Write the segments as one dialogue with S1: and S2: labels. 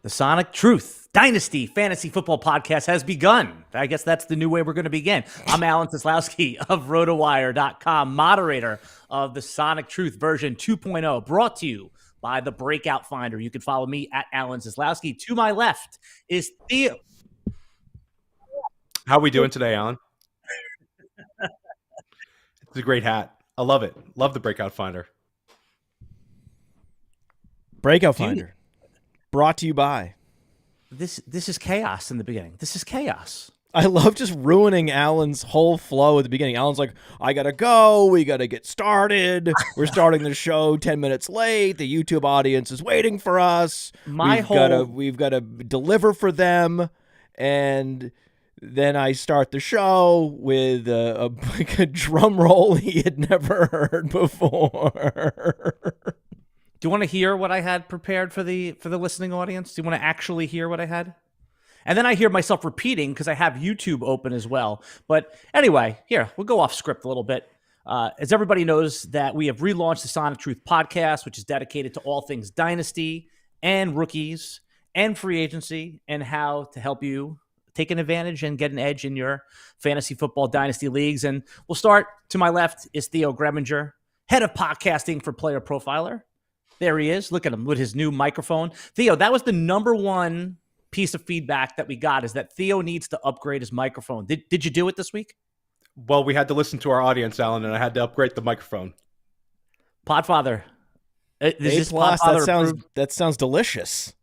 S1: The Sonic Truth Dynasty Fantasy Football Podcast has begun. I guess that's the new way we're going to begin. I'm Alan Seslowsky of RotoWire.com, moderator of the Sonic Truth version 2.0, brought to you by the Breakout Finder. You can follow me at Alan Seslowsky. To my left is Theo.
S2: How are we doing today, Alan? It's a great hat. I love it. Love the Breakout Finder.
S3: Breakout Finder. Brought to you by.
S1: This is chaos in the beginning. This is chaos.
S3: I love just ruining Alan's whole flow at the beginning. Alan's like, I got to go. We got to get started. We're starting the show 10 minutes late. The YouTube audience is waiting for us. We've got to deliver for them. And then I start the show with a drum roll he had never heard before.
S1: Do you want to hear what I had prepared for the listening audience? Do you want to actually hear what I had? And then I hear myself repeating because I have YouTube open as well. But anyway, here, we'll go off script a little bit. As everybody knows, that we have relaunched the Sonic Truth podcast, which is dedicated to all things Dynasty and rookies and free agency and how to help you take an advantage and get an edge in your fantasy football Dynasty leagues. And we'll start. To my left is Theo Gremminger, head of podcasting for Player Profiler. There he is. Look at him with his new microphone. Theo, that was the number one piece of feedback that we got, is that Theo needs to upgrade his microphone. Did you do it this week?
S2: Well, we had to listen to our audience, Alan, and I had to upgrade the microphone.
S1: Podfather.
S3: That sounds delicious.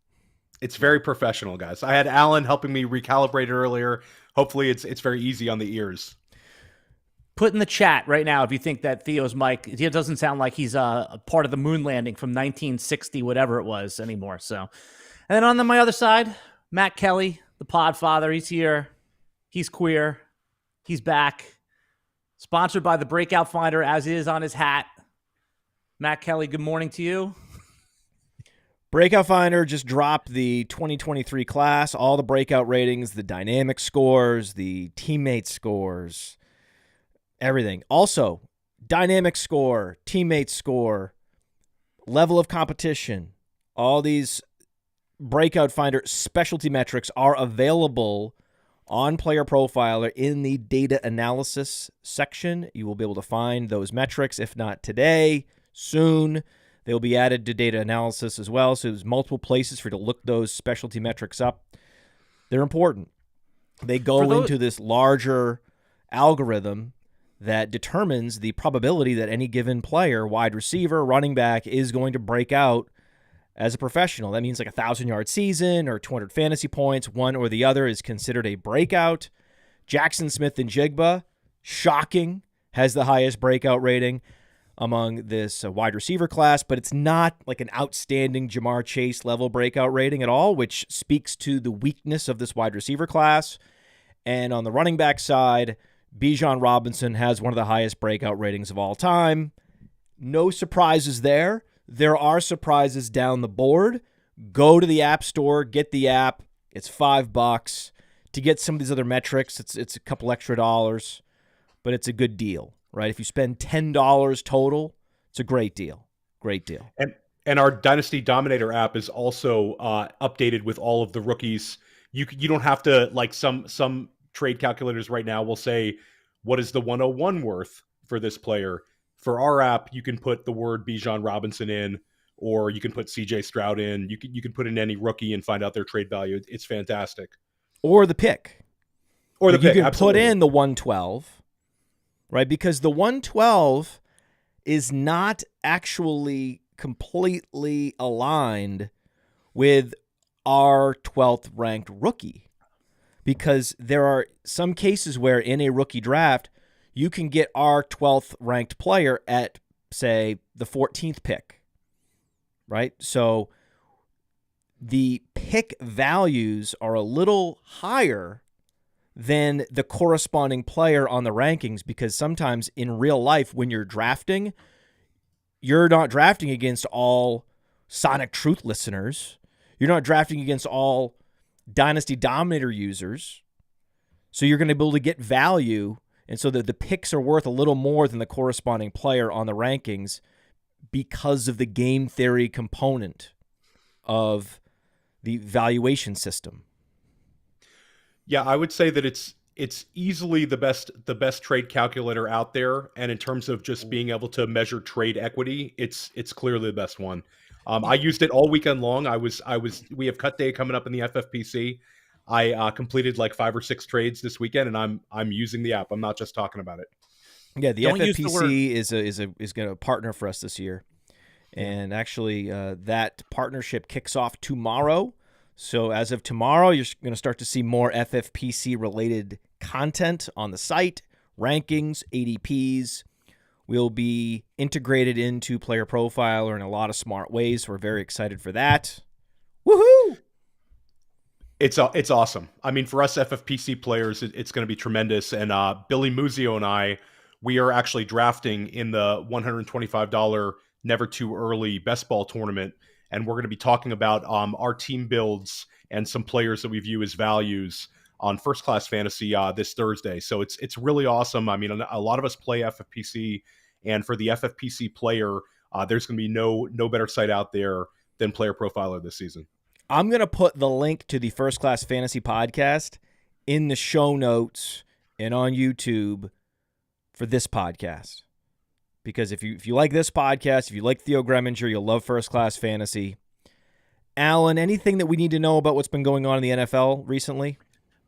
S2: It's very professional, guys. I had Alan helping me recalibrate it earlier. Hopefully it's very easy on the ears.
S1: Put in the chat right now if you think that Theo's mic, it doesn't sound like he's a part of the moon landing from 1960, whatever it was anymore. So, and then on my other side, Matt Kelly, the Podfather. He's here. He's queer. He's back. Sponsored by the Breakout Finder, as is on his hat. Matt Kelly, good morning to you.
S3: Breakout Finder just dropped the 2023 class, all the breakout ratings, the dynamic scores, the teammate scores, everything. Also, dynamic score, teammate score, level of competition, all these Breakout Finder specialty metrics are available on Player Profiler in the data analysis section. You will be able to find those metrics, if not today, soon. They'll be added to data analysis as well, so there's multiple places for you to look those specialty metrics up. They're important. They go into this larger algorithm that determines the probability that any given player, wide receiver, running back, is going to break out as a professional. That means like a 1,000-yard season or 200 fantasy points. One or the other is considered a breakout. Jackson Smith and Jigba, shocking, has the highest breakout rating among this wide receiver class, but it's not like an outstanding Jamar Chase level breakout rating at all, which speaks to the weakness of this wide receiver class. And on the running back side, Bijan Robinson has one of the highest breakout ratings of all time. No surprises there. There are surprises down the board. Go to the App Store, get the app. It's $5 to get some of these other metrics. It's a couple extra dollars, but it's a good deal, right? If you spend $10 total, it's a great deal. Great deal.
S2: And our Dynasty Dominator app is also updated with all of the rookies. You don't have to, like some trade calculators right now will say, what is the 101 worth for this player? For our app, you can put the word Bijan Robinson in, or you can put CJ Stroud in. You can put in any rookie and find out their trade value. It's fantastic.
S3: Or the pick.
S2: Or the pick,
S3: you can
S2: absolutely.
S3: put in the 112, right? Because the 112 is not actually completely aligned with our 12th ranked rookie. Because there are some cases where in a rookie draft, you can get our 12th ranked player at, say, the 14th pick, right? So the pick values are a little higher than the corresponding player on the rankings, because sometimes in real life when you're drafting, you're not drafting against all Sonic Truth listeners. You're not drafting against all Dynasty Dominator users. So you're going to be able to get value, and so the picks are worth a little more than the corresponding player on the rankings because of the game theory component of the valuation system?
S2: Yeah, I would say that it's easily the best trade calculator out there, and in terms of just being able to measure trade equity, it's clearly the best one. I used it all weekend long. We have cut day coming up in the FFPC. I completed like 5 or 6 trades this weekend, and I'm using the app. I'm not just talking about it.
S3: Yeah, the
S1: Don't use the word-
S3: FFPC is going to partner for us this year, and actually that partnership kicks off tomorrow. So as of tomorrow, you're going to start to see more FFPC related content on the site, rankings, ADPs. Will be integrated into Player Profiler in a lot of smart ways. We're very excited for that. Woohoo!
S2: It's awesome. I mean, for us FFPC players, it's going to be tremendous. And Billy Muzio and I, we are actually drafting in the $125 Never Too Early Best Ball tournament, and we're going to be talking about our team builds and some players that we view as values on First Class Fantasy this Thursday. So it's really awesome. I mean, a lot of us play FFPC, and for the FFPC player, there's going to be no better site out there than Player Profiler this season.
S3: I'm going to put the link to the First Class Fantasy podcast in the show notes and on YouTube for this podcast. Because if you like this podcast, if you like Theo Gremminger, you'll love First Class Fantasy. Alan, anything that we need to know about what's been going on in the NFL recently?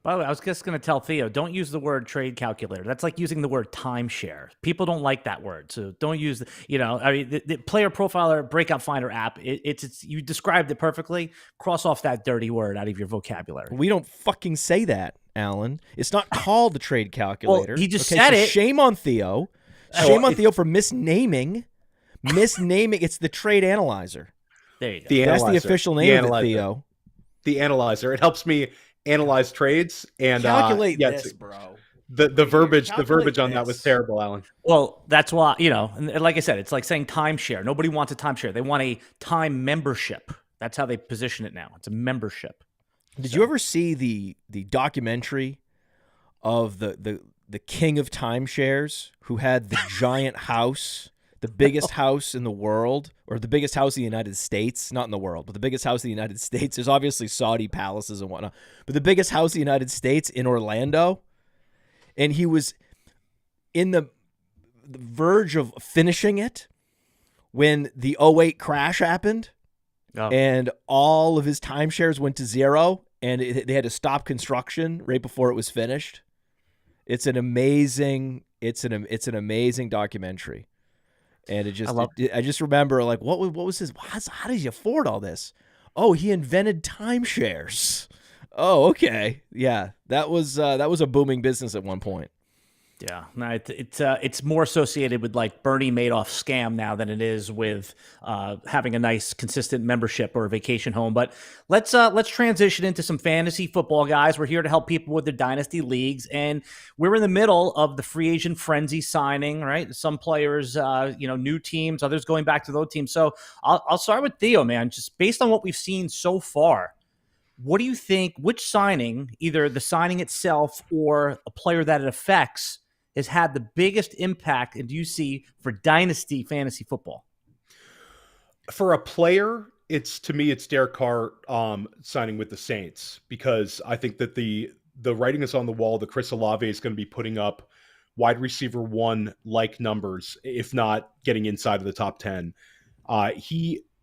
S1: By the way, I was just going to tell Theo, don't use the word trade calculator. That's like using the word timeshare. People don't like that word, so don't use. The Player Profiler BreakoutFinder app. It's you described it perfectly. Cross off that dirty word out of your vocabulary.
S3: We don't fucking say that, Alan. It's not called the trade calculator.
S1: Well, he just said it.
S3: Shame on Theo. Shame on Theo for misnaming. It's the trade analyzer.
S1: There you go.
S3: That's the official name of it, Theo.
S2: The analyzer. It helps me analyze trades and
S3: calculate this, bro.
S2: The verbiage on that was terrible, Alan.
S1: Well, that's why, and like I said, it's like saying timeshare. Nobody wants a timeshare. They want a time membership. That's how they position it now. It's a membership.
S3: Did you ever see the documentary of the king of timeshares who had the giant house, the biggest house in the world, or the biggest house in the United States, not in the world, but the biggest house in the United States? There's obviously Saudi palaces and whatnot, but the biggest house in the United States in Orlando. And he was in the verge of finishing it when the 2008 crash happened, and all of his timeshares went to zero, and they had to stop construction right before it was finished. It's an amazing documentary, and I just remember, like, what was his? How did he afford all this? Oh, he invented timeshares. Oh, okay, yeah, that was a booming business at one point.
S1: Yeah, no, it's more associated with like Bernie Madoff scam now than it is with having a nice consistent membership or a vacation home. But let's transition into some fantasy football, guys. We're here to help people with their dynasty leagues, and we're in the middle of the free agent frenzy signing. Right, some players, new teams, others going back to those teams. So I'll start with Theo, man. Just based on what we've seen so far, what do you think? Which signing, either the signing itself or a player that it affects, has had the biggest impact, and do you see, for dynasty fantasy football?
S2: For a player, it's Derek Carr signing with the Saints, because I think that the writing is on the wall. The Chris Olave is going to be putting up wide receiver 1 like numbers, if not getting inside of the top 10.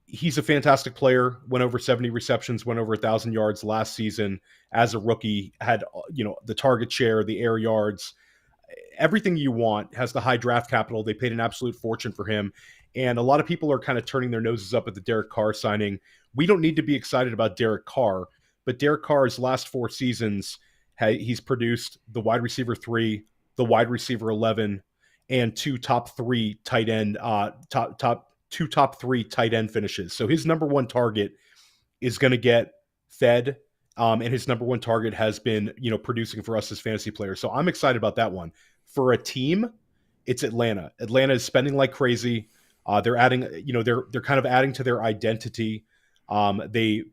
S2: He's a fantastic player. Went over 70 receptions, went over 1,000 yards last season as a rookie. Had the target share, the air yards. Everything you want, has the high draft capital. They paid an absolute fortune for him. And a lot of people are kind of turning their noses up at the Derek Carr signing. We don't need to be excited about Derek Carr, but Derek Carr's last 4 seasons, he's produced the wide receiver 3, the wide receiver 11, and 2 top 3 tight end, top 3 tight end finishes. So his number 1 target is going to get fed. And his number 1 target has been, producing for us as fantasy players. So I'm excited about that one. For a team, it's Atlanta. Atlanta is spending like crazy. They're adding, they're kind of adding to their identity. They,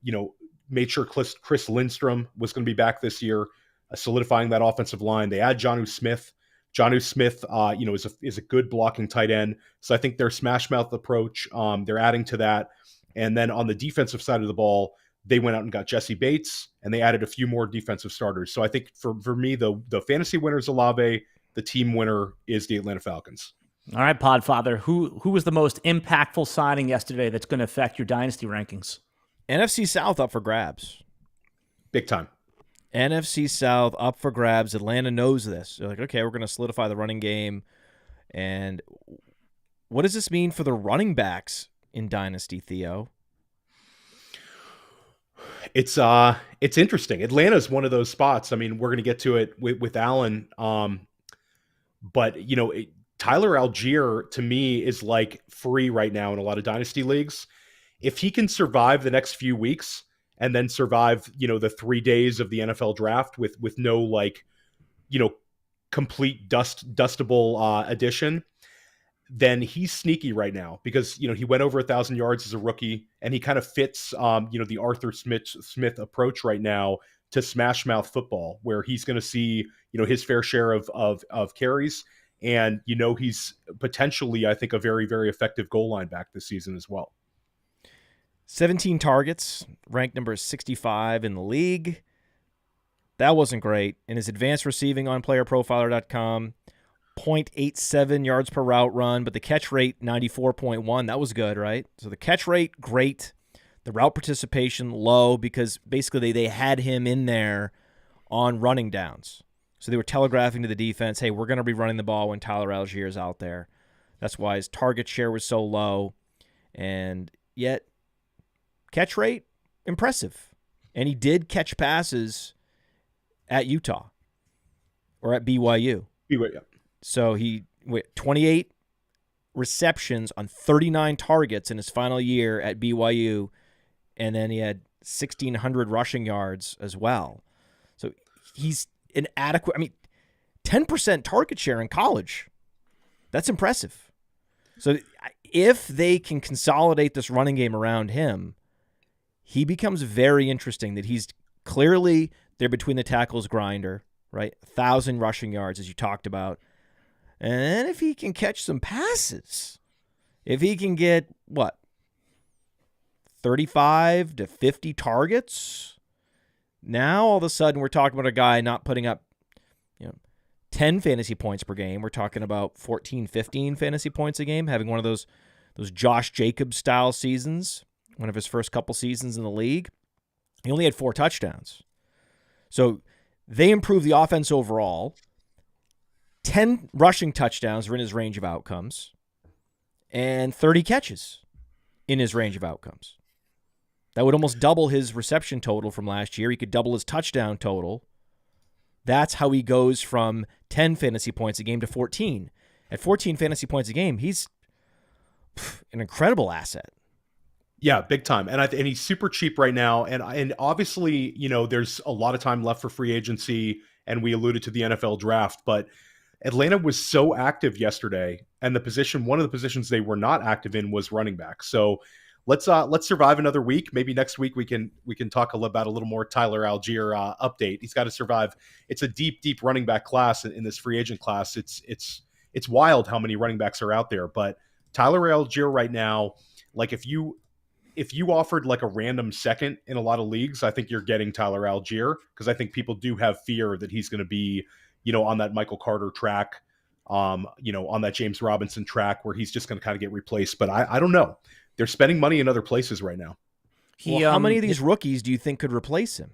S2: made sure Chris Lindstrom was going to be back this year, solidifying that offensive line. They add Jonnu Smith. Jonnu Smith, is a good blocking tight end. So I think their smash mouth approach, they're adding to that. And then on the defensive side of the ball, They went out and got Jesse Bates, and they added a few more defensive starters. So I think for me, the fantasy winner is Olave. The team winner is the Atlanta Falcons.
S1: All right, Podfather, who was the most impactful signing yesterday that's going to affect your dynasty rankings?
S3: NFC South up for grabs.
S2: Big time.
S3: NFC South up for grabs. Atlanta knows this. They're like, okay, we're going to solidify the running game. And what does this mean for the running backs in Dynasty, Theo?
S2: It's interesting. Atlanta's one of those spots. I mean, we're going to get to it with Allen. But, Tyler Allgeier, to me, is like free right now in a lot of Dynasty leagues. If he can survive the next few weeks and then survive, the 3 days of the NFL draft with no complete dustable addition, then he's sneaky right now because, he went over 1,000 yards as a rookie, and he kind of fits, the Arthur Smith approach right now to smash mouth football, where he's going to see, his fair share of carries. And, he's potentially, I think, a very, very effective goal line back this season as well.
S3: 17 targets, ranked number 65 in the league. That wasn't great. In his advanced receiving on playerprofiler.com, 0.87 yards per route run, but the catch rate, 94.1. That was good, right? So the catch rate, great. The route participation, low, because basically they had him in there on running downs. So they were telegraphing to the defense, hey, we're going to be running the ball when Tyler Allgeier is out there. That's why his target share was so low. And yet, catch rate, impressive. And he did catch passes at Utah or at BYU.
S2: Yeah.
S3: So he 28 receptions on 39 targets in his final year at BYU, and then he had 1,600 rushing yards as well. So he's an adequate, 10% target share in college. That's impressive. So if they can consolidate this running game around him, he becomes very interesting that he's clearly there between the tackles grinder, right? 1,000 rushing yards, as you talked about. And if he can catch some passes, if he can get, 35 to 50 targets, now all of a sudden we're talking about a guy not putting up 10 fantasy points per game. We're talking about 14, 15 fantasy points a game, having one of those Josh Jacobs style seasons, one of his first couple seasons in the league. He only had 4 touchdowns. So they improved the offense overall. 10 rushing touchdowns are in his range of outcomes, and 30 catches in his range of outcomes. That would almost double his reception total from last year. He could double his touchdown total. That's how he goes from 10 fantasy points a game to 14. At 14 fantasy points a game, he's an incredible asset.
S2: Yeah, big time. And he's super cheap right now. And obviously, there's a lot of time left for free agency, and we alluded to the NFL draft, but Atlanta was so active yesterday, and one of the positions they were not active in was running back. So let's survive another week. Maybe next week we can talk about a little more Tyler Allgeier update. He's got to survive. It's a deep running back class in this free agent class. It's wild how many running backs are out there. But Tyler Allgeier right now, like if you offered like a random second in a lot of leagues, I think you're getting Tyler Allgeier, because I think people do have fear that he's going to be, on that Michael Carter track, on that James Robinson track where he's just going to kind of get replaced. But I don't know. They're spending money in other places right now.
S3: How many of these rookies do you think could replace him?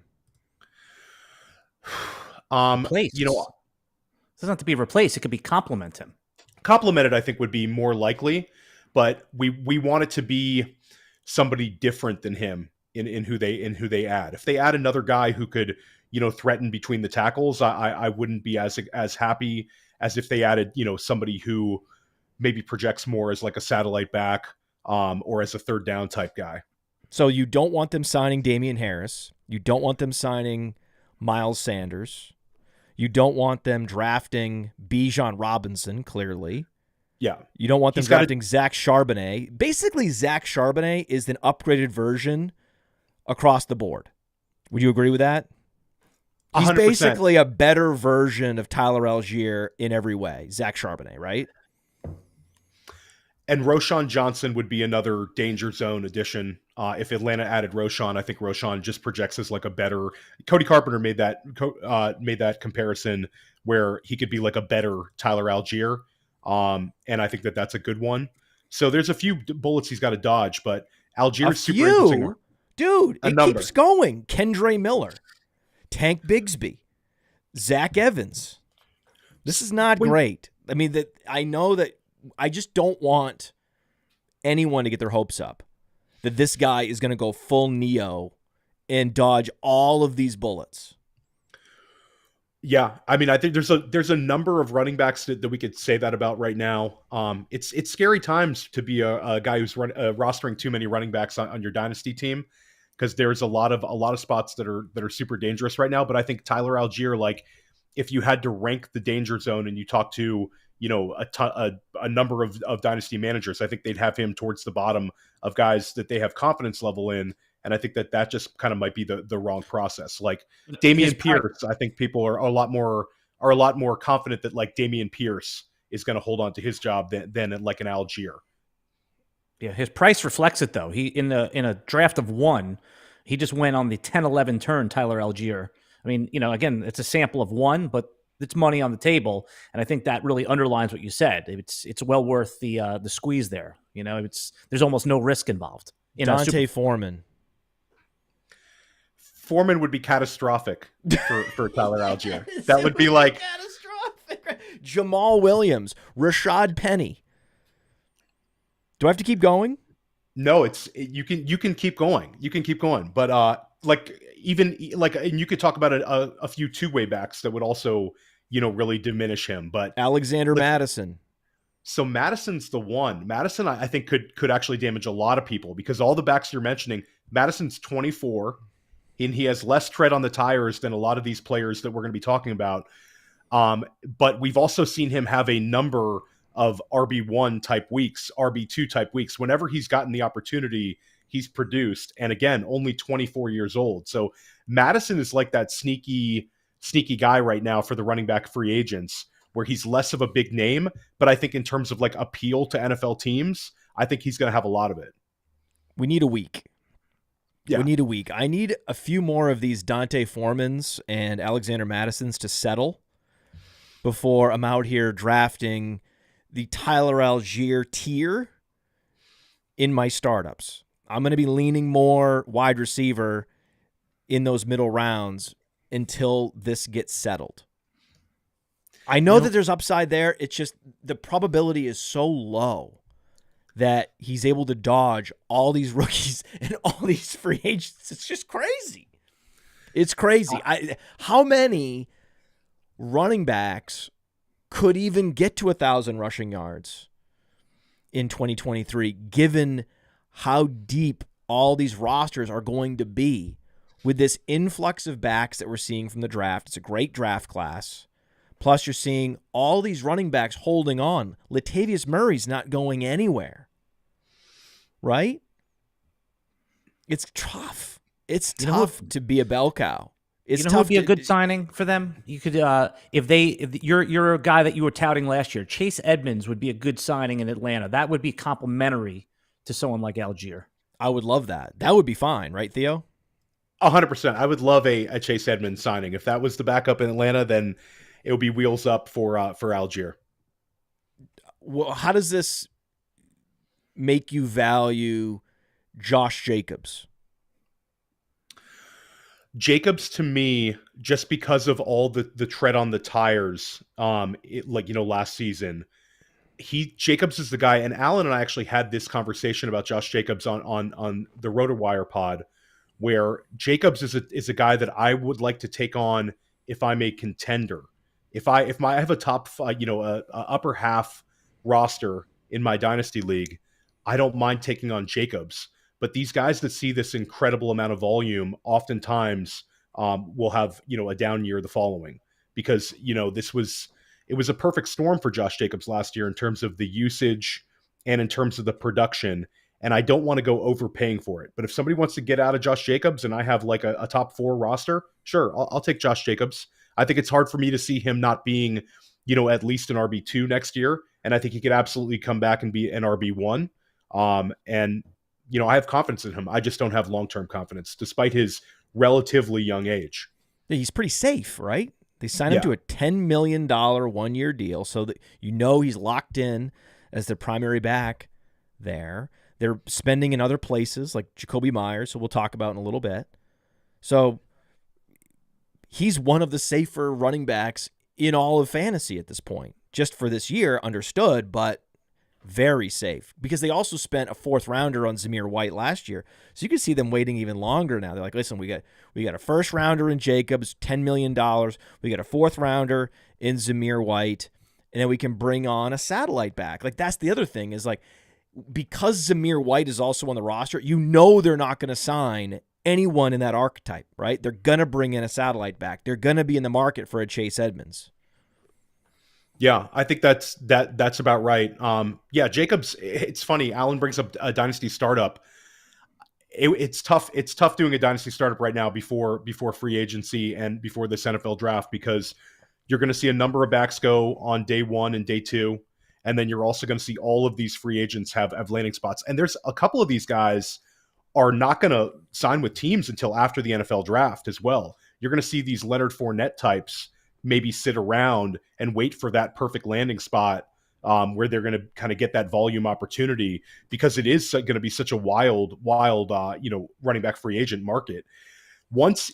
S1: Replace. It doesn't have to be replaced. It could be complement him.
S2: Complemented, I think, would be more likely, but we want it to be somebody different than him in who they add. If they add another guy who could, threaten between the tackles, I wouldn't be as happy as if they added, somebody who maybe projects more as like a satellite back, or as a third down type guy.
S3: So you don't want them signing Damian Harris. You don't want them signing Miles Sanders. You don't want them drafting Bijan Robinson, clearly.
S2: Yeah.
S3: You don't want them drafting Zach Charbonnet. Basically, Zach Charbonnet is an upgraded version across the board. Would you agree with that? He's
S2: 100%.
S3: Basically a better version of Tyler Allgeier in every way. Zach Charbonnet, right?
S2: And Roschon Johnson would be another danger zone addition. If Atlanta added Roschon, I think Roschon just projects as like a better. Cody Carpenter made that comparison where he could be like a better Tyler Allgeier, and I think that's a good one. So there's a few bullets he's got to dodge, but Allgeier's super interesting.
S3: Dude,
S2: A
S3: it
S2: number.
S3: keeps going. Kendre Miller, Tank Bigsby, Zach Evans. This is not great. I mean, I know that I just don't want anyone to get their hopes up that this guy is going to go full Neo and dodge all of these bullets.
S2: Yeah, I mean, I think there's a number of running backs that we could say that about right now. It's scary times to be a guy who's rostering too many running backs on your dynasty team, because there's a lot of spots that are super dangerous right now. But I think Tyler Allgeier, like, if you had to rank the danger zone and you talk to a number of dynasty managers, I think they'd have him towards the bottom of guys that they have confidence level in. And I think that just kind of might be the wrong process. Like Dameon Pierce, I think people are a lot more confident that like Dameon Pierce is going to hold on to his job than like an Allgeier.
S1: Yeah, his price reflects it though. He in a draft of 1, he just went on the 10-11 turn, Tyler Allgeier. I mean, again, it's a sample of 1, but it's money on the table, and I think that really underlines what you said. It's well worth the squeeze there. There's almost no risk involved.
S3: Dante Foreman.
S2: Foreman would be catastrophic for Tyler Allgeier. That would be like
S3: catastrophic. Jamal Williams, Rashad Penny. Do I have to keep going?
S2: No, you can keep going. You can keep going, but and you could talk about a few two-way backs that would also really diminish him. But
S3: Alexander Madison.
S2: So Madison's the one. Madison, I think could actually damage a lot of people, because all the backs you're mentioning, Madison's 24. And he has less tread on the tires than a lot of these players that we're going to be talking about. But we've also seen him have a number of RB1 type weeks, RB2 type weeks. Whenever he's gotten the opportunity, he's produced. And again, only 24 years old. So Madison is like that sneaky guy right now for the running back free agents, where he's less of a big name. But I think in terms of like appeal to NFL teams, I think he's going to have a lot of it.
S3: We need a week.
S2: Yeah.
S3: We need a week. I need a few more of these Dante Foremans and Alexander Madisons to settle before I'm out here drafting the Tyler Allgeier tier in my startups. I'm going to be leaning more wide receiver in those middle rounds until this gets settled. I know that there's upside there. It's just the probability is so low that he's able to dodge all these rookies and all these free agents. It's just crazy. It's crazy. How many running backs could even get to 1,000 rushing yards in 2023, given how deep all these rosters are going to be with this influx of backs that we're seeing from the draft? It's a great draft class. Plus, you're seeing all these running backs holding on. Latavius Murray's not going anywhere. Right? It's tough. It's tough to be a bell cow. It's tough.
S1: Would be a good signing for them. You could, if you're a guy that you were touting last year, Chase Edmonds would be a good signing in Atlanta. That would be complimentary to someone like Allgeier.
S3: I would love that. That would be fine, right, Theo?
S2: 100%. I would love a Chase Edmonds signing. If that was the backup in Atlanta, then it would be wheels up for Allgeier.
S3: Well, how does this make you value Josh Jacobs?
S2: Jacobs, to me, just because of all the tread on the tires, last season, Jacobs is the guy. And Alan and I actually had this conversation about Josh Jacobs on the RotoWire pod, where Jacobs is a guy that I would like to take on if I'm a contender. If I have a top, a upper half roster in my dynasty league, I don't mind taking on Jacobs. But these guys that see this incredible amount of volume oftentimes will have, a down year the following, because, it was a perfect storm for Josh Jacobs last year in terms of the usage and in terms of the production. And I don't want to go overpaying for it. But if somebody wants to get out of Josh Jacobs and I have like a top 4 roster, sure, I'll take Josh Jacobs. I think it's hard for me to see him not being, at least an RB2 next year. and I think he could absolutely come back and be an RB1. And I have confidence in him. I just don't have long-term confidence, despite his relatively young age.
S3: He's pretty safe, right? They signed him to a $10 million one-year deal so that he's locked in as their primary back there. They're spending in other places like Jakobi Meyers, who we'll talk about in a little bit. So he's one of the safer running backs in all of fantasy at this point. Just for this year, understood, but very safe. Because they also spent a 4th rounder on Zamir White last year. So you can see them waiting even longer now. They're like, listen, we got a 1st rounder in Jacobs, $10 million. We got a 4th rounder in Zamir White. And then we can bring on a satellite back. Like, that's the other thing is, like, because Zamir White is also on the roster, they're not going to sign anyone in that archetype, right? They're going to bring in a satellite back. They're going to be in the market for a Chase Edmonds.
S2: Yeah, I think that's about right. Jacobs, it's funny. Alan brings up a dynasty startup. It's tough. It's tough doing a dynasty startup right now before free agency and before this NFL draft, because you're going to see a number of backs go on day 1 and day 2. And then you're also going to see all of these free agents have landing spots. And there's a couple of these guys are not going to sign with teams until after the NFL draft as well. You're going to see these Leonard Fournette types maybe sit around and wait for that perfect landing spot where they're going to kind of get that volume opportunity, because it is going to be such a wild, running back free agent market. Once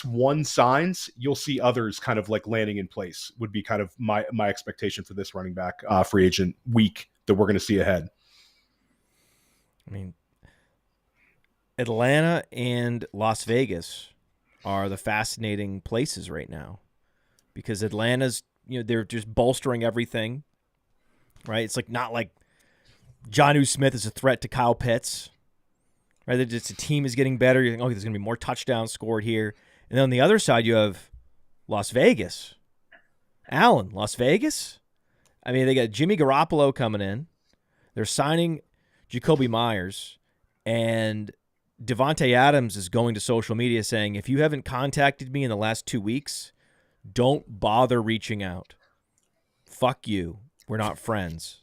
S2: one signs, you'll see others kind of like landing in place, would be kind of my expectation for this running back free agent week that we're going to see ahead.
S3: I mean, Atlanta and Las Vegas are the fascinating places right now, because Atlanta's, they're just bolstering everything, right? It's like not like Jonnu Smith is a threat to Kyle Pitts. Right, the team is getting better. You think, there's going to be more touchdowns scored here. And then on the other side, you have Las Vegas. Las Vegas? I mean, they got Jimmy Garoppolo coming in. They're signing Jakobi Meyers. And Davante Adams is going to social media saying, if you haven't contacted me in the last 2 weeks, don't bother reaching out. Fuck you. We're not friends.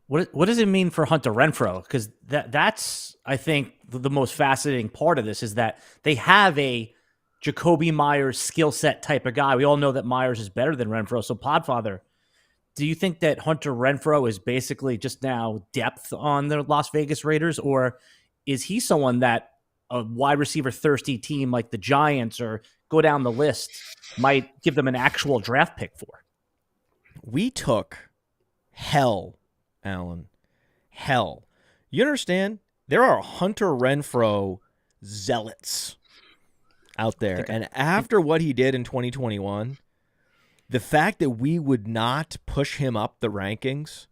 S1: What does it mean for Hunter Renfrow? Because that's, I think, the most fascinating part of this is that they have a Jakobi Meyers skill set type of guy. We all know that Meyers is better than Renfrow. So, Podfather, do you think that Hunter Renfrow is basically just now depth on the Las Vegas Raiders? Or is he someone that a wide receiver thirsty team like the Giants or go down the list might give them an actual draft pick for?
S3: We took hell, Alan. Hell. You understand? There are Hunter Renfrow zealots out there. And after what he did in 2021, the fact that we would not push him up the rankings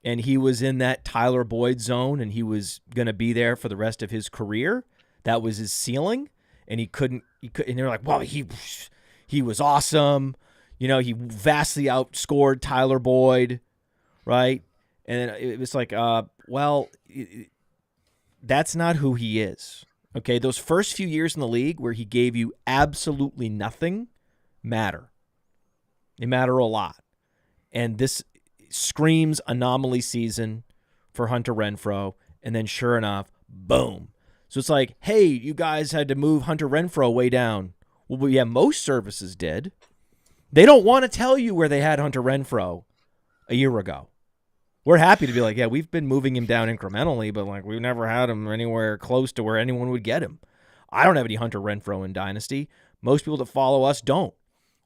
S3: and he was in that Tyler Boyd zone and he was going to be there for the rest of his career, that was his ceiling, and he couldn't, and they're like, well, he was awesome. He vastly outscored Tyler Boyd, right? And it was like, that's not who he is. Okay, those first few years in the league where he gave you absolutely nothing matter. They matter a lot. And this screams anomaly season for Hunter Renfrow. And then sure enough, boom. So it's like, hey, you guys had to move Hunter Renfrow way down. Well, yeah, most services did. They don't want to tell you where they had Hunter Renfrow a year ago. We're happy to be like, yeah, we've been moving him down incrementally, but like we've never had him anywhere close to where anyone would get him. I don't have any Hunter Renfrow in Dynasty. Most people that follow us don't.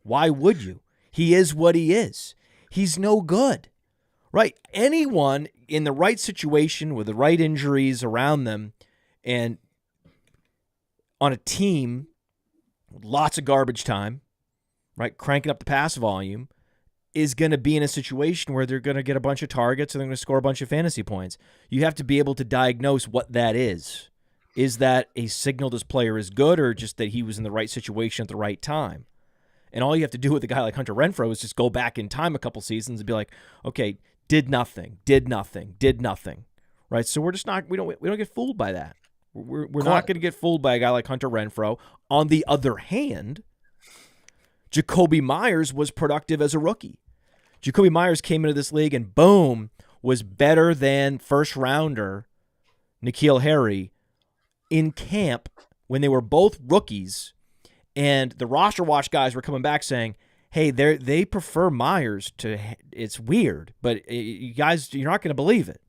S3: Why would you? He is what he is. He's no good, right? Anyone in the right situation with the right injuries around them and on a team with lots of garbage time, right, cranking up the pass volume, is going to be in a situation where they're going to get a bunch of targets and they're going to score a bunch of fantasy points. You have to be able to diagnose what that is. Is that a signal this player is good, or just that he was in the right situation at the right time? And all you have to do with a guy like Hunter Renfrow is just go back in time a couple seasons and be like, okay, did nothing, right? So we're just not, we don't get fooled by that. We're not going to get fooled by a guy like Hunter Renfrow. On the other hand, Jakobi Meyers was productive as a rookie. Jakobi Meyers came into this league and boom, was better than first rounder N'Keal Harry in camp when they were both rookies, and the roster watch guys were coming back saying, hey, they prefer Meyers to, it's weird, but you guys, you're not going to believe it.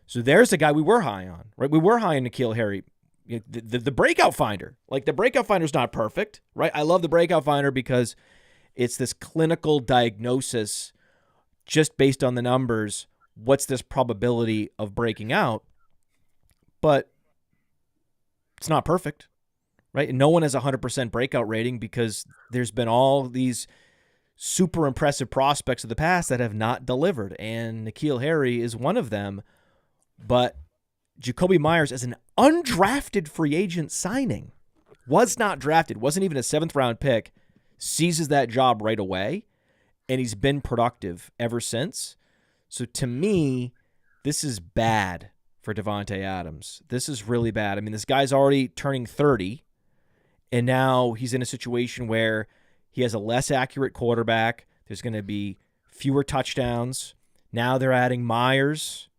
S3: So there's a guy we were high on, right? We were high on N'Keal Harry. The breakout finder. Like, the breakout finder's not perfect, right? I love the breakout finder because it's this clinical diagnosis just based on the numbers. What's this probability of breaking out? But it's not perfect, right? And no one has a 100% breakout rating because there's been all these super impressive prospects of the past that have not delivered, and N'Keal Harry is one of them. But Jakobi Meyers, as an undrafted free agent signing, was not drafted, wasn't even a 7th-round pick, seizes that job right away, and he's been productive ever since. So to me, this is bad for Davante Adams. This is really bad. I mean, this guy's already turning 30, and now he's in a situation where he has a less accurate quarterback. There's going to be fewer touchdowns. Now they're adding Meyers,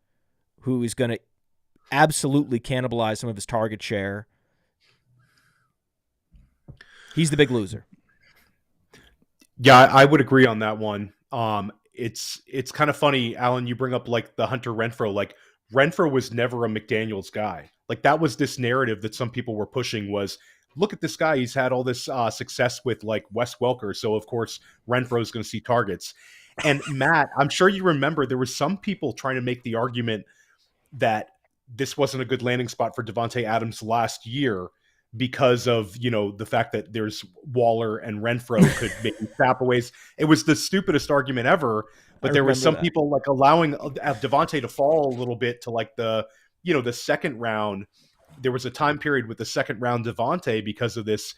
S3: who is going to absolutely cannibalize some of his target share. He's the big loser.
S2: Yeah, I would agree on that one. It's kind of funny, Alan, you bring up like the Hunter Renfrow. Like, Renfrow was never a McDaniels guy. Like, that was this narrative that some people were pushing was, look at this guy. He's had all this success with like Wes Welker. So of course Renfro's going to see targets. And Matt, I'm sure you remember there were some people trying to make the argument that this wasn't a good landing spot for Davante Adams last year because of, you know, the fact that there's Waller and Renfrow could make tapaways. It was the stupidest argument ever, but there were some people like allowing Davante to fall a little bit to like the, you know, the second round. There was a time period with the second round Davante because of this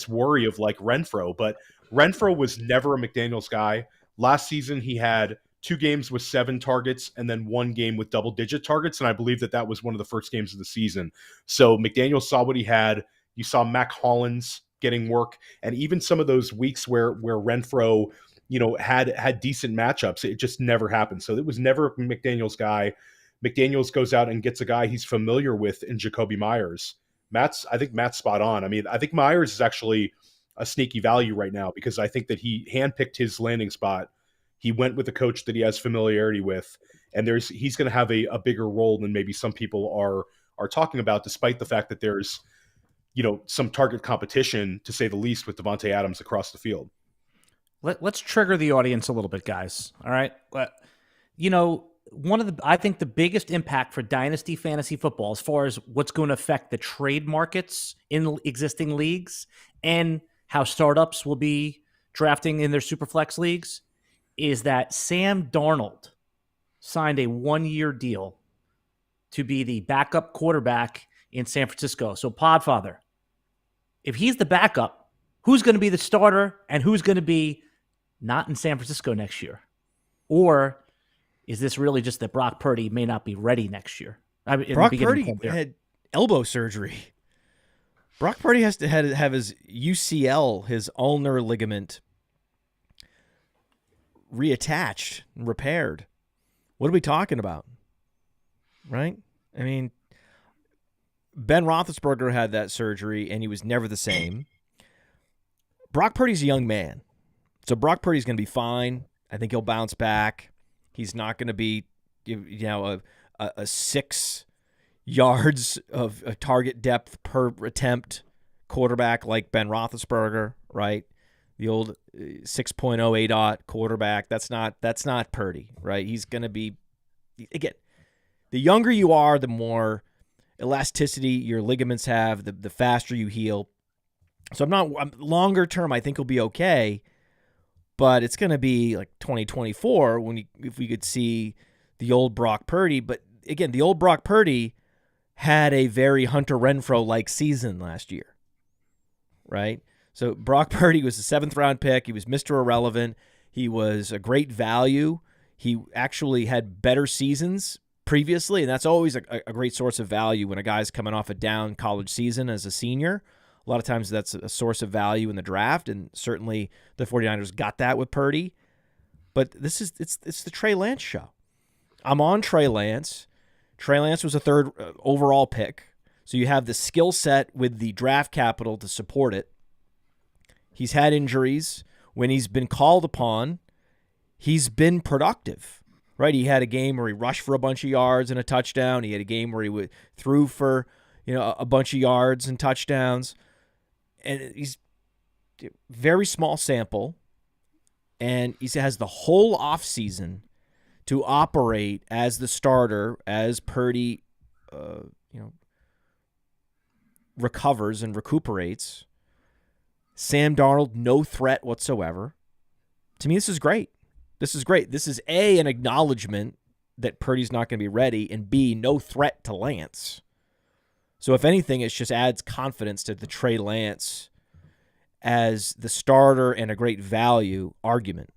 S2: worry of like Renfrow, but Renfrow was never a McDaniels guy. Last season, he had 2 games with 7 targets and then 1 game with double-digit targets, and I believe that was one of the first games of the season. So McDaniels saw what he had. You saw Mac Hollins getting work, and even some of those weeks where Renfrow, you know, had decent matchups, it just never happened. So it was never a McDaniels guy. McDaniels goes out and gets a guy he's familiar with in Jakobi Meyers. I think Matt's spot on. I mean, I think Meyers is actually a sneaky value right now because I think that he handpicked his landing spot. He went with a coach that he has familiarity with, and he's going to have a bigger role than maybe some people are talking about, despite the fact that there's, you know, some target competition, to say the least, with Davante Adams across the field.
S1: Let's trigger the audience a little bit, guys. All right. You know, I think the biggest impact for Dynasty fantasy football, as far as what's going to affect the trade markets in existing leagues and how startups will be drafting in their Superflex leagues, is that Sam Darnold signed a 1-year deal to be the backup quarterback in San Francisco. So, Podfather, if he's the backup, who's going to be the starter and who's going to be not in San Francisco next year? Or is this really just that Brock Purdy may not be ready next year?
S3: Brock Purdy had elbow surgery. Brock Purdy has to have his UCL, his ulnar ligament, reattached and repaired. What are we talking about? Right? I mean, Ben Roethlisberger had that surgery, and he was never the same. Brock Purdy's a young man. So Brock Purdy's going to be fine. I think he'll bounce back. He's not going to be, you know, a 6 yards of a target depth per attempt quarterback like Ben Roethlisberger, right? The old 6.0 ADOT quarterback. That's not Purdy, right? He's going to be, again, the younger you are, the more elasticity your ligaments have, the faster you heal. So longer term, I think he'll be okay. But it's going to be like 2024 if we could see the old Brock Purdy. But again, the old Brock Purdy had a very Hunter Renfrow-like season last year, right? So Brock Purdy was a 7th-round pick. He was Mr. Irrelevant. He was a great value. He actually had better seasons previously, and that's always a great source of value when a guy's coming off a down college season as a senior. A lot of times that's a source of value in the draft, and certainly the 49ers got that with Purdy. But it's the Trey Lance show. I'm on Trey Lance. Trey Lance was a third overall pick. So you have the skill set with the draft capital to support it. He's had injuries. When he's been called upon, he's been productive, right? He had a game where he rushed for a bunch of yards and a touchdown. He had a game where he threw for a bunch of yards and touchdowns. And he's very small sample. And he has the whole offseason to operate as the starter, as Purdy recovers and recuperates. Sam Darnold, no threat whatsoever. To me, this is great. This is great. This is A, an acknowledgement that Purdy's not going to be ready, and B, no threat to Lance. So if anything, it just adds confidence to the Trey Lance as the starter and a great value argument.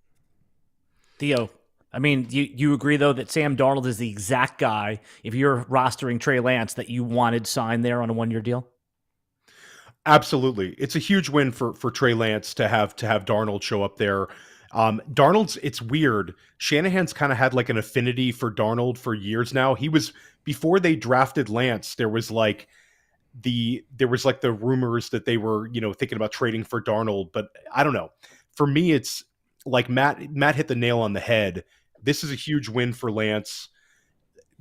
S1: Theo, I mean, you agree, though, that Sam Darnold is the exact guy, if you're rostering Trey Lance, that you wanted signed there on a one-year deal?
S2: Absolutely. It's a huge win for Trey Lance to have Darnold show up there. Darnold's, it's weird. Shanahan's kind of had like an affinity for Darnold for years now. He was, before they drafted Lance, there was like the rumors that they were, thinking about trading for Darnold, but I don't know. For me, it's like Matt hit the nail on the head. This is a huge win for Lance.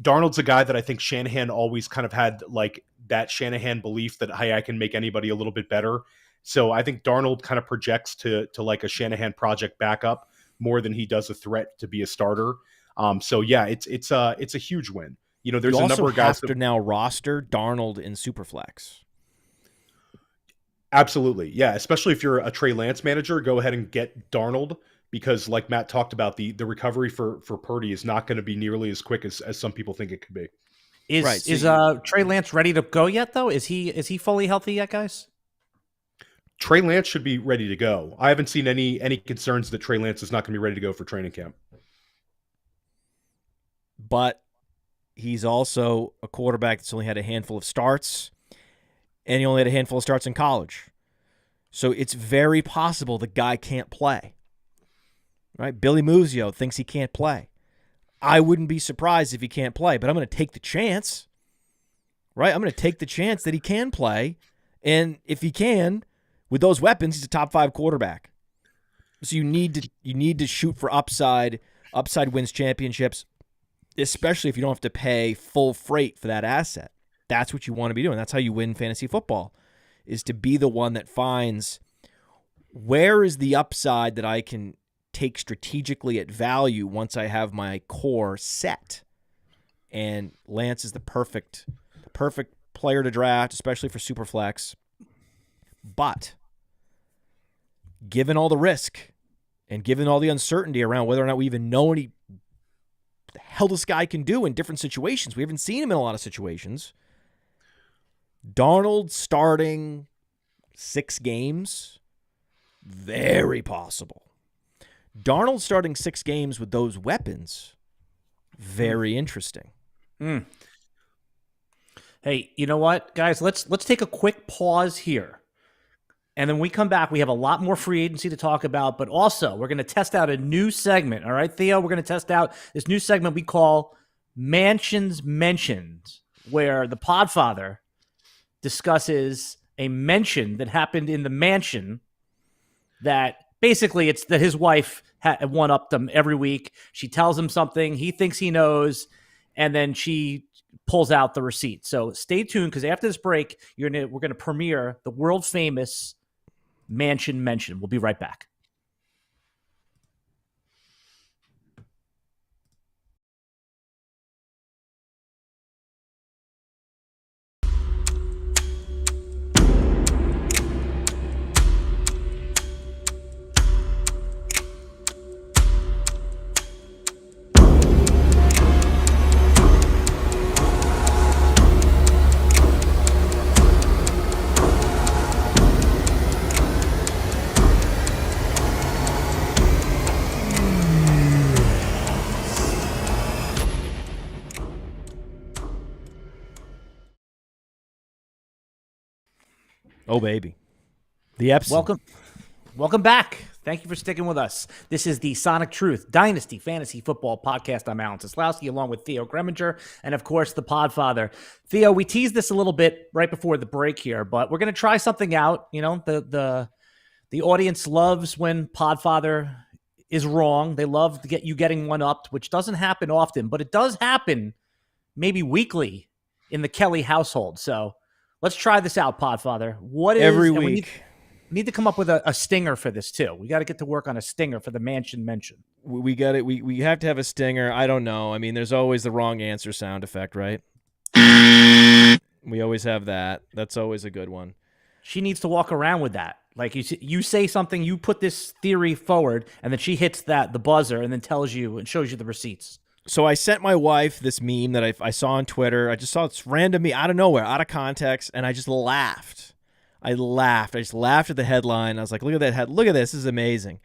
S2: Darnold's a guy that I think Shanahan always kind of had like that Shanahan belief that, hey, I can make anybody a little bit better. So I think Darnold kind of projects to like a Shanahan project backup more than he does a threat to be a starter. So yeah, it's a huge win. There's a number of guys
S3: have to now roster Darnold in Superflex.
S2: Absolutely. Yeah. Especially if you're a Trey Lance manager, go ahead and get Darnold, because like Matt talked about, the recovery for Purdy is not going to be nearly as quick as some people think it could be.
S1: Is Trey Lance ready to go yet, though? Is he fully healthy yet, guys?
S2: Trey Lance should be ready to go. I haven't seen any concerns that Trey Lance is not going to be ready to go for training camp.
S3: But he's also a quarterback that's only had a handful of starts, and he only had a handful of starts in college. So it's very possible the guy can't play. Right? Billy Muzio thinks he can't play. I wouldn't be surprised if he can't play, but I'm going to take the chance. Right? I'm going to take the chance that he can play, and if he can, with those weapons, he's a top 5 quarterback. So you need to shoot for upside. Upside wins championships, especially if you don't have to pay full freight for that asset. That's what you want to be doing. That's how you win fantasy football, is to be the one that finds where is the upside that I can take strategically at value once I have my core set. And Lance is the perfect player to draft, especially for Superflex. But given all the risk and given all the uncertainty around whether or not we even know what the hell this guy can do in different situations, we haven't seen him in a lot of situations. Darnold starting 6 games, very possible. Darnold starting 6 games with those weapons, very interesting.
S1: Hey, you know what, guys? Let's take a quick pause here. And then we come back, we have a lot more free agency to talk about, but also we're going to test out a new segment. All right, Theo, we're going to test out this new segment we call Mansions Mentioned, where the Podfather discusses a mention that happened in the mansion that basically it's that his wife one-upped him every week. She tells him something, he thinks he knows, and then she pulls out the receipt. So stay tuned, because after this break, we're going to premiere the world-famous Mansion Mention. We'll be right back.
S3: Oh, baby. The Epson.
S1: Welcome back. Thank you for sticking with us. This is the Sonic Truth Dynasty Fantasy Football Podcast. I'm Alan Seslowsky, along with Theo Gremminger, and of course, the Podfather. Theo, we teased this a little bit right before the break here, but we're going to try something out. You know, the audience loves when Podfather is wrong. They love to get you getting one upped, which doesn't happen often, but it does happen maybe weekly in the Kelly household. So let's try this out, Podfather. What is
S3: every week?
S1: We need to come up with a stinger for this too. We got to get to work on a stinger for the mansion mention.
S3: We got it. We have to have a stinger. I don't know. I mean, there's always the wrong answer sound effect, right? We always have that. That's always a good one.
S1: She needs to walk around with that. Like you say something, you put this theory forward, and then she hits the buzzer and then tells you and shows you the receipts.
S3: So I sent my wife this meme that I saw on Twitter. I just saw this random meme out of nowhere, out of context, and I just laughed. I just laughed at the headline. I was like, look at that head. Look at this. This is amazing.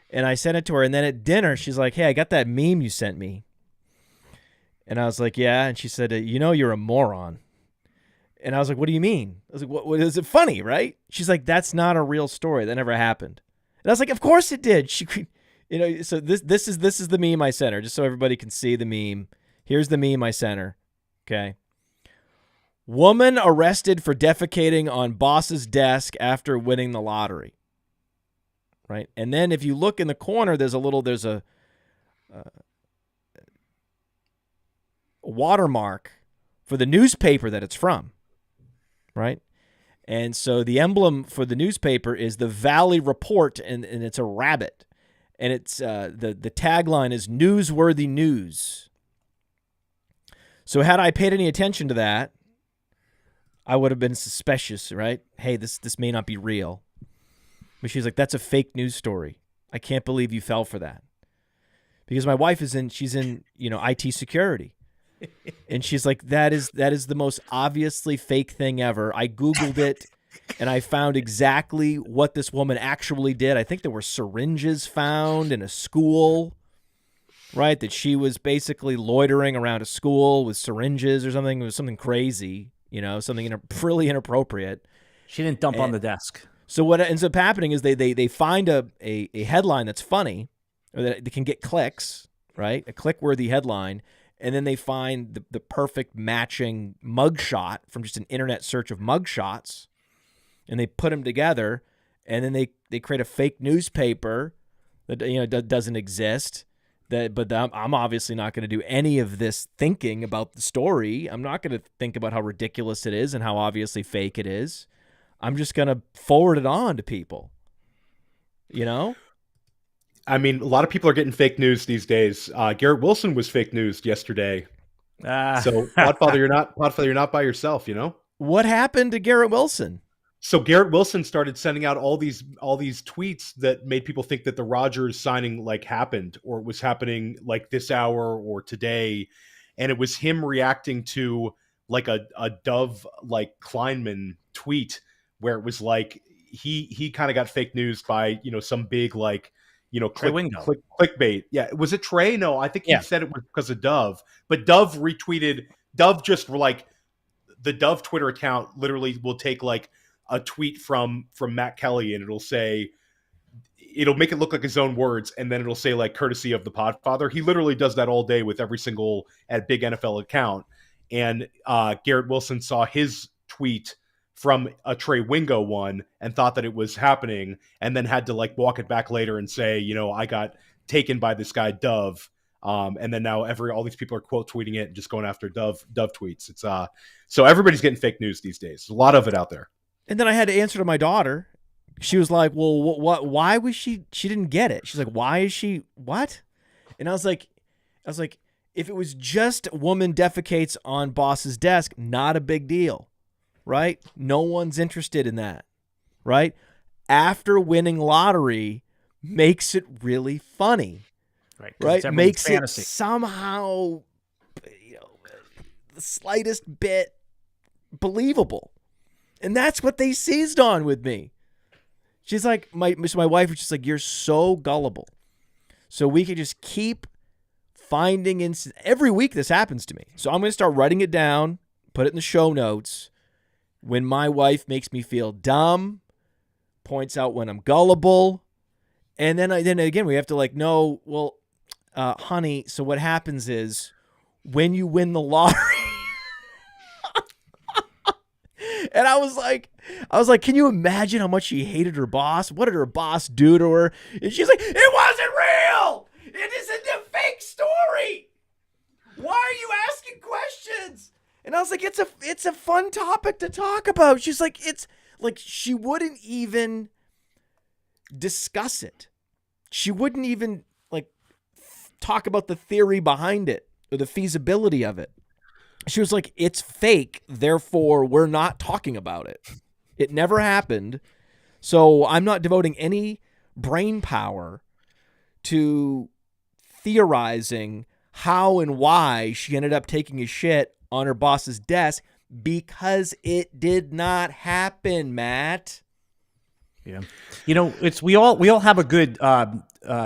S3: And I sent it to her. And then at dinner, she's like, hey, I got that meme you sent me. And I was like, yeah. And she said, you know, you're a moron. And I was like, what do you mean? I was like, what is it funny, right? She's like, that's not a real story. That never happened. And I was like, of course it did. She, you know, so this is the meme I sent her, just so everybody can see the meme. Here's the meme I sent her. Okay. Woman arrested for defecating on boss's desk after winning the lottery. Right? And then if you look in the corner, there's a watermark for the newspaper that it's from. Right? And so the emblem for the newspaper is the Valley Report, and it's a rabbit. And it's the tagline is newsworthy news. So had I paid any attention to that, I would have been suspicious, right? Hey, this may not be real. But she's like, that's a fake news story. I can't believe you fell for that. Because my wife she's in, you know, IT security. And she's like, that is the most obviously fake thing ever. I Googled it and I found exactly what this woman actually did. I think there were syringes found in a school, right? That she was basically loitering around a school with syringes or something. It was something crazy. You know, something really inappropriate.
S1: She didn't dump on the desk. So
S3: what ends up happening is they find a headline that's funny, or that they can get clicks, right? A click-worthy headline, and then they find the perfect matching mugshot from just an internet search of mugshots, and they put them together, and then they create a fake newspaper that, you know, doesn't exist. But I'm obviously not going to do any of this thinking about the story. I'm not going to think about how ridiculous it is and how obviously fake it is. I'm just going to forward it on to people. You know?
S2: I mean, a lot of people are getting fake news these days. Garrett Wilson was fake news yesterday. So Podfather, you're not by yourself, you know?
S3: What happened to Garrett Wilson?
S2: So Garrett Wilson started sending out all these tweets that made people think that the Rodgers signing like happened, or it was happening like this hour or today. And it was him reacting to like a Dove like Kleinman tweet where it was like he kind of got fake news by, you know, some big like, you know, clickbait. Yeah. Was it Trey? No, I think he said it was because of Dove, but Dove retweeted. Dove just like the Dove Twitter account literally will take like a tweet from Matt Kelly, and it'll make it look like his own words, and then it'll say like courtesy of the Podfather. He literally does that all day with every single big NFL account. And Garrett Wilson saw his tweet from a Trey Wingo one and thought that it was happening, and then had to like walk it back later and say, you know, I got taken by this guy Dove. And then now all these people are quote tweeting it and just going after Dove tweets. It's so everybody's getting fake news these days. There's a lot of it out there.
S3: And then I had to answer to my daughter. She was like, well, what? Why was she didn't get it. She's like, why is she, what? And I was like, if it was just woman defecates on boss's desk, not a big deal, right? No one's interested in that, right? After winning lottery makes it really funny, right? Makes fantasy. It somehow, you know, the slightest bit believable. And that's what they seized on with me. She's like, my wife was just like, you're so gullible. So we could just keep finding every week this happens to me. So I'm going to start writing it down, put it in the show notes. When my wife makes me feel dumb, points out when I'm gullible, And then again, we have to like, no, well, honey, so what happens is when you win the lottery, and I was like, can you imagine how much she hated her boss? What did her boss do to her? And she's like, it wasn't real. It isn't a fake story. Why are you asking questions? And I was like, it's a fun topic to talk about. She's like, it's like she wouldn't even discuss it. She wouldn't even like talk about the theory behind it or the feasibility of it. She was like, it's fake, therefore we're not talking about it. It never happened. So I'm not devoting any brain power to theorizing how and why she ended up taking a shit on her boss's desk, because it did not happen, Matt.
S1: Yeah. You know, we all have a good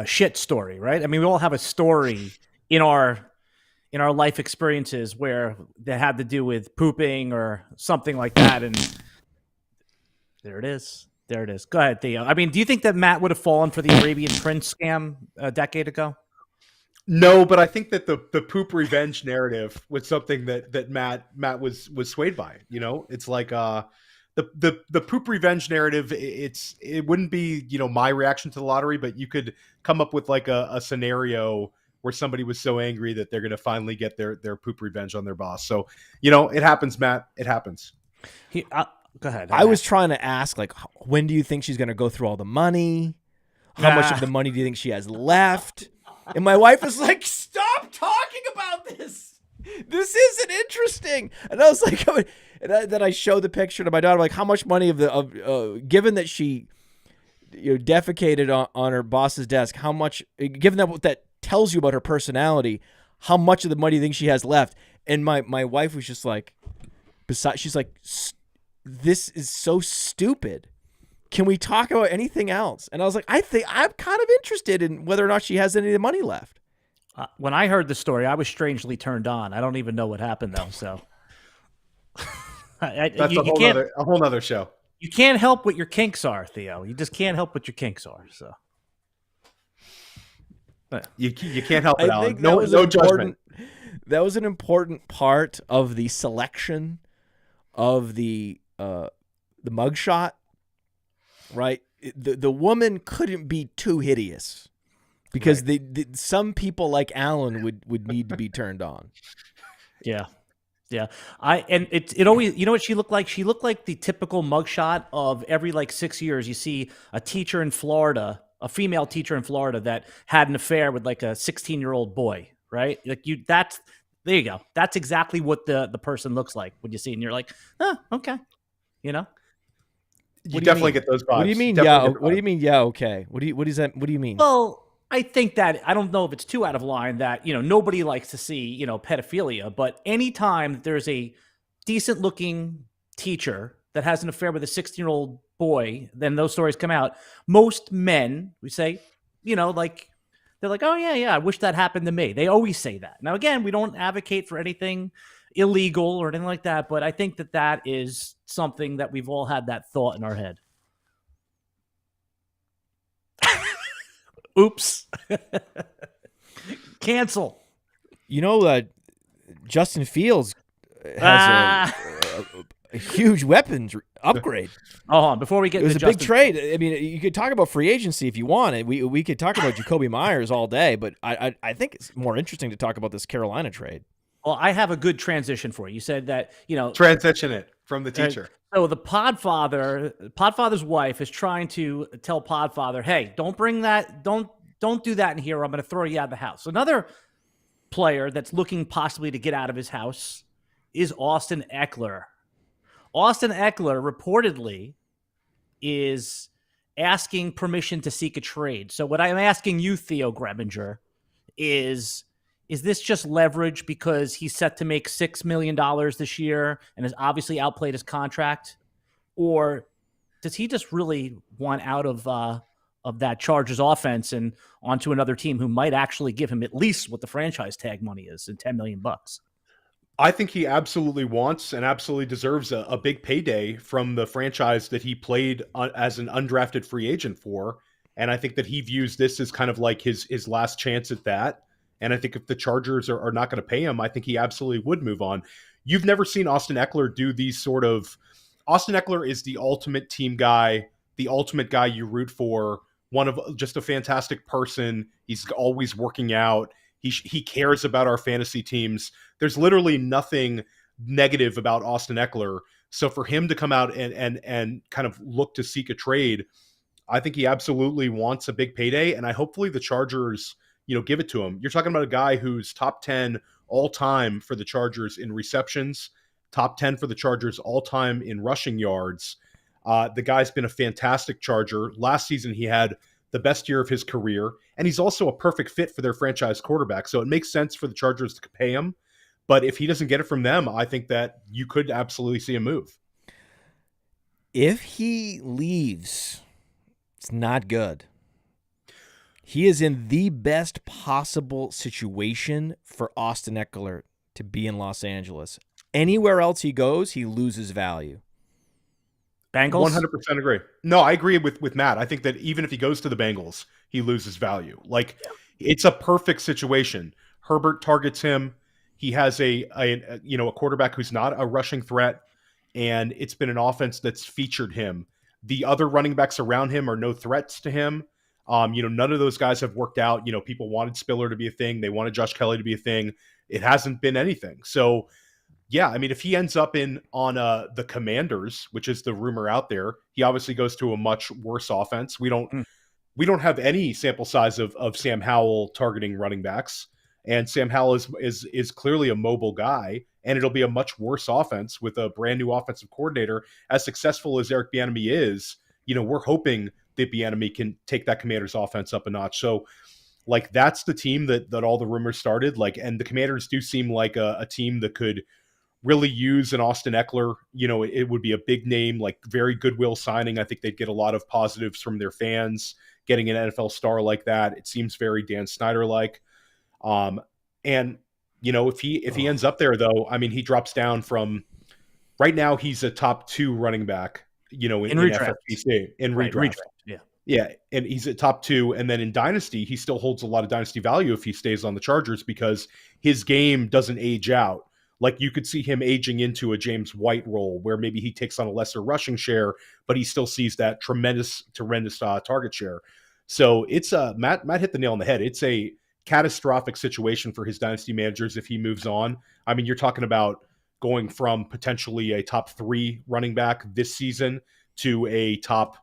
S1: shit story, right? I mean, we all have a story in our life experiences where they had to do with pooping or something like that. And there it is. There it is. Go ahead, Theo. I mean, do you think that Matt would have fallen for the Arabian Prince scam a decade ago?
S2: No, but I think that the poop revenge narrative was something that Matt was swayed by. You know, it's like the poop revenge narrative. It wouldn't be, you know, my reaction to the lottery, but you could come up with like a scenario where somebody was so angry that they're going to finally get their poop revenge on their boss. So, you know, it happens, Matt. It happens.
S1: Go ahead.
S3: I was trying to ask, like, when do you think she's going to go through all the money? How much of the money do you think she has left? And my wife was like, stop talking about this. This isn't interesting. And I was like, then I showed the picture to my daughter, like, how much money given that she, you know, defecated on her boss's desk, how much, given that what that tells you about her personality, how much of the money do you think she has left? And my wife was just like, she's like, this is so stupid. Can we talk about anything else? And I was like, I'm kind of interested in whether or not she has any of the money left.
S1: When I heard the story, I was strangely turned on. I don't even know what happened though. So
S2: that's a whole nother show.
S1: You can't help what your kinks are, Theo. You just can't help what your kinks are. So
S2: you can't help it, Alan.
S3: No
S2: judgment.
S3: That was an important part of the selection of the mugshot. Right, the woman couldn't be too hideous, because right. Some people like Alan would need to be turned on.
S1: Yeah. And it always, you know what she looked like? She looked like the typical mugshot of every like 6 years. You see a teacher in Florida, a female teacher in Florida that had an affair with like a 16-year-old boy. Right? Like there you go. That's exactly what the person looks like when you see it, and you're like, oh, okay, you know.
S2: You definitely get those vibes.
S3: What do you mean? Yeah. What do you mean? Yeah. Okay. What do you mean?
S1: Well, I think that, I don't know if it's too out of line that, you know, nobody likes to see, you know, pedophilia, but anytime there's a decent looking teacher that has an affair with a 16-year-old boy, then those stories come out. Most men, we say, you know, like, they're like, oh yeah, I wish that happened to me. They always say that. Now, again, we don't advocate for anything illegal or anything like that, but I think that is something that we've all had that thought in our head. Oops. Cancel.
S3: You know, Justin Fields has a huge weapons upgrade.
S1: Oh, before we get,
S3: it was a big trade. I mean, you could talk about free agency if you want. We could talk about Jakobi Meyers all day, but I think it's more interesting to talk about this Carolina trade.
S1: Well, I have a good transition for you. You said that, you know,
S2: transition it from the teacher.
S1: So the Podfather's wife is trying to tell Podfather, hey, don't bring that, don't do that in here, or I'm going to throw you out of the house. Another player that's looking possibly to get out of his house is Austin Ekeler. Austin Ekeler reportedly is asking permission to seek a trade. So what I'm asking you, Theo Gremminger, is this just leverage because he's set to make $6 million this year and has obviously outplayed his contract? Or does he just really want out of that Chargers offense and onto another team who might actually give him at least what the franchise tag money is, in $10 million?
S2: I think he absolutely wants and absolutely deserves a big payday from the franchise that he played as an undrafted free agent for. And I think that he views this as kind of like his last chance at that. And I think if the Chargers are not going to pay him, I think he absolutely would move on. You've never seen Austin Ekeler do these sort of. Austin Ekeler is the ultimate team guy, the ultimate guy you root for. Just a fantastic person. He's always working out. He cares about our fantasy teams. There's literally nothing negative about Austin Ekeler. So for him to come out and kind of look to seek a trade, I think he absolutely wants a big payday, and hopefully the Chargers, give it to him. You're talking about a guy who's top 10 all time for the Chargers in receptions, top 10 for the Chargers all time in rushing yards. The guy's been a fantastic Charger. Last season, he had the best year of his career, and he's also a perfect fit for their franchise quarterback. So it makes sense for the Chargers to pay him. But if he doesn't get it from them, I think that you could absolutely see a move.
S3: If he leaves, it's not good. He is in the best possible situation for Austin Ekeler to be in Los Angeles. Anywhere else he goes, he loses value.
S1: Bengals?
S2: 100% agree. No, I agree with Matt. I think that even if he goes to the Bengals, he loses value. It's a perfect situation. Herbert targets him. He has a quarterback who's not a rushing threat, and it's been an offense that's featured him. The other running backs around him are no threats to him. None of those guys have worked out. People wanted Spiller to be a thing. They wanted Josh Kelly to be a thing. It hasn't been anything. So, yeah, I mean, if he ends up on the Commanders, which is the rumor out there, he obviously goes to a much worse offense. We don't have any sample size of Sam Howell targeting running backs, and Sam Howell is clearly a mobile guy, and it'll be a much worse offense with a brand new offensive coordinator. As successful as Eric Bieniemy is, we're hoping that Bieniemy can take that Commanders offense up a notch. So, that's the team that all the rumors started. And the Commanders do seem like a team that could really use an Austin Ekeler. It would be a big name, very goodwill signing. I think they'd get a lot of positives from their fans getting an NFL star like that. It seems very Dan Snyder-like. If he ends up there, though, I mean, he drops down from right now. He's a top 2 running back, in FFPC in redraft. Yeah, and he's at top 2, and then in Dynasty, he still holds a lot of Dynasty value if he stays on the Chargers because his game doesn't age out. You could see him aging into a James White role where maybe he takes on a lesser rushing share, but he still sees that tremendous target share. So it's Matt hit the nail on the head. It's a catastrophic situation for his Dynasty managers if he moves on. I mean, you're talking about going from potentially a top 3 running back this season to a top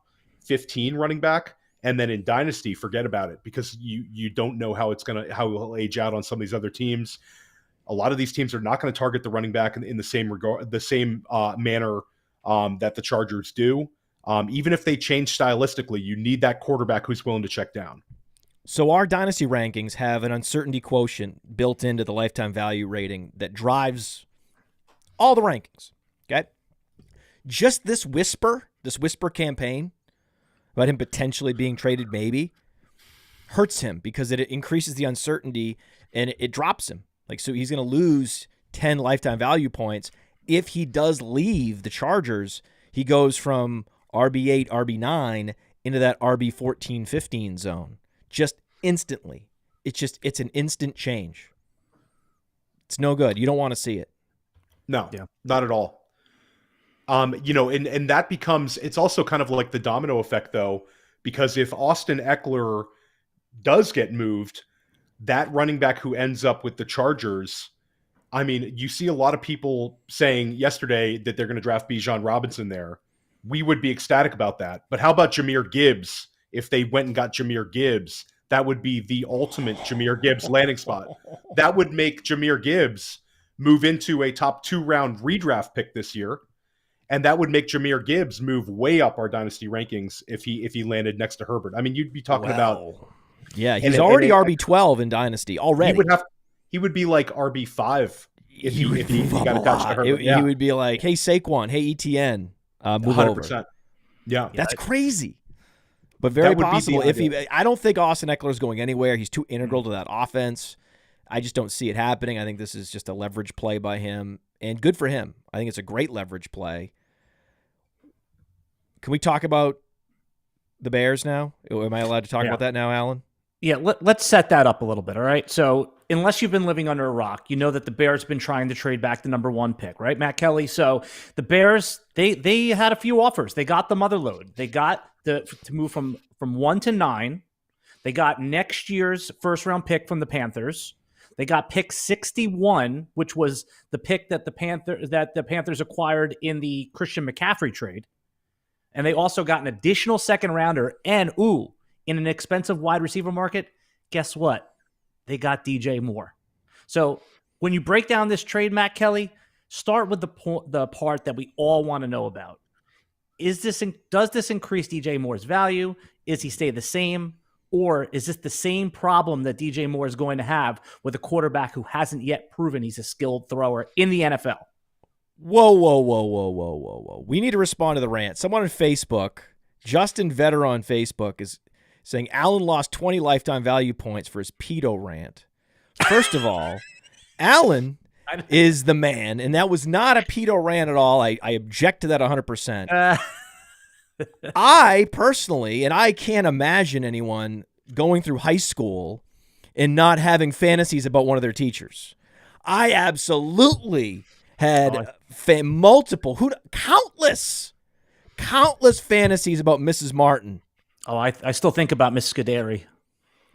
S2: 15 running back. And then in Dynasty, forget about it because you don't know how he'll age out on some of these other teams. A lot of these teams are not going to target the running back in the same regard, the same manner that the Chargers do. Even if they change stylistically, you need that quarterback who's willing to check down.
S3: So our Dynasty rankings have an uncertainty quotient built into the lifetime value rating that drives all the rankings. Okay? Just this whisper campaign about him potentially being traded maybe hurts him because it increases the uncertainty and it drops him. So he's going to lose 10 lifetime value points. If he does leave the Chargers, he goes from RB8, RB9 into that RB14, 15 zone. Just instantly. It's an instant change. It's no good. You don't want to see it.
S2: No, not at all. And that becomes, it's also kind of like the domino effect though, because if Austin Ekeler does get moved, that running back who ends up with the Chargers, I mean, you see a lot of people saying yesterday that they're going to draft Bijan Robinson there. We would be ecstatic about that. But how about Jahmyr Gibbs? If they went and got Jahmyr Gibbs, that would be the ultimate Jahmyr Gibbs landing spot. That would make Jahmyr Gibbs move into a top 2 round redraft pick this year. And that would make Jahmyr Gibbs move way up our Dynasty rankings if he landed next to Herbert. I mean, you'd be talking about...
S3: Yeah, he's already RB12 in Dynasty already.
S2: He would be like RB5 if he got attached to Herbert.
S3: He would be like, hey, Saquon, hey, ETN, move 100%.
S2: Over. Yeah.
S3: That's crazy. But very possible. I don't think Austin Ekeler is going anywhere. He's too integral to that offense. I just don't see it happening. I think this is just a leverage play by him, and good for him. I think it's a great leverage play. Can we talk about the Bears now? Am I allowed to talk about that now, Alan?
S1: Yeah, let's set that up a little bit, all right? So unless you've been living under a rock, you know that the Bears have been trying to trade back the number 1 pick, right, Matt Kelly? So the Bears, they had a few offers. They got the mother load. They got to move from 1 to 9. They got next year's first-round pick from the Panthers. They got pick 61, which was the pick that the Panthers acquired in the Christian McCaffrey trade. And they also got an additional second rounder. And, in an expensive wide receiver market, guess what? They got DJ Moore. So when you break down this trade, Matt Kelly, start with the part that we all want to know about. Does this increase DJ Moore's value? Is he stay the same? Or is this the same problem that DJ Moore is going to have with a quarterback who hasn't yet proven he's a skilled thrower in the NFL?
S3: Whoa. We need to respond to the rant. Someone on Facebook, Justin Vetter on Facebook, is saying Alan lost 20 lifetime value points for his pedo rant. First of all, Alan is the man, and that was not a pedo rant at all. I object to that 100%. I personally, and I can't imagine anyone going through high school and not having fantasies about one of their teachers. I absolutely had countless fantasies about Mrs. Martin.
S1: Oh, I still think about Miss Scuderi.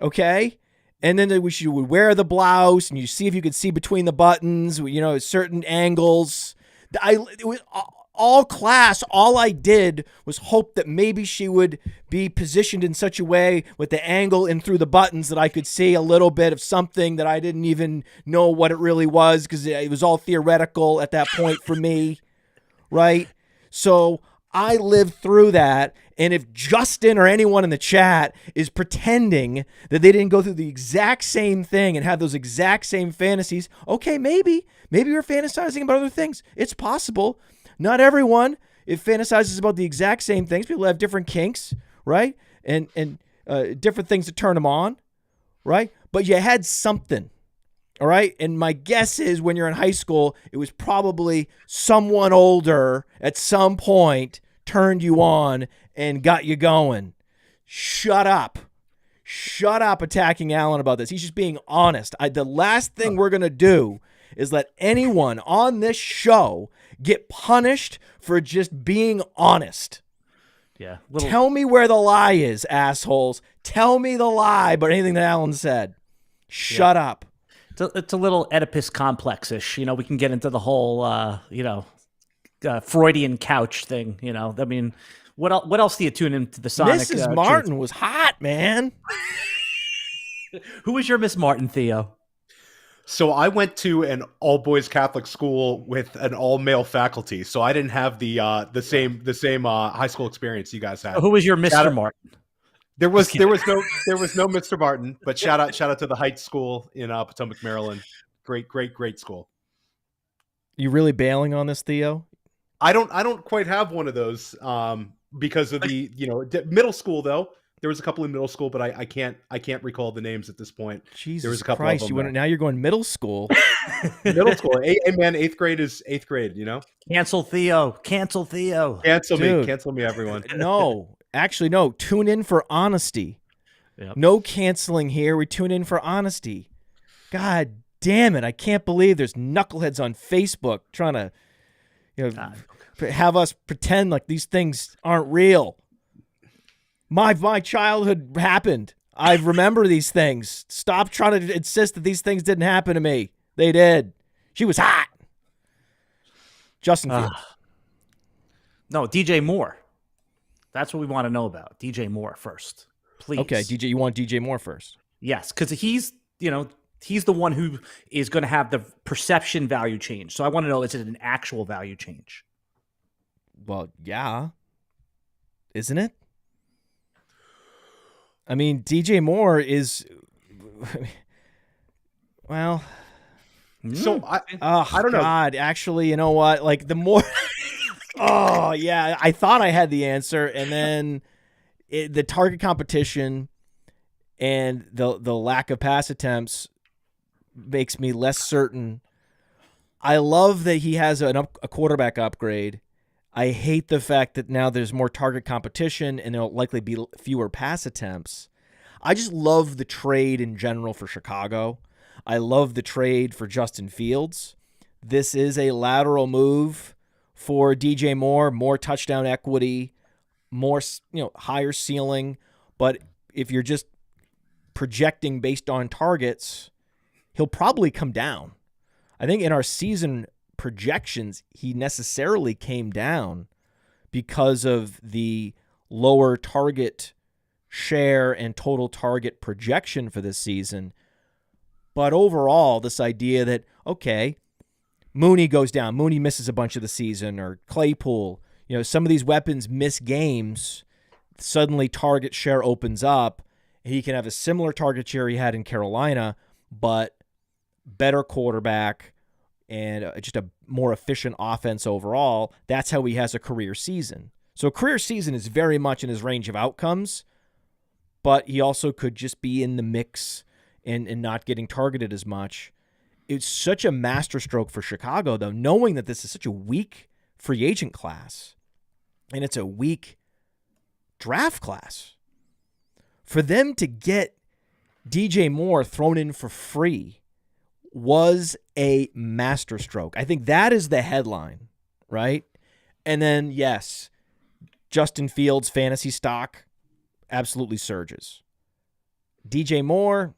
S3: Okay? And then you would wear the blouse, and you see if you could see between the buttons, certain angles. It was all class. All I did was hope that maybe she would be positioned in such a way with the angle and through the buttons that I could see a little bit of something that I didn't even know what it really was, because it was all theoretical at that point for me, right? So I lived through that. And if Justin or anyone in the chat is pretending that they didn't go through the exact same thing and have those exact same fantasies, okay, maybe you're fantasizing about other things. It's possible. Not everyone fantasizes about the exact same things. People have different kinks, right? And different things to turn them on, right? But you had something, all right? And my guess is when you're in high school, it was probably someone older at some point turned you on and got you going. Shut up attacking Alan about this. He's just being honest. The last thing we're going to do is let anyone on this show get punished for just being honest.
S1: Yeah.
S3: Tell me where the lie is, assholes. Tell me the lie about anything that Alan said. Shut up.
S1: It's a little Oedipus complex-ish. We can get into the whole, Freudian couch thing. I mean, what else do you tune into the Sonic?
S3: Mrs. Martin was hot, man.
S1: Who was your Miss Martin, Theo?
S2: So I went to an all-boys Catholic school with an all-male faculty, so I didn't have the same high school experience you guys had.
S1: Who was your Mr. Martin?
S2: There was no Mr. Martin, but shout out to the Heights School in Potomac, Maryland. Great school.
S3: You really bailing on this, Theo?
S2: I don't quite have one of those because of the middle school though. There was a couple in middle school, but I can't recall the names at this point.
S3: Jesus
S2: there was a couple
S3: Christ!
S2: of them,
S3: now you're going middle school.
S2: Middle school. Hey man, 8th grade is 8th grade.
S1: Cancel Theo. Cancel
S2: me, everyone.
S3: No, actually, no. Tune in for honesty.
S1: Yep.
S3: No canceling here. We tune in for honesty. God damn it! I can't believe there's knuckleheads on Facebook trying to, have us pretend like these things aren't real. My childhood happened. I remember these things. Stop trying to insist that these things didn't happen to me. They did. She was hot. Justin Fields.
S1: No, DJ Moore. That's what we want to know about. DJ Moore first, please.
S3: Okay, DJ. You want DJ Moore first?
S1: Yes, because he's the one who is going to have the perception value change. So I want to know, is it an actual value change?
S3: Well, yeah. Isn't it? I mean, DJ Moore is, well.
S2: So I don't know.
S3: God, actually, you know what? Like the more, oh yeah, I thought I had the answer, and then the target competition and the lack of pass attempts makes me less certain. I love that he has a quarterback upgrade. I hate the fact that now there's more target competition and there'll likely be fewer pass attempts. I just love the trade in general for Chicago. I love the trade for Justin Fields. This is a lateral move for DJ Moore, more touchdown equity, more, higher ceiling. But if you're just projecting based on targets, he'll probably come down. I think in our season projections, he necessarily came down because of the lower target share and total target projection for this season. But overall, this idea that, okay, Mooney goes down, Mooney misses a bunch of the season, or Claypool, some of these weapons miss games, suddenly target share opens up. He can have a similar target share he had in Carolina, but better quarterback and just a more efficient offense overall. That's how he has a career season. So a career season is very much in his range of outcomes, but he also could just be in the mix and not getting targeted as much. It's such a masterstroke for Chicago, though, knowing that this is such a weak free agent class and it's a weak draft class. For them to get DJ Moore thrown in for free was a masterstroke. I think that is the headline, right? And then, yes, Justin Fields' fantasy stock absolutely surges. DJ Moore,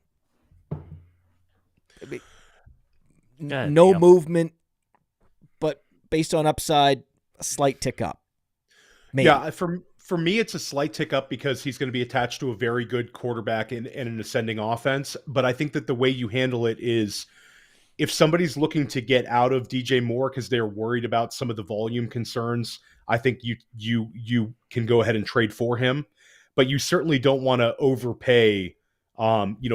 S3: no movement, but based on upside, a slight tick up. Maybe.
S2: Yeah, for me, it's a slight tick up because he's going to be attached to a very good quarterback in an ascending offense. But I think that the way you handle it is, if somebody's looking to get out of DJ Moore because they're worried about some of the volume concerns, I think you can go ahead and trade for him. But you certainly don't want to overpay,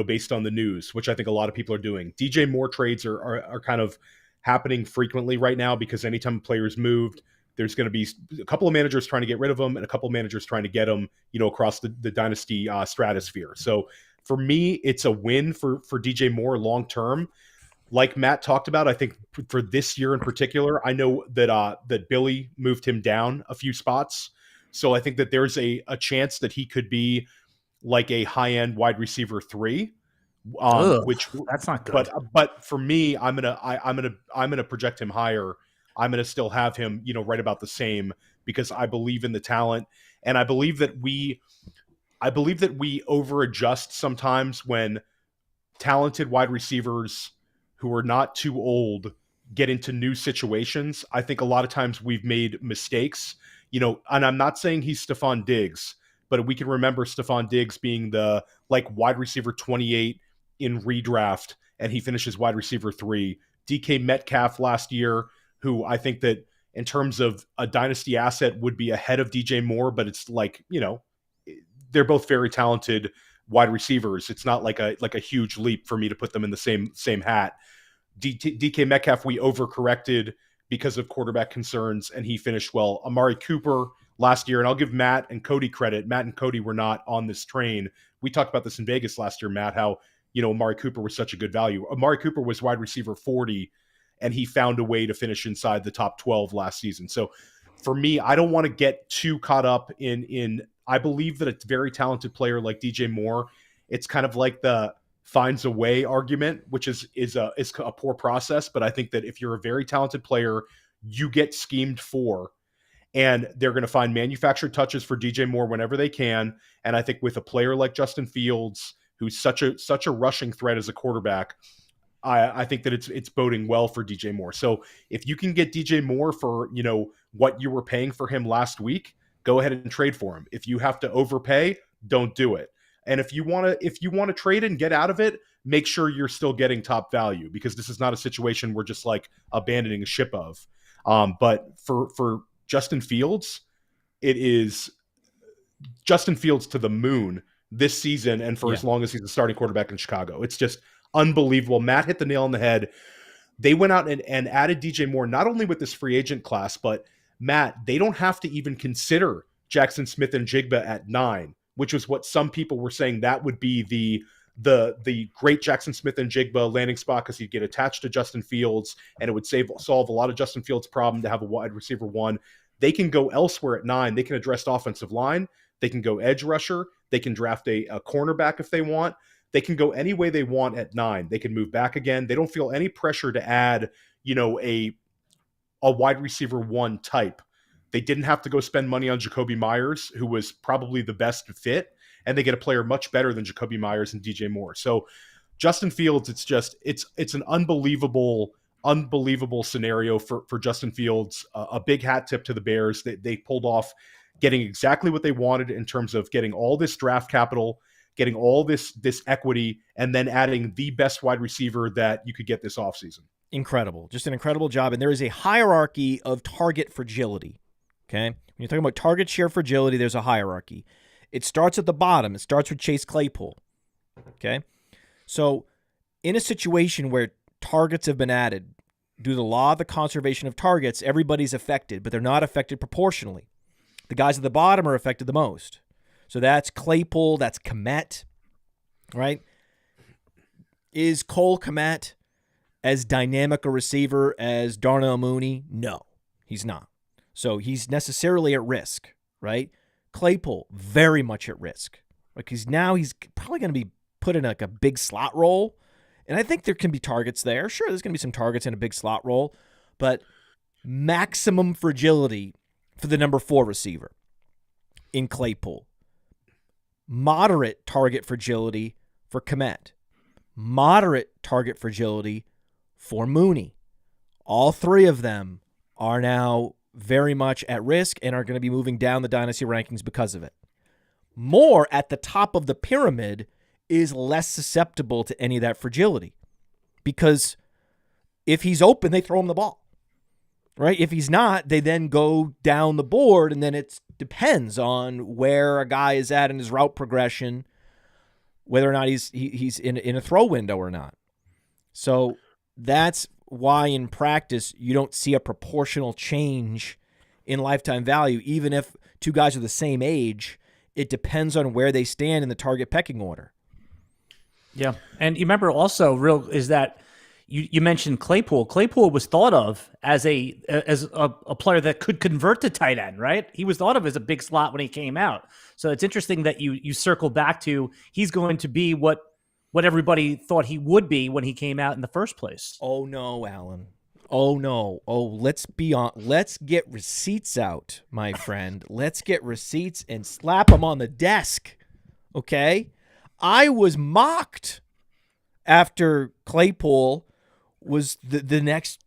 S2: based on the news, which I think a lot of people are doing. DJ Moore trades are kind of happening frequently right now because anytime a player's moved, there's going to be a couple of managers trying to get rid of him and a couple of managers trying to get him, across the dynasty stratosphere. So for me, it's a win for DJ Moore long term. Like Matt talked about, I think for this year in particular, I know that Billy moved him down a few spots. So I think that there's a chance that he could be like a high-end wide receiver 3, which
S1: that's not good.
S2: But for me, I'm gonna project him higher. I'm gonna still have him, right about the same, because I believe in the talent, and I believe that we overadjust sometimes when talented wide receivers who are not too old get into new situations. I think a lot of times we've made mistakes, and I'm not saying he's Stephon Diggs, but we can remember Stephon Diggs being the wide receiver 28 in redraft, and he finishes wide receiver 3. DK Metcalf last year, who I think that in terms of a dynasty asset would be ahead of DJ Moore, but it's they're both very talented wide receivers. It's not like a huge leap for me to put them in the same hat. DK Metcalf, we overcorrected because of quarterback concerns, and he finished well. Amari Cooper last year, and I'll give Matt and Cody credit. Matt and Cody were not on this train. We talked about this in Vegas last year, Matt, how Amari Cooper was such a good value. Amari Cooper was wide receiver 40, and he found a way to finish inside the top 12 last season. So for me, I don't want to get too caught up in I believe that a very talented player like DJ Moore, it's kind of like the finds a way argument, which is a poor process. But I think that if you're a very talented player, you get schemed for, and they're going to find manufactured touches for DJ Moore whenever they can. And I think with a player like Justin Fields, who's such a rushing threat as a quarterback, I think that it's boding well for DJ Moore. So if you can get DJ Moore for, what you were paying for him last week, go ahead and trade for him. If you have to overpay, don't do it. And if you want to trade and get out of it, make sure you're still getting top value, because this is not a situation we're just abandoning a ship of. But for Justin Fields, it is Justin Fields to the moon this season, and for as long as he's a starting quarterback in Chicago. It's just unbelievable. Matt hit the nail on the head. They went out and added DJ Moore, not only with this free agent class, but Matt, they don't have to even consider Jackson Smith and Jigba at 9, which was what some people were saying that would be the great Jackson Smith and Jigba landing spot, because he'd get attached to Justin Fields and it would solve a lot of Justin Fields' problem to have a wide receiver 1. they can go elsewhere at 9. They can address the offensive line. They can go edge rusher. They can draft a cornerback if they want. They can go any way they want at 9. They can move back again. They don't feel any pressure to add, a wide receiver 1 type. They didn't have to go spend money on Jakobi Meyers, who was probably the best fit, and they get a player much better than Jakobi Meyers and DJ Moore. So Justin Fields, it's an unbelievable scenario for Justin Fields. A big hat tip to the Bears. They pulled off getting exactly what they wanted in terms of getting all this draft capital, getting all this equity, and then adding the best wide receiver that you could get this offseason.
S3: Incredible. Just an incredible job. And there is a hierarchy of target fragility. Okay? When you're talking about target share fragility, there's a hierarchy. It starts at the bottom. It starts with Chase Claypool. Okay? So in a situation where targets have been added, due to the law of the conservation of targets, everybody's affected, but they're not affected proportionally. The guys at the bottom are affected the most. So that's Claypool, that's Kmet, right? Is Cole Kmet as dynamic a receiver as Darnell Mooney? No, he's not. So he's necessarily at risk, right? Claypool, very much at risk. Because now he's probably going to be put in like a big slot role. And I think there can be targets there. Sure, there's going to be some targets in a big slot role. But maximum fragility for the number 4 receiver in Claypool. Moderate target fragility for Kmet. Moderate target fragility for Mooney. All 3 of them are now very much at risk and are going to be moving down the dynasty rankings because of it. Moore at the top of the pyramid is less susceptible to any of that fragility because if he's open, they throw him the ball, right? If he's not, they then go down the board, and then it depends on where a guy is at in his route progression, whether or not he's in a throw window or not. So that's why in practice you don't see a proportional change in lifetime value, even if 2 guys are the same age. It depends on where they stand in the target pecking order.
S1: Yeah. And you remember also is that you mentioned Claypool. Claypool was thought of as a player that could convert to tight end, right? He was thought of as a big slot when he came out. So it's interesting that you circle back to he's going to be what everybody thought he would be when he came out in the first place.
S3: Oh no, Alan. Oh no. Oh, let's get receipts out, my friend. Let's get receipts and slap them on the desk. Okay? I was mocked after Claypool was the next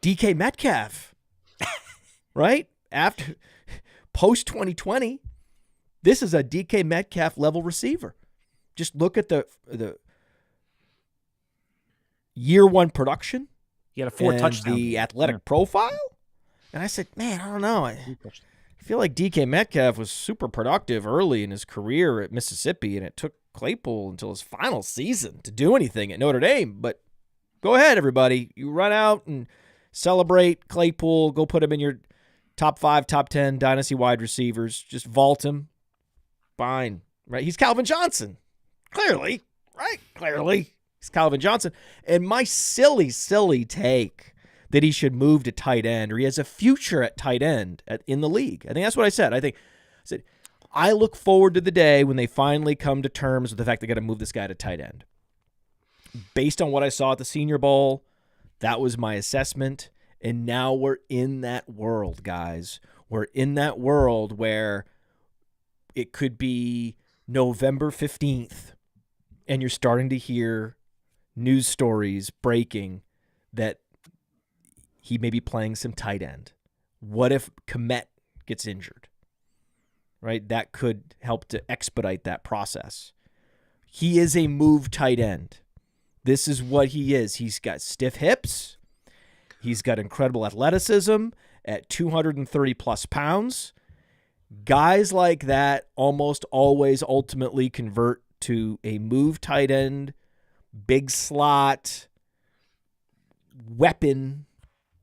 S3: DK Metcalf, right? After post 2020, this is a DK Metcalf level receiver. Just look at the year 1 production.
S1: He had a 4 touchdown.
S3: The athletic profile. And I said, man, I don't know. I feel like DK Metcalf was super productive early in his career at Mississippi, and it took Claypool until his final season to do anything at Notre Dame. But go ahead, everybody. You run out and celebrate Claypool. Go put him in your top 5, top 10 dynasty wide receivers. Just vault him. Fine. Right? He's Calvin Johnson. Clearly. Right? Clearly. He's Calvin Johnson. And my silly, silly take that he should move to tight end, or he has a future at tight end in the league. I think that's what I said. I said, I look forward to the day when they finally come to terms with the fact they got to move this guy to tight end. Based on what I saw at the Senior Bowl, that was my assessment. And now we're in that world, guys. We're in that world where it could be November 15th, and you're starting to hear news stories breaking that he may be playing some tight end. What if Kmet gets injured? Right? That could help to expedite that process. He is a move tight end. This is what he is. He's got stiff hips. He's got incredible athleticism at 230 plus pounds. Guys like that almost always ultimately convert to a move tight end, big slot, weapon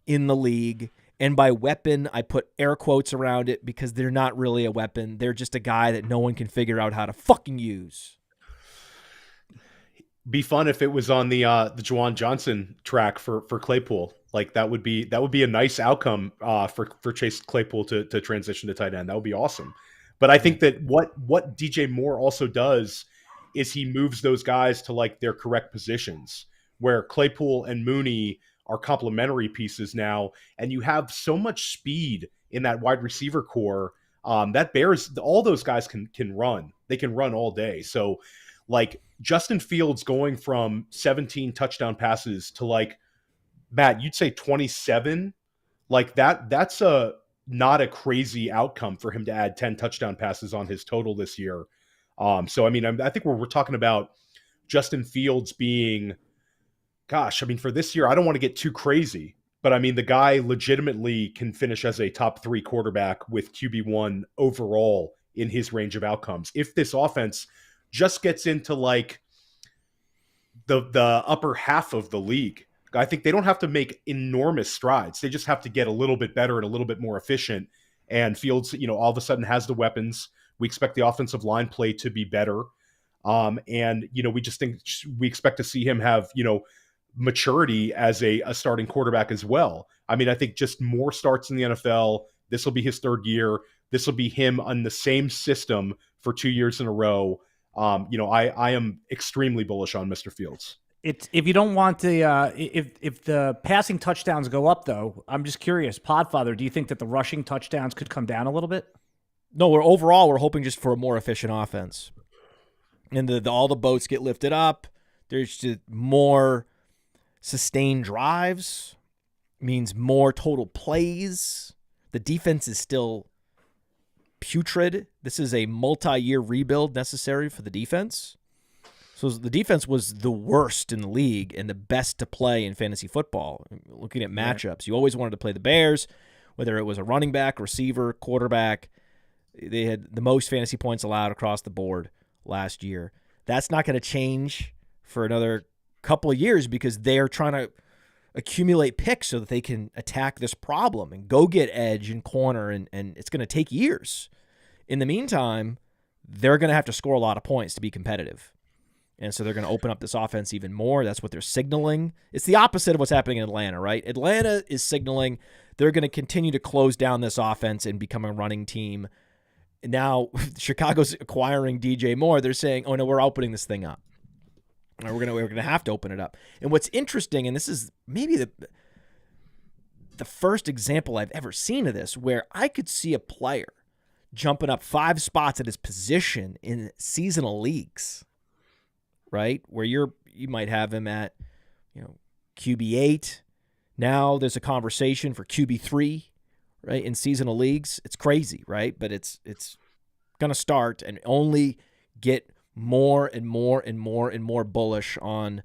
S3: in the league. And by weapon, I put air quotes around it because they're not really a weapon. They're just a guy that no one can figure out how to fucking use.
S2: Be fun if it was on the Juwan Johnson track for Claypool. Like that would be a nice outcome for Chase Claypool to transition to tight end. That would be awesome. But I think that what DJ Moore also does is he moves those guys to like their correct positions, where Claypool and Mooney are complementary pieces now, and you have so much speed in that wide receiver core that Bears, all those guys can run. They can run all day. So like Justin Fields going from 17 touchdown passes to like, Matt, you'd say 27, like that's not a crazy outcome for him to add 10 touchdown passes on his total this year. So I mean, I think we're talking about Justin Fields being, gosh, I mean, for this year, I don't want to get too crazy, but I mean, the guy legitimately can finish as a top 3 quarterback with QB1 overall in his range of outcomes. If this offense just gets into like the upper half of the league, I think they don't have to make enormous strides. They just have to get a little bit better and a little bit more efficient. And Fields, all of a sudden has the weapons. We expect the offensive line play to be better. And we just think we expect to see him have, maturity as a starting quarterback as well. I mean, I think just more starts in the NFL. This will be his 3rd year. This will be him on the same system for 2 years in a row. I am extremely bullish on Mr. Fields.
S1: It's, if you don't want the if the passing touchdowns go up, though, I'm just curious, Podfather, do you think that the rushing touchdowns could come down a little bit?
S3: No, we're hoping just for a more efficient offense, and all the boats get lifted up. There's just more sustained drives, means more total plays. The defense is still putrid. This is a multi-year rebuild necessary for the defense. So the defense was the worst in the league and the best to play in fantasy football. Looking at matchups, you always wanted to play the Bears, whether it was a running back, receiver, quarterback. They had the most fantasy points allowed across the board last year. That's not going to change for another couple of years because they're trying to accumulate picks so that they can attack this problem and go get edge and corner, and it's going to take years. In the meantime, they're going to have to score a lot of points to be competitive. And so they're going to open up this offense even more. That's what they're signaling. It's the opposite of what's happening in Atlanta, right? Atlanta is signaling they're going to continue to close down this offense and become a running team. Now, Chicago's acquiring DJ Moore. They're saying, oh, no, we're opening this thing up. We're going to have to open it up. And what's interesting, and this is maybe the first example I've ever seen of this, where I could see a player jumping up 5 spots at his position in seasonal leagues, right? Where you might have him at, QB8. Now there's a conversation for QB3, right? In seasonal leagues. It's crazy, right? But it's going to start and only get more and more and more and more bullish on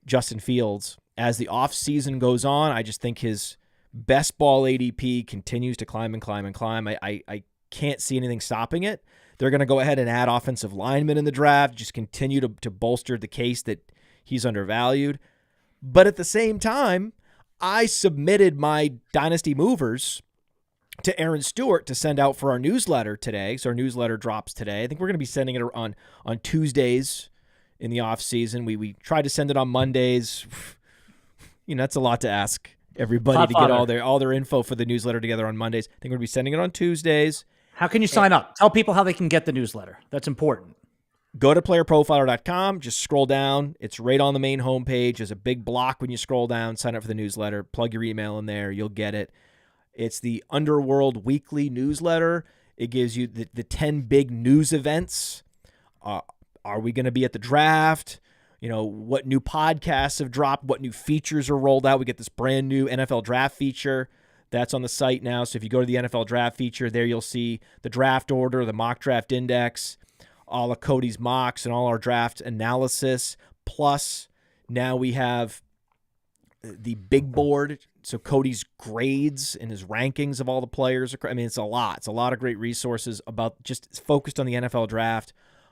S3: Justin Fields as the offseason goes on. I just think his best ball ADP continues to climb and climb and climb. I can't see anything stopping it. They're going to go ahead and add offensive linemen in the draft, just continue to bolster the case that he's undervalued. But at the same time, I submitted my Dynasty movers to Aaron Stewart to send out for our newsletter today. So our newsletter drops today. I think we're going to be sending it on Tuesdays in the off season. We tried to send it on Mondays. That's a lot to ask everybody to get all their info for the newsletter together on Mondays. I think we're going to be sending it on Tuesdays.
S1: How can you sign up? Tell people how they can get the newsletter. That's important.
S3: Go to playerprofiler.com. Just scroll down. It's right on the main homepage. There's a big block when you scroll down. Sign up for the newsletter. Plug your email in there. You'll get it. It's the Underworld Weekly newsletter. It gives you the 10 big news events. Are we going to be at the draft? What new podcasts have dropped? What new features are rolled out? We get this brand new NFL draft feature. That's on the site now. So if you go to the NFL draft feature, there you'll see the draft order, the mock draft index, all of Cody's mocks, and all our draft analysis. Plus, now we have the big board. So Cody's grades and his rankings of all the players. I mean, it's a lot. It's a lot of great resources about just focused on the NFL draft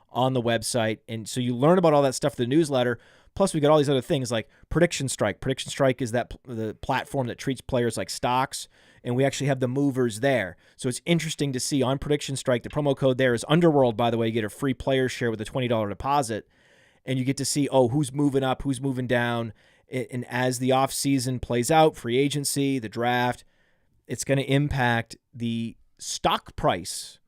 S3: on the website. And so you learn about all that stuff in the newsletter. Plus, we got all these other things like Prediction Strike. Prediction Strike is the platform that treats players like stocks, and we actually have the movers there. So it's interesting to see on Prediction Strike, the promo code there is Underworld, by the way. You get a free player share with a $20 deposit, and you get to see, who's moving up, who's moving down, And as the offseason plays out, free agency, the draft, it's going to impact the stock price.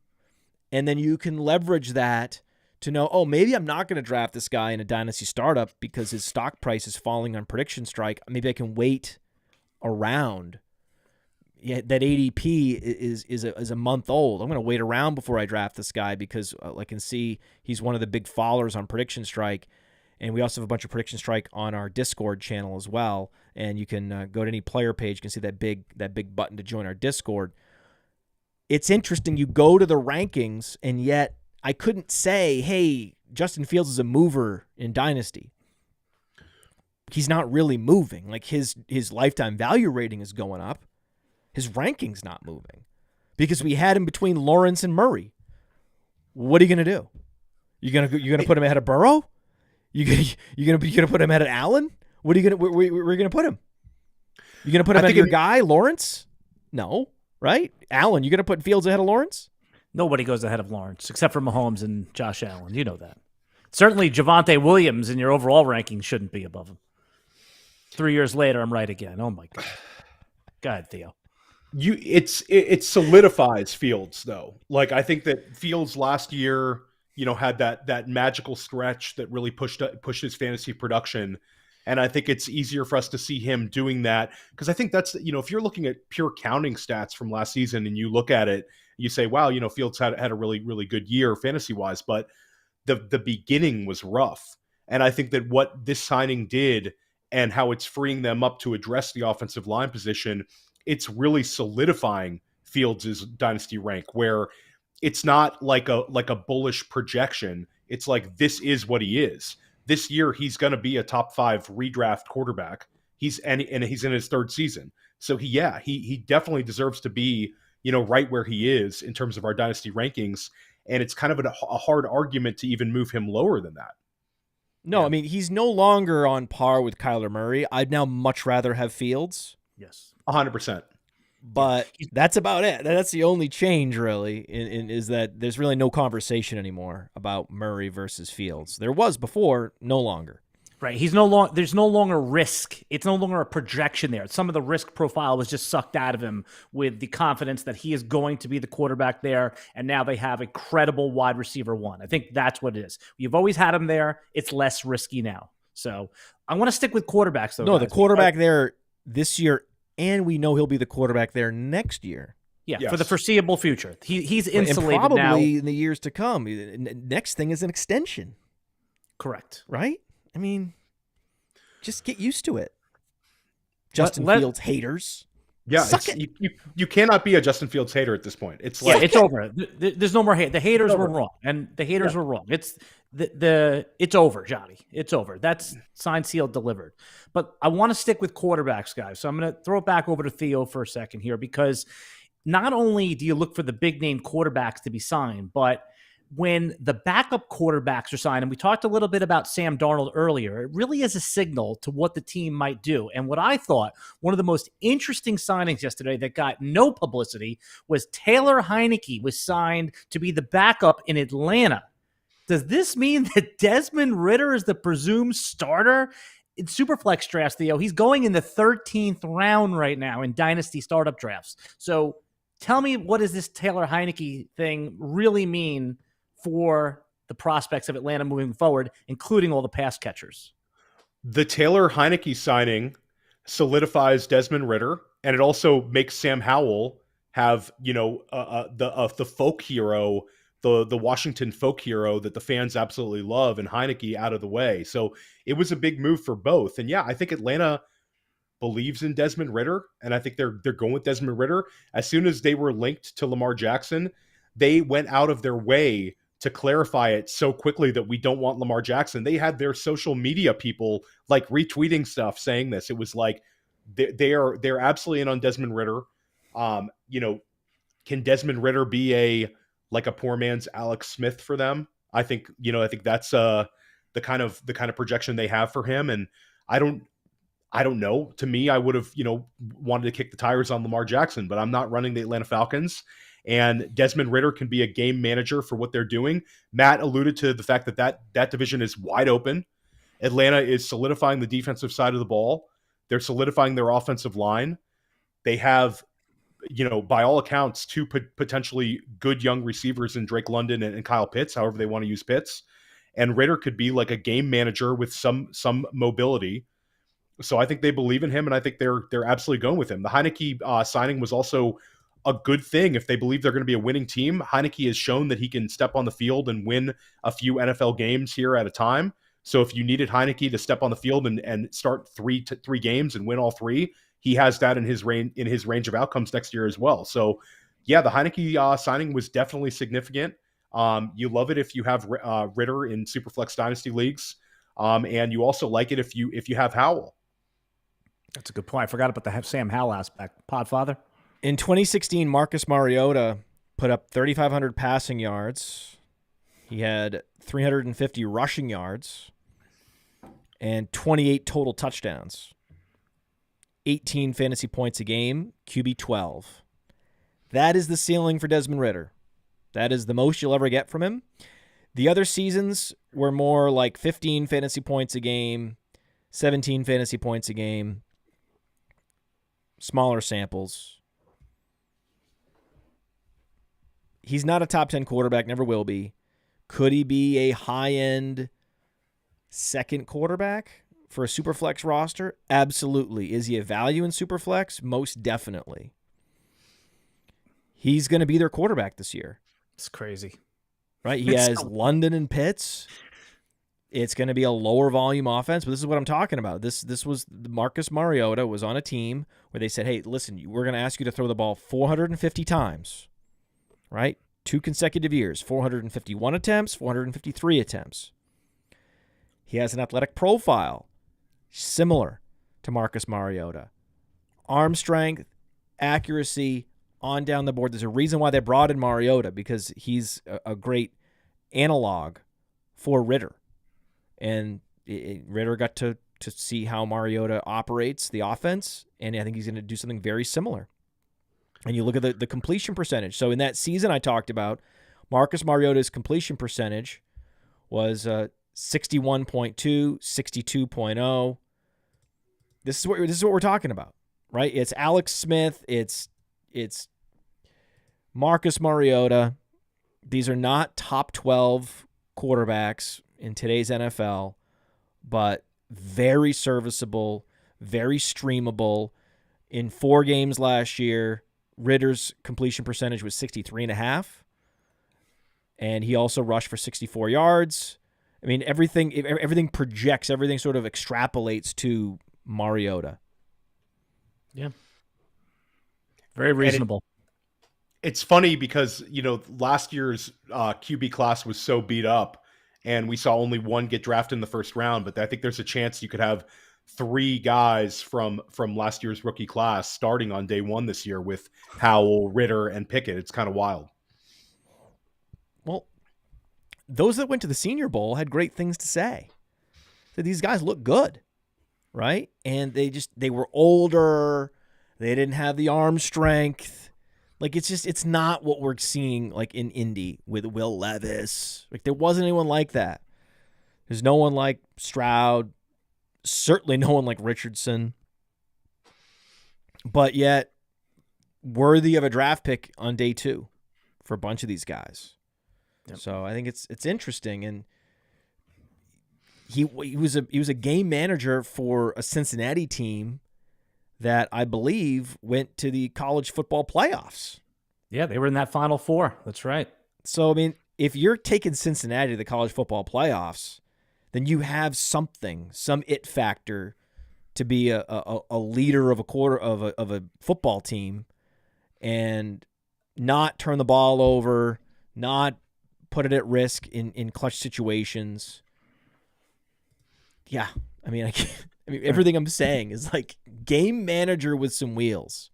S3: And then you can leverage that to know, oh, maybe I'm not going to draft this guy in a dynasty startup because his stock price is falling on prediction strike. Maybe I can wait around. Yeah, that ADP is a month old. I'm going to wait around before I draft this guy because I can see he's one of the big fallers on prediction strike. And we also have a bunch of prediction strike on our Discord channel as well. And you can go to any player page. You can see that big button to join our Discord. It's interesting. You go to the rankings, and yet I couldn't say, hey, Justin Fields is a mover in Dynasty. He's not really moving. Like his lifetime value rating is going up. His ranking's not moving because we had him between Lawrence and Murray. What are you going to do? You're gonna put him ahead of Burrow? You gonna put him ahead of Allen? What are you gonna we're gonna put him? You gonna put him ahead of your guy Lawrence? No, right? Allen, you gonna put Fields ahead of Lawrence?
S1: Nobody goes ahead of Lawrence except for Mahomes and Josh Allen. You know that. Certainly, Javonte Williams in your overall ranking shouldn't be above him. 3 years later, I'm right again. Oh my god. Go ahead, Theo.
S2: It solidifies Fields though. Like I think that Fields last year, had that magical stretch that really pushed his fantasy production. And I think it's easier for us to see him doing that because I think that's, if you're looking at pure counting stats from last season and you look at it, you say, wow, Fields had a really, really good year fantasy wise, but the beginning was rough. And I think that what this signing did and how it's freeing them up to address the offensive line position, it's really solidifying Fields' dynasty rank where it's not like a bullish projection. It's like, this is what he is. This year, he's going to be a top 5 redraft quarterback. He's in his 3rd season. So he definitely deserves to be, right where he is in terms of our dynasty rankings. And it's kind of a hard argument to even move him lower than that.
S3: No, yeah. I mean, he's no longer on par with Kyler Murray. I'd now much rather have Fields.
S1: Yes.
S2: 100%.
S3: But that's about it. That's the only change, really, is that there's really no conversation anymore about Murray versus Fields. There was before, no longer.
S1: Right. There's no longer risk. It's no longer a projection there. Some of the risk profile was just sucked out of him with the confidence that he is going to be the quarterback there, and now they have a credible wide receiver 1. I think that's what it is. You've always had him there. It's less risky now. So I want to stick with quarterbacks, though.
S3: No, guys. The quarterback there this year, and we know he'll be the quarterback there next year.
S1: Yeah, yes. For the foreseeable future. He's insulated
S3: and probably
S1: now.
S3: In the years to come. Next thing is an extension.
S1: Correct.
S3: Right? I mean, just get used to it. Justin Fields haters.
S2: Yeah, you cannot be a Justin Fields hater at this point. It's like
S1: it's over. There's no more hate. The haters were wrong, and the haters were wrong. It's it's over, Johnny. It's over. That's signed, sealed, delivered. But I want to stick with quarterbacks, guys. So I'm going to throw it back over to Theo for a second here because not only do you look for the big name quarterbacks to be signed, but when the backup quarterbacks are signed, and we talked a little bit about Sam Darnold earlier, it really is a signal to what the team might do. And what I thought one of the most interesting signings yesterday that got no publicity was Taylor Heineke was signed to be the backup in Atlanta. Does this mean that Desmond Ridder is the presumed starter in Superflex drafts, Theo? He's going in the 13th round right now in Dynasty startup drafts. So tell me, what does this Taylor Heineke thing really mean for the prospects of Atlanta moving forward, including all the pass catchers?
S2: The Taylor Heineke signing solidifies Desmond Ridder, and it also makes Sam Howell have, the folk hero, the Washington folk hero that the fans absolutely love, and Heineke out of the way. So it was a big move for both. And yeah, I think Atlanta believes in Desmond Ridder, and I think they're going with Desmond Ridder. As soon as they were linked to Lamar Jackson, they went out of their way to clarify it so quickly that we don't want Lamar Jackson. They had their social media people like retweeting stuff saying this. It was like they're absolutely in on Desmond Ridder. Can Desmond Ridder be a poor man's Alex Smith for them? I think that's the kind of projection they have for him. And I don't know. To me, I would have, wanted to kick the tires on Lamar Jackson, but I'm not running the Atlanta Falcons. And Desmond Ridder can be a game manager for what they're doing. Matt alluded to the fact that division is wide open. Atlanta is solidifying the defensive side of the ball. They're solidifying their offensive line. They have, by all accounts, two potentially good young receivers in Drake London and Kyle Pitts, however they want to use Pitts. And Ridder could be like a game manager with some mobility. So I think they believe in him, and I think they're absolutely going with him. The Heineke signing was also a good thing if they believe they're going to be a winning team. Heineke has shown that he can step on the field and win a few NFL games here at a time. So if you needed Heineke to step on the field and start three games and win all three, he has that in his range of outcomes next year as well. So yeah, the Heineke signing was definitely significant. You love it if you have Ridder in Superflex Dynasty leagues, and you also like it if you have Howell.
S1: That's a good point. I forgot about the Sam Howell aspect. Podfather?
S3: In 2016, Marcus Mariota put up 3,500 passing yards. He had 350 rushing yards and 28 total touchdowns. 18 fantasy points a game, QB 12. That is the ceiling for Desmond Ridder. That is the most you'll ever get from him. The other seasons were more like 15 fantasy points a game, 17 fantasy points a game, smaller samples. He's not a top 10 quarterback, never will be. Could he be a high-end second quarterback for a Superflex roster? Absolutely. Is he a value in Superflex? Most definitely. He's going to be their quarterback this year.
S1: It's crazy.
S3: Right? He has London and Pitts. It's going to be a lower volume offense, but this is what I'm talking about. This was Marcus Mariota was on a team where they said, hey, listen, we're going to ask you to throw the ball 450 times, right? 2 consecutive years, 451 attempts, 453 attempts. He has an athletic profile similar to Marcus Mariota. Arm strength, accuracy, on down the board. There's a reason why they brought in Mariota, because he's a great analog for Ridder. And Ridder got to see how Mariota operates the offense, and I think he's going to do something very similar. And you look at the completion percentage. So in that season I talked about, Marcus Mariota's completion percentage was 61.2, 62.0. This is what we're talking about, right? It's Alex Smith, it's Marcus Mariota. These are not top 12 quarterbacks in today's NFL, but very serviceable, very streamable. In 4 games last year, Ridder's completion percentage was 63.5, and he also rushed for 64 yards. I mean, everything projects, everything sort of extrapolates to Mariota.
S1: Yeah. Very reasonable.
S2: It's funny because, last year's QB class was so beat up, and we saw only one get drafted in the first round, but I think there's a chance you could have 3 guys from last year's rookie class starting on day 1 this year with Howell, Ridder, and Pickett. It's kind of wild.
S3: Well, those that went to the Senior Bowl had great things to say. So these guys look good, right? And they were older. They didn't have the arm strength. Like, it's not what we're seeing like in Indy with Will Levis. Like, there wasn't anyone like that. There's no one like Stroud. Certainly no one like Richardson. But yet, worthy of a draft pick on day 2 for a bunch of these guys. Yep. So I think it's interesting, and he was a game manager for a Cincinnati team that I believe went to the college football playoffs.
S1: Yeah, they were in that Final Four. That's right.
S3: So I mean, if you're taking Cincinnati to the college football playoffs, then you have some it factor to be a leader of a football team, and not turn the ball over, not put it at risk in clutch situations. Yeah, I mean, everything I'm saying is like game manager with some wheels.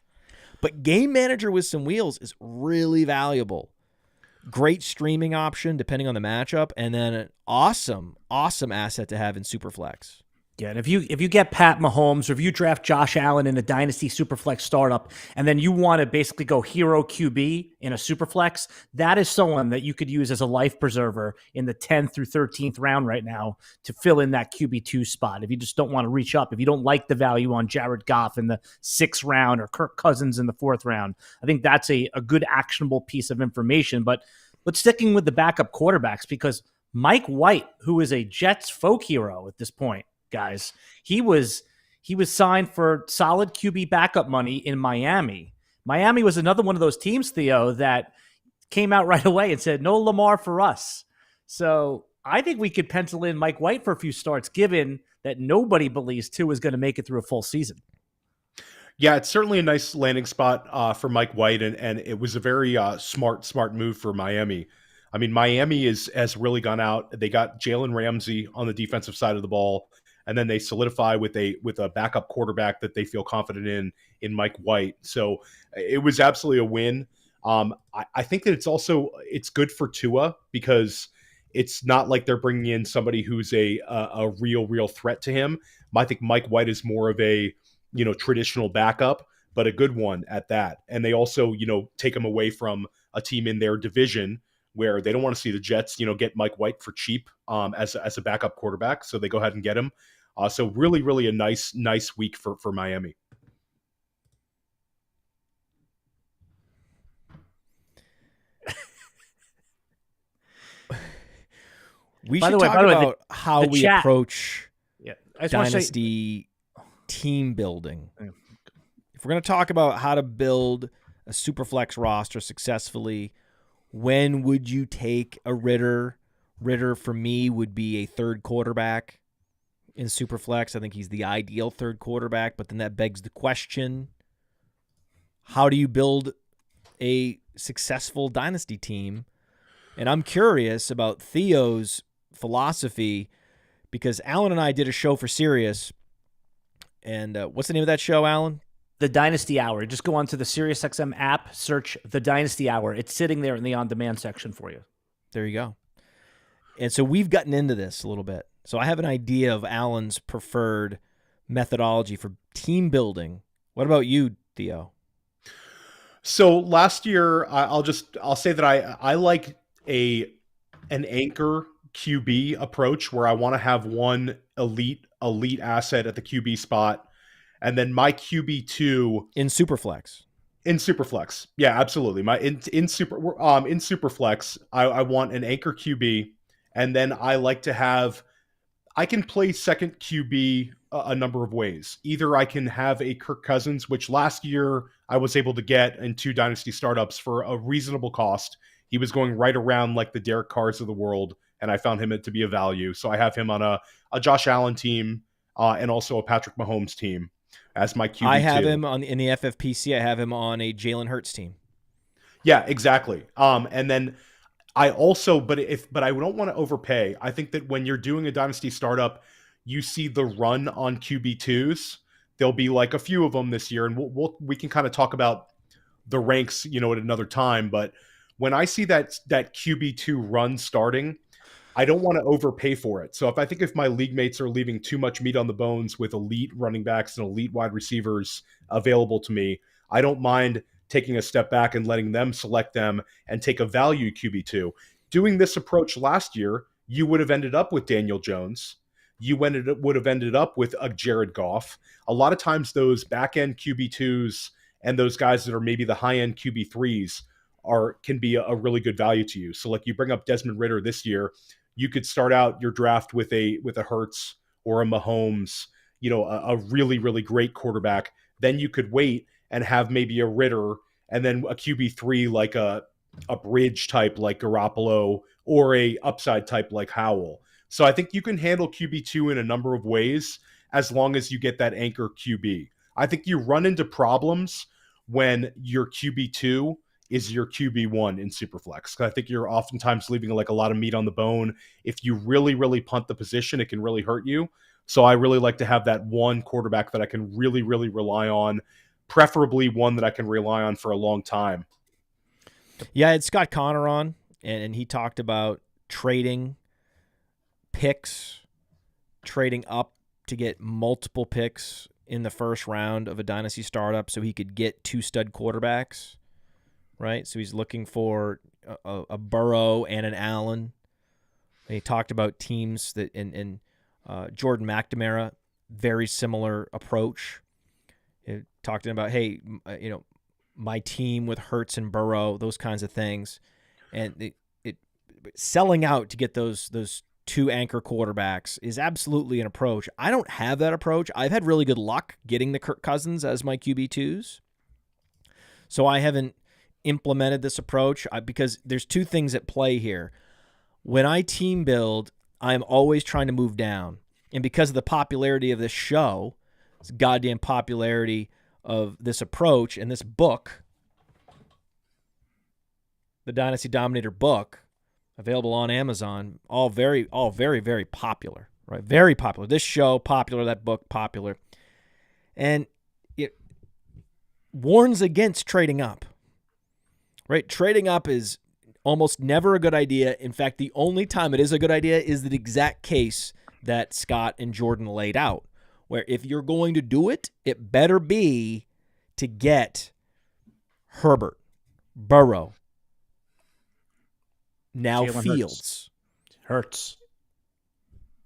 S3: But game manager with some wheels is really valuable. Great streaming option depending on the matchup, and then an awesome asset to have in Superflex.
S1: Yeah, and if you get Pat Mahomes or if you draft Josh Allen in a Dynasty Superflex startup and then you want to basically go hero QB in a Superflex, that is someone that you could use as a life preserver in the 10th through 13th round right now to fill in that QB2 spot. If you just don't want to reach up, if you don't like the value on Jared Goff in the 6th round or Kirk Cousins in the 4th round, I think that's a good actionable piece of information. But let's sticking with the backup quarterbacks because Mike White, who is a Jets folk hero at this point, guys, he was signed for solid QB backup money in Miami. Miami was another one of those teams, Theo, that came out right away and said, no Lamar for us. So I think we could pencil in Mike White for a few starts, given that nobody believes Tua is going to make it through a full season.
S2: Yeah, it's certainly a nice landing spot for Mike White, and it was a very smart move for Miami. I mean, Miami has really gone out. They got Jalen Ramsey on the defensive side of the ball, and then they solidify with a backup quarterback that they feel confident in Mike White. So it was absolutely a win. I think that it's good for Tua because it's not like they're bringing in somebody who's a real threat to him. I think Mike White is more of a traditional backup, but a good one at that. And they also take him away from a team in their division where they don't want to see the Jets get Mike White for cheap as a backup quarterback. So they go ahead and get him. So really a nice week for Miami.
S3: We should talk about how we approach Dynasty team building. If we're going to talk about how to build a Superflex roster successfully, when would you take a Ridder? Ridder, for me, would be a third quarterback in Superflex. I think he's the ideal third quarterback, but then that begs the question, how do you build a successful Dynasty team? And I'm curious about Theo's philosophy because Alan and I did a show for Sirius. And what's the name of that show, Alan?
S1: The Dynasty Hour. Just go onto the SiriusXM app, search The Dynasty Hour. It's sitting there in the on-demand section for you.
S3: There you go. And so we've gotten into this a little bit. So I have an idea of Alan's preferred methodology for team building. What about you, Theo?
S2: So last year, I'll say that I like an anchor QB approach where I want to have one elite asset at the QB spot. And then my QB2
S3: in Superflex.
S2: Yeah, absolutely. In Superflex, I want an anchor QB, and then I can play second QB a number of ways. Either I can have a Kirk Cousins, which last year I was able to get in 2 Dynasty startups for a reasonable cost. He was going right around like the Derek Carrs of the world, and I found him to be a value. So I have him on a Josh Allen team and also a Patrick Mahomes team as my QB2.
S3: I have him in the FFPC. I have him on a Jalen Hurts team.
S2: Yeah, exactly. And then I also, but I don't want to overpay. I think that when you're doing a Dynasty startup, you see the run on QB2s. There'll be like a few of them this year, and we can kind of talk about the ranks, at another time. But when I see that QB2 run starting, I don't want to overpay for it. So if my league mates are leaving too much meat on the bones with elite running backs and elite wide receivers available to me, I don't mind taking a step back and letting them select them and take a value QB2. Doing this approach last year, you would have ended up with Daniel Jones. You would have ended up with a Jared Goff. A lot of times those back-end QB2s and those guys that are maybe the high-end QB3s can be a really good value to you. So like you bring up Desmond Ridder this year, you could start out your draft with a Hurts or a Mahomes, a really, really great quarterback. Then you could wait and have maybe a Ridder and then a QB3 like a bridge type like Garoppolo or a upside type like Howell. So I think you can handle QB2 in a number of ways as long as you get that anchor QB. I think you run into problems when your QB2 is your QB1 in Superflex. I think you're oftentimes leaving like a lot of meat on the bone. If you really, really punt the position, it can really hurt you. So I really like to have that one quarterback that I can really, really rely on, preferably one that I can rely on for a long time.
S3: Yeah, I had Scott Connor on, and he talked about trading picks, trading up to get multiple picks in the first round of a dynasty startup so he could get 2 stud quarterbacks, right? So he's looking for a Burrow and an Allen. And he talked about teams that in Jordan McNamara, very similar approach. He talked about, hey, my team with Hurts and Burrow, those kinds of things, and it selling out to get those 2 anchor quarterbacks is absolutely an approach. I don't have that approach. I've had really good luck getting the Kirk Cousins as my QB2s, so I haven't implemented this approach because there's 2 things at play here. When I team build, I'm always trying to move down, and because of the popularity of this show, this goddamn popularity of this approach and this book, the Dynasty Dominator book, available on Amazon, all very, very popular, right? Very popular. This show, popular. That book, popular. And it warns against trading up, right? Trading up is almost never a good idea. In fact, the only time it is a good idea is the exact case that Scott and Jordan laid out, where if you're going to do it, it better be to get Herbert, Burrow, now
S1: Jalen
S3: Fields.
S1: Hurts.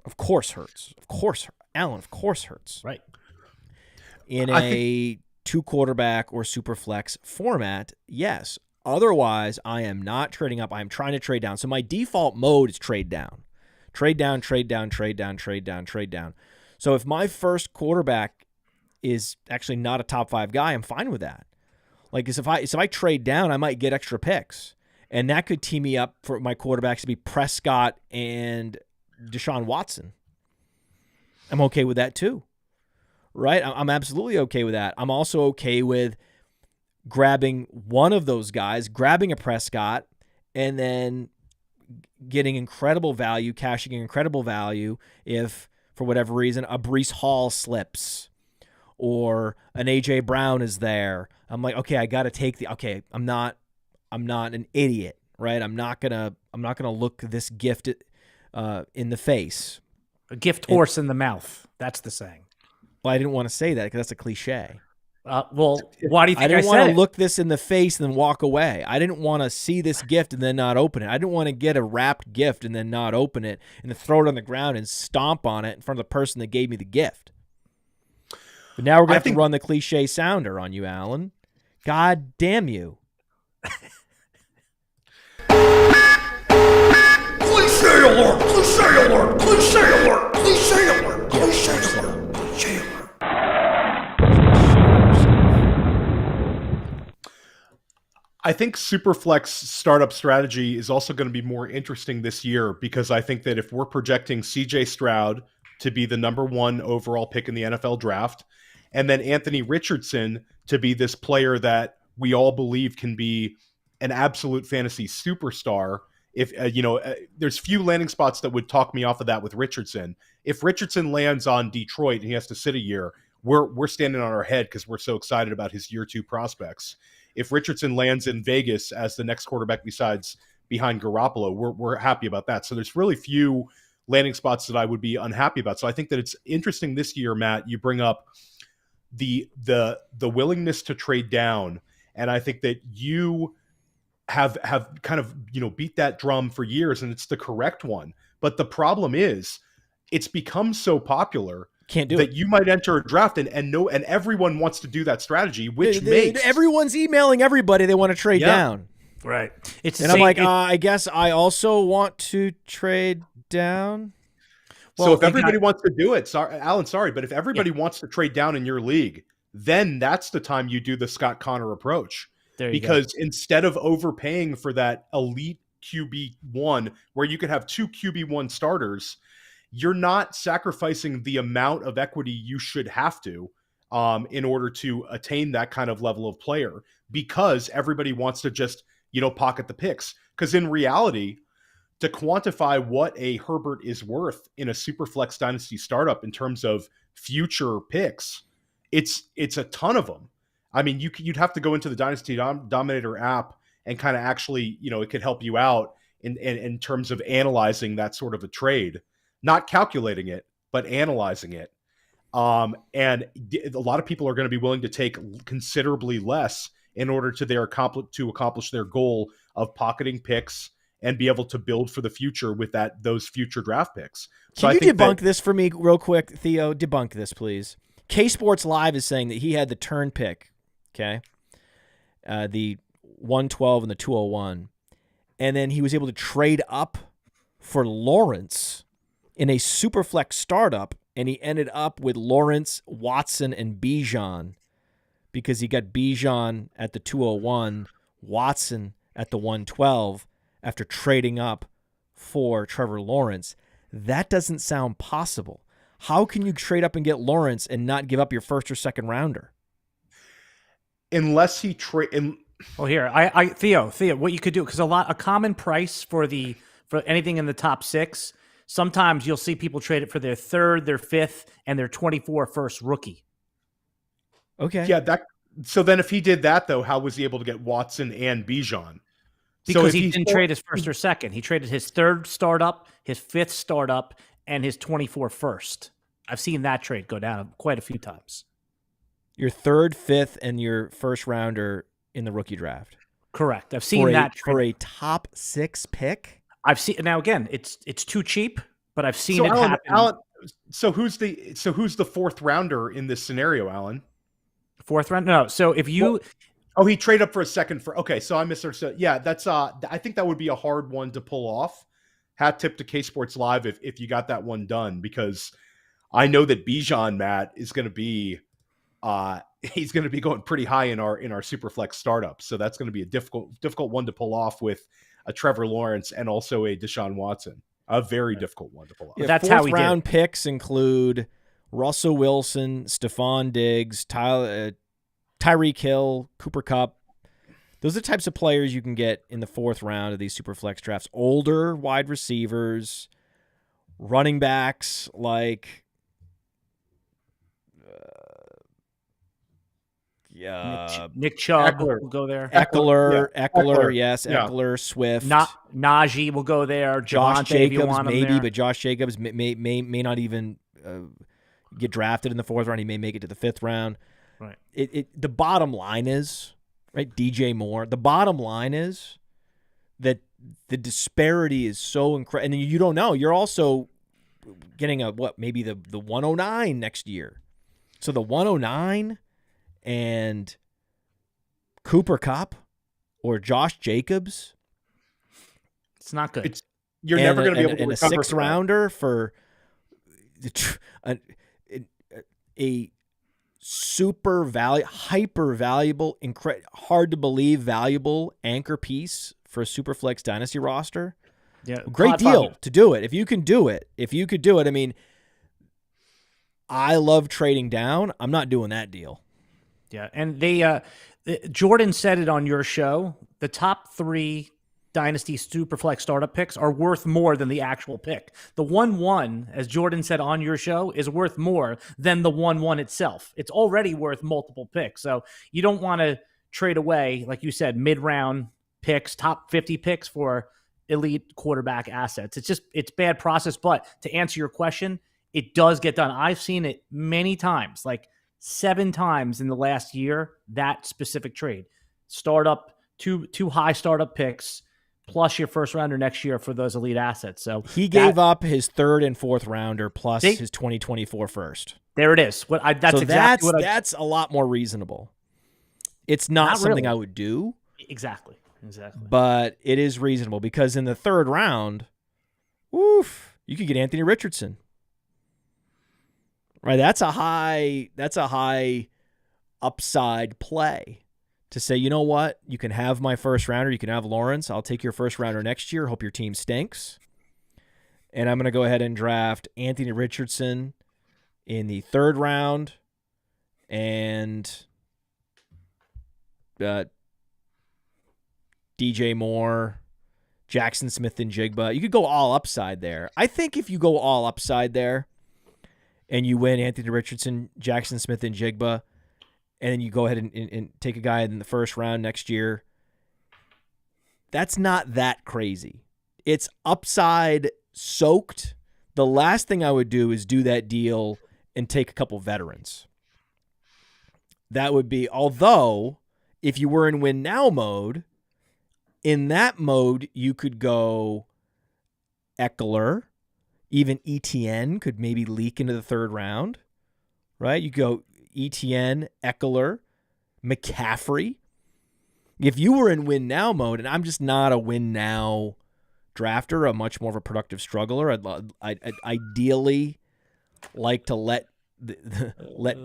S3: Of course Hurts. Of course, Allen, of course Hurts.
S1: Right.
S3: In a 2 quarterback or super flex format, yes. Otherwise, I am not trading up. I am trying to trade down. So my default mode is trade down. Trade down, trade down, trade down, trade down, trade down. So if my first quarterback is actually not a top 5 guy, I'm fine with that. Like, if I trade down, I might get extra picks. And that could tee me up for my quarterbacks to be Prescott and Deshaun Watson. I'm okay with that too, right? I'm absolutely okay with that. I'm also okay with grabbing one of those guys, grabbing a Prescott, and then getting incredible value, cashing in incredible value if, for whatever reason, a Breece Hall slips or an A.J. Brown is there. I'm like, okay, I got to take I'm not an idiot, right? I'm not gonna look this gift in the face.
S1: A gift horse in the mouth. That's the saying.
S3: Well, I didn't want to say that because that's a cliche.
S1: Well, why do you think
S3: I didn't
S1: want
S3: to look this in the face and then walk away. I didn't want to see this gift and then not open it. I didn't want to get a wrapped gift and then not open it and then throw it on the ground and stomp on it in front of the person that gave me the gift. But now we're going to have to run the cliche sounder on you, Alan. God damn you.
S4: Cliche alert! Cliche alert! Cliche alert! Cliche alert! Cliche alert! Cliche alert!
S2: I think Superflex startup strategy is also going to be more interesting this year because I think that if we're projecting CJ Stroud to be the #1 overall pick in the NFL draft, and then Anthony Richardson to be this player that we all believe can be an absolute fantasy superstar. If there's few landing spots that would talk me off of that with Richardson. If Richardson lands on Detroit and he has to sit a year, we're standing on our head because we're so excited about his year 2 prospects. If Richardson lands in Vegas as the next quarterback behind Garoppolo, we're happy about that. So there's really few landing spots that I would be unhappy about. So I think that it's interesting this year, Matt, you bring up the willingness to trade down. And I think that you have kind of, beat that drum for years, and it's the correct one. But the problem is it's become so popular
S3: Can't do
S2: that
S3: it.
S2: you might enter a draft and everyone wants to do that strategy, which makes
S3: everyone's emailing everybody they want to trade down.
S1: Right.
S3: I'm like, I guess I also want to trade down.
S2: So if everybody wants to do it, Alan, but if everybody wants to trade down in your league, then that's the time you do the Scott Connor approach. Because instead of overpaying for that elite QB1 where you could have 2 QB1 starters, you're not sacrificing the amount of equity you should have to in order to attain that kind of level of player, because everybody wants to just, pocket the picks. Because in reality, to quantify what a Herbert is worth in a Superflex Dynasty startup in terms of future picks, it's a ton of them. I mean, you'd have to go into the Dynasty Dominator app and kind of actually, it could help you out in terms of analyzing that sort of a trade, not calculating it, but analyzing it. And a lot of people are going to be willing to take considerably less in order to accomplish their goal of pocketing picks and be able to build for the future with those future draft picks. So
S3: Can
S2: I
S3: you
S2: think
S3: debunk this for me real quick, Theo? Debunk this, please. K Sports Live is saying that he had the turn pick, okay, the 112 and the 201, and then he was able to trade up for Lawrence in a Superflex startup, and he ended up with Lawrence, Watson, and Bijan because he got Bijan at the 201, Watson at the 112 after trading up for Trevor Lawrence. That doesn't sound possible. How can you trade up and get Lawrence and not give up your first or second rounder?
S2: Unless he
S1: Well, here, Theo, what you could do, because a common price for anything in the top 6, sometimes you'll see people trade it for their 3rd, their 5th, and their 24 first rookie.
S3: Okay.
S2: Yeah, so then if he did that, though, how was he able to get Watson and Bijan?
S1: Because he didn't trade his 1st or 2nd. He traded his 3rd startup, his 5th startup, and his 24 first. I've seen that trade go down quite a few times.
S3: Your 3rd, 5th, and your first rounder in the rookie draft.
S1: Correct. I've seen that
S3: for a top 6 pick.
S1: I've seen now. Again, it's too cheap, but I've seen it happen.
S2: Alan, so who's the 4th rounder in this scenario, Alan?
S1: 4th round? No. So if you,
S2: he traded up for a second for. Okay, so I misunderstood. Yeah, that's I think that would be a hard one to pull off. Hat tip to K Sports Live if you got that one done, because I know that Bijan, Matt, is going to be he's going to be going pretty high in our Superflex startup. So that's going to be a difficult one to pull off with a Trevor Lawrence and also a Deshaun Watson. A very difficult one to pull off.
S3: Yeah,
S1: that's how we
S3: round picks include Russell Wilson, Stephon Diggs, Tyreek Hill, Cooper Kupp. Those are the types of players you can get in the 4th round of these Superflex drafts. Older wide receivers, running backs like
S1: Nick Chubb
S2: Ekeler
S1: will go there.
S3: Ekeler, yes,
S2: Yeah.
S3: Ekeler, Swift.
S1: Najee will go there.
S3: Josh
S1: Davante, if you
S3: Jacobs,
S1: want him
S3: maybe,
S1: there.
S3: but Josh Jacobs may not even get drafted in the 4th round. He may make it to the 5th round.
S1: Right.
S3: The bottom line is, right, DJ Moore, the bottom line is that the disparity is so incredible. And you don't know. You're also getting maybe the 109 next year. So the 109 and Cooper Kupp or Josh Jacobs.
S1: It's not good.
S2: You're never going to be able to
S3: and a
S2: recover
S3: 6th rounder for a super hyper valuable, hard to believe valuable anchor piece for a Superflex Dynasty roster.
S1: Yeah,
S3: great deal to do it. If you could do it, I mean, I love trading down. I'm not doing that deal.
S1: Yeah, and Jordan said it on your show. The top 3 Dynasty Superflex startup picks are worth more than the actual pick. The 1-1, as Jordan said on your show, is worth more than the 1-1 itself. It's already worth multiple picks. So you don't want to trade away, like you said, mid-round picks, top 50 picks for elite quarterback assets. It's bad process. But to answer your question, it does get done. I've seen it many times, like 7 times in the last year, that specific trade. Startup, two high startup picks, plus your first rounder next year for those elite assets. So
S3: he gave up his 3rd and 4th rounder plus his 2024 first.
S1: There it is.
S3: That's a lot more reasonable. It's not something
S1: really.
S3: I would do.
S1: Exactly.
S3: But it is reasonable because in the 3rd round, you could get Anthony Richardson. Right, that's a high upside play to say, you know what, you can have my first rounder, you can have Lawrence, I'll take your first rounder next year, hope your team stinks. And I'm going to go ahead and draft Anthony Richardson in the 3rd round and DJ Moore, Jackson Smith and Jigba. You could go all upside there. I think if you go all upside there, and you win Anthony Richardson, Jackson Smith, and Jigba, and then you go ahead and take a guy in the 1st round next year, that's not that crazy. It's upside soaked. The last thing I would do is do that deal and take a couple veterans. That would be, although if you were in win now mode, in that mode, you could go Ekeler, even ETN could maybe leak into the third round, right? You go ETN, Ekeler, McCaffrey. If you were in win now mode, and I'm just not a win now drafter, I'm much more of a productive struggler. I'd ideally like to let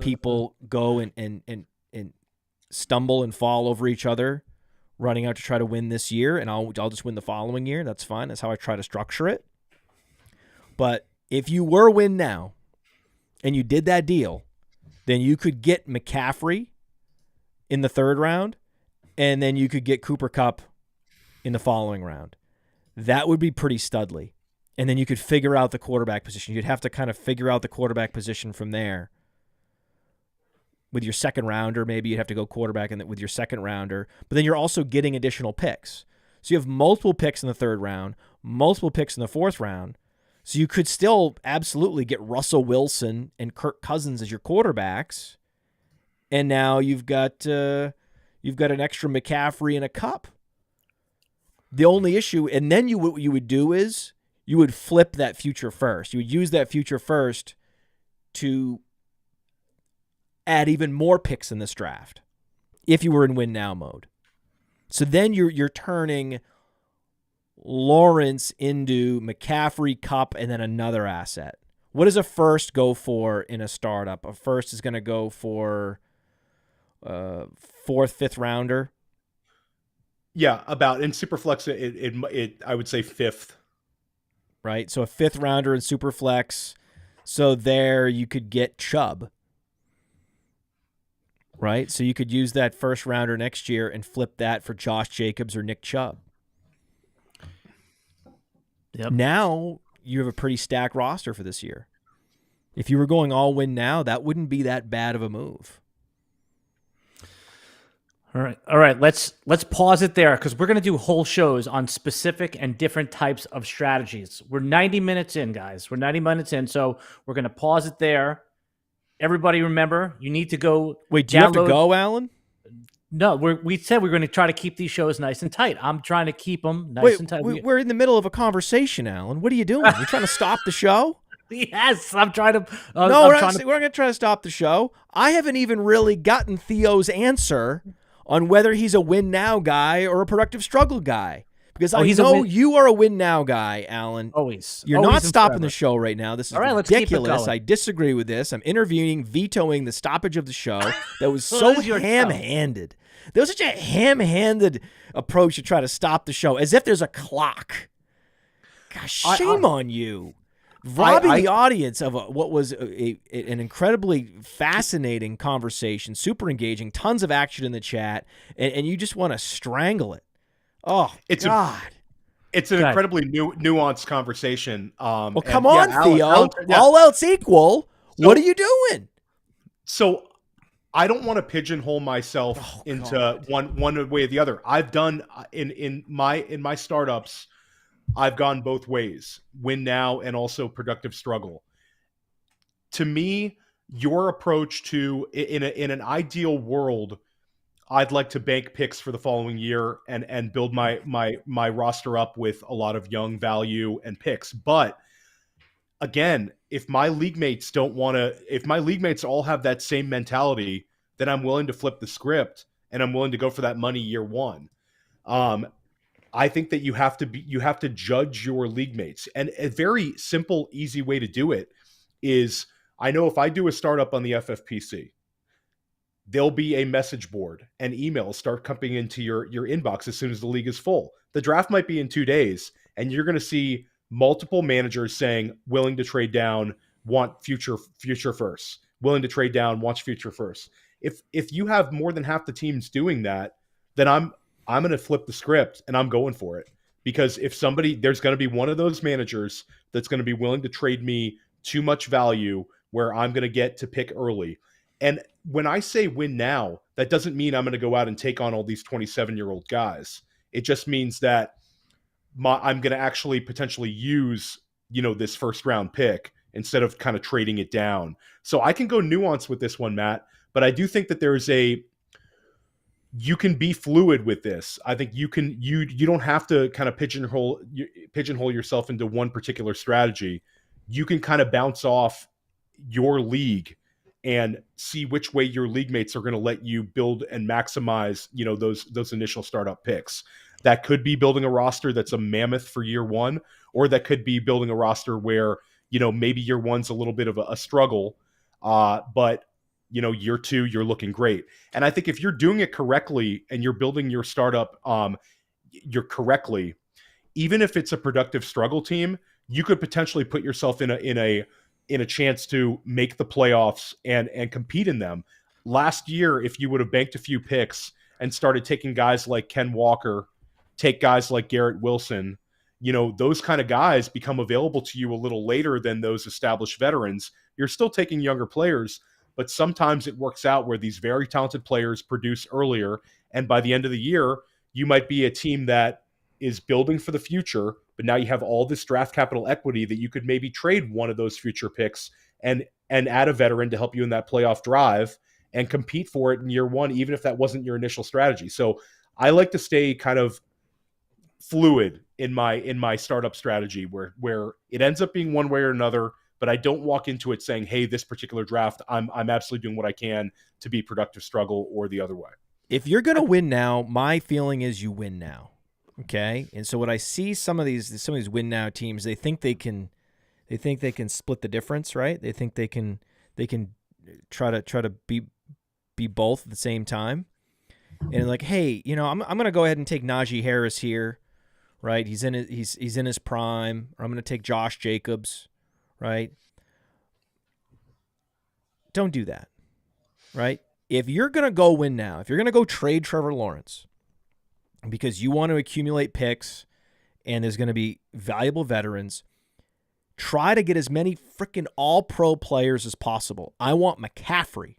S3: people go and stumble and fall over each other, running out to try to win this year, and I'll just win the following year. That's fine. That's how I try to structure it. But if you were win now and you did that deal, then you could get McCaffrey in the third round, and then you could get Cooper Kupp in the following round. That would be pretty studly. And then you could figure out the quarterback position. You'd have to kind of figure out the quarterback position from there. With your second rounder, maybe you'd have to go quarterback with your second rounder. But then you're also getting additional picks. So you have multiple picks in the third round, multiple picks in the fourth round. So you could still absolutely get Russell Wilson and Kirk Cousins as your quarterbacks. And now you've got an extra McCaffrey and a Kupp. The only issue, and then what you would do is you would flip that future first. You would use that future first to add even more picks in this draft if you were in win now mode. So then you're turning Lawrence into McCaffrey, Kupp, and then another asset. What does a first go for in a startup? A first is going to go for fourth, fifth rounder.
S2: Yeah, about in Superflex, it I would say fifth.
S3: Right, so a fifth rounder in Superflex. So there you could get Chubb. Right, so you could use that first rounder next year and flip that for Josh Jacobs or Nick Chubb.
S1: Yep.
S3: Now you have a pretty stacked roster for this year. If you were going all win now, that wouldn't be that bad of a move.
S1: All right. Let's pause it there because we're going to do whole shows on specific and different types of strategies. We're 90 minutes in, guys. We're 90 minutes in, so we're going to pause it there. Everybody remember, you need to go.
S3: Wait, do you have to go, Alan?
S1: No, we said we're going to try to keep these shows nice and tight. I'm trying to keep them nice and tight.
S3: We're in the middle of a conversation, Alan. What are you doing? You're trying to stop the show?
S1: Yes, I'm trying to.
S3: No, we're not going to try to stop the show. I haven't even really gotten Theo's answer on whether he's a win now guy or a productive struggle guy. Because I know you are a win now guy, Alan.
S1: Always.
S3: You're not stopping the show right now. This is ridiculous.
S1: Let's keep it going.
S3: I disagree with this. I'm intervening, vetoing the stoppage of the show. That was so ham-handed. There was such a ham-handed approach to try to stop the show, as if there's a clock. Gosh, shame on you. Robbing the audience of what was an incredibly fascinating conversation, super engaging, tons of action in the chat, and you just want to strangle it. Oh, God.
S2: It's an incredibly nuanced conversation.
S3: Well, come on, Theo. All else equal, what are you doing?
S2: So I don't want to pigeonhole myself into one way or the other. I've done in my startups, I've gone both ways, win now and also productive struggle. To me, your approach to in an ideal world, I'd like to bank picks for the following year and build my roster up with a lot of young value and picks. But again, if my league mates all have that same mentality, then I'm willing to flip the script and I'm willing to go for that money year one. I think that you have to judge your league mates. And a very simple, easy way to do it is, I know if I do a startup on the FFPC, there'll be a message board and emails start coming into your inbox as soon as the league is full. The draft might be in 2 days, and you're going to see multiple managers saying, willing to trade down, want future firsts, willing to trade down, watch future firsts. If you have more than half the teams doing that, then I'm going to flip the script and I'm going for it. Because there's going to be one of those managers that's going to be willing to trade me too much value where I'm going to get to pick early. And when I say win now, that doesn't mean I'm going to go out and take on all these 27-year-old guys. It just means that I'm going to actually potentially use, this first round pick instead of kind of trading it down. So I can go nuance with this one, Matt, but I do think that you can be fluid with this. I think you don't have to kind of pigeonhole yourself into one particular strategy. You can kind of bounce off your league and see which way your league mates are going to let you build and maximize, those initial startup picks. That could be building a roster that's a mammoth for year one, or that could be building a roster where, maybe year one's a little bit of a struggle, but year two, you're looking great. And I think if you're doing it correctly and you're building your startup, you're correctly, even if it's a productive struggle team, you could potentially put yourself in a chance to make the playoffs and compete in them. Last year, if you would have banked a few picks and started taking guys like Ken Walker, take guys like Garrett Wilson, those kind of guys become available to you a little later than those established veterans. You're still taking younger players, but sometimes it works out where these very talented players produce earlier. And by the end of the year, you might be a team that is building for the future, but now you have all this draft capital equity that you could maybe trade one of those future picks and add a veteran to help you in that playoff drive and compete for it in year one, even if that wasn't your initial strategy. So I like to stay kind of fluid in my startup strategy where it ends up being one way or another, but I don't walk into it saying, hey, this particular draft, I'm absolutely doing what I can to be productive struggle, or the other way.
S3: If you're going to win now, my feeling is you win now. Okay? And so what I see some of these win now teams, they think they can split the difference, right? They think they can try to be both at the same time. And like, hey, I'm going to go ahead and take Najee Harris here, right? He's in his prime. Or I'm going to take Josh Jacobs, right? Don't do that, right? If you're going to go win now, if you're going to go trade Trevor Lawrence because you want to accumulate picks and there's going to be valuable veterans, try to get as many freaking all-pro players as possible. I want McCaffrey.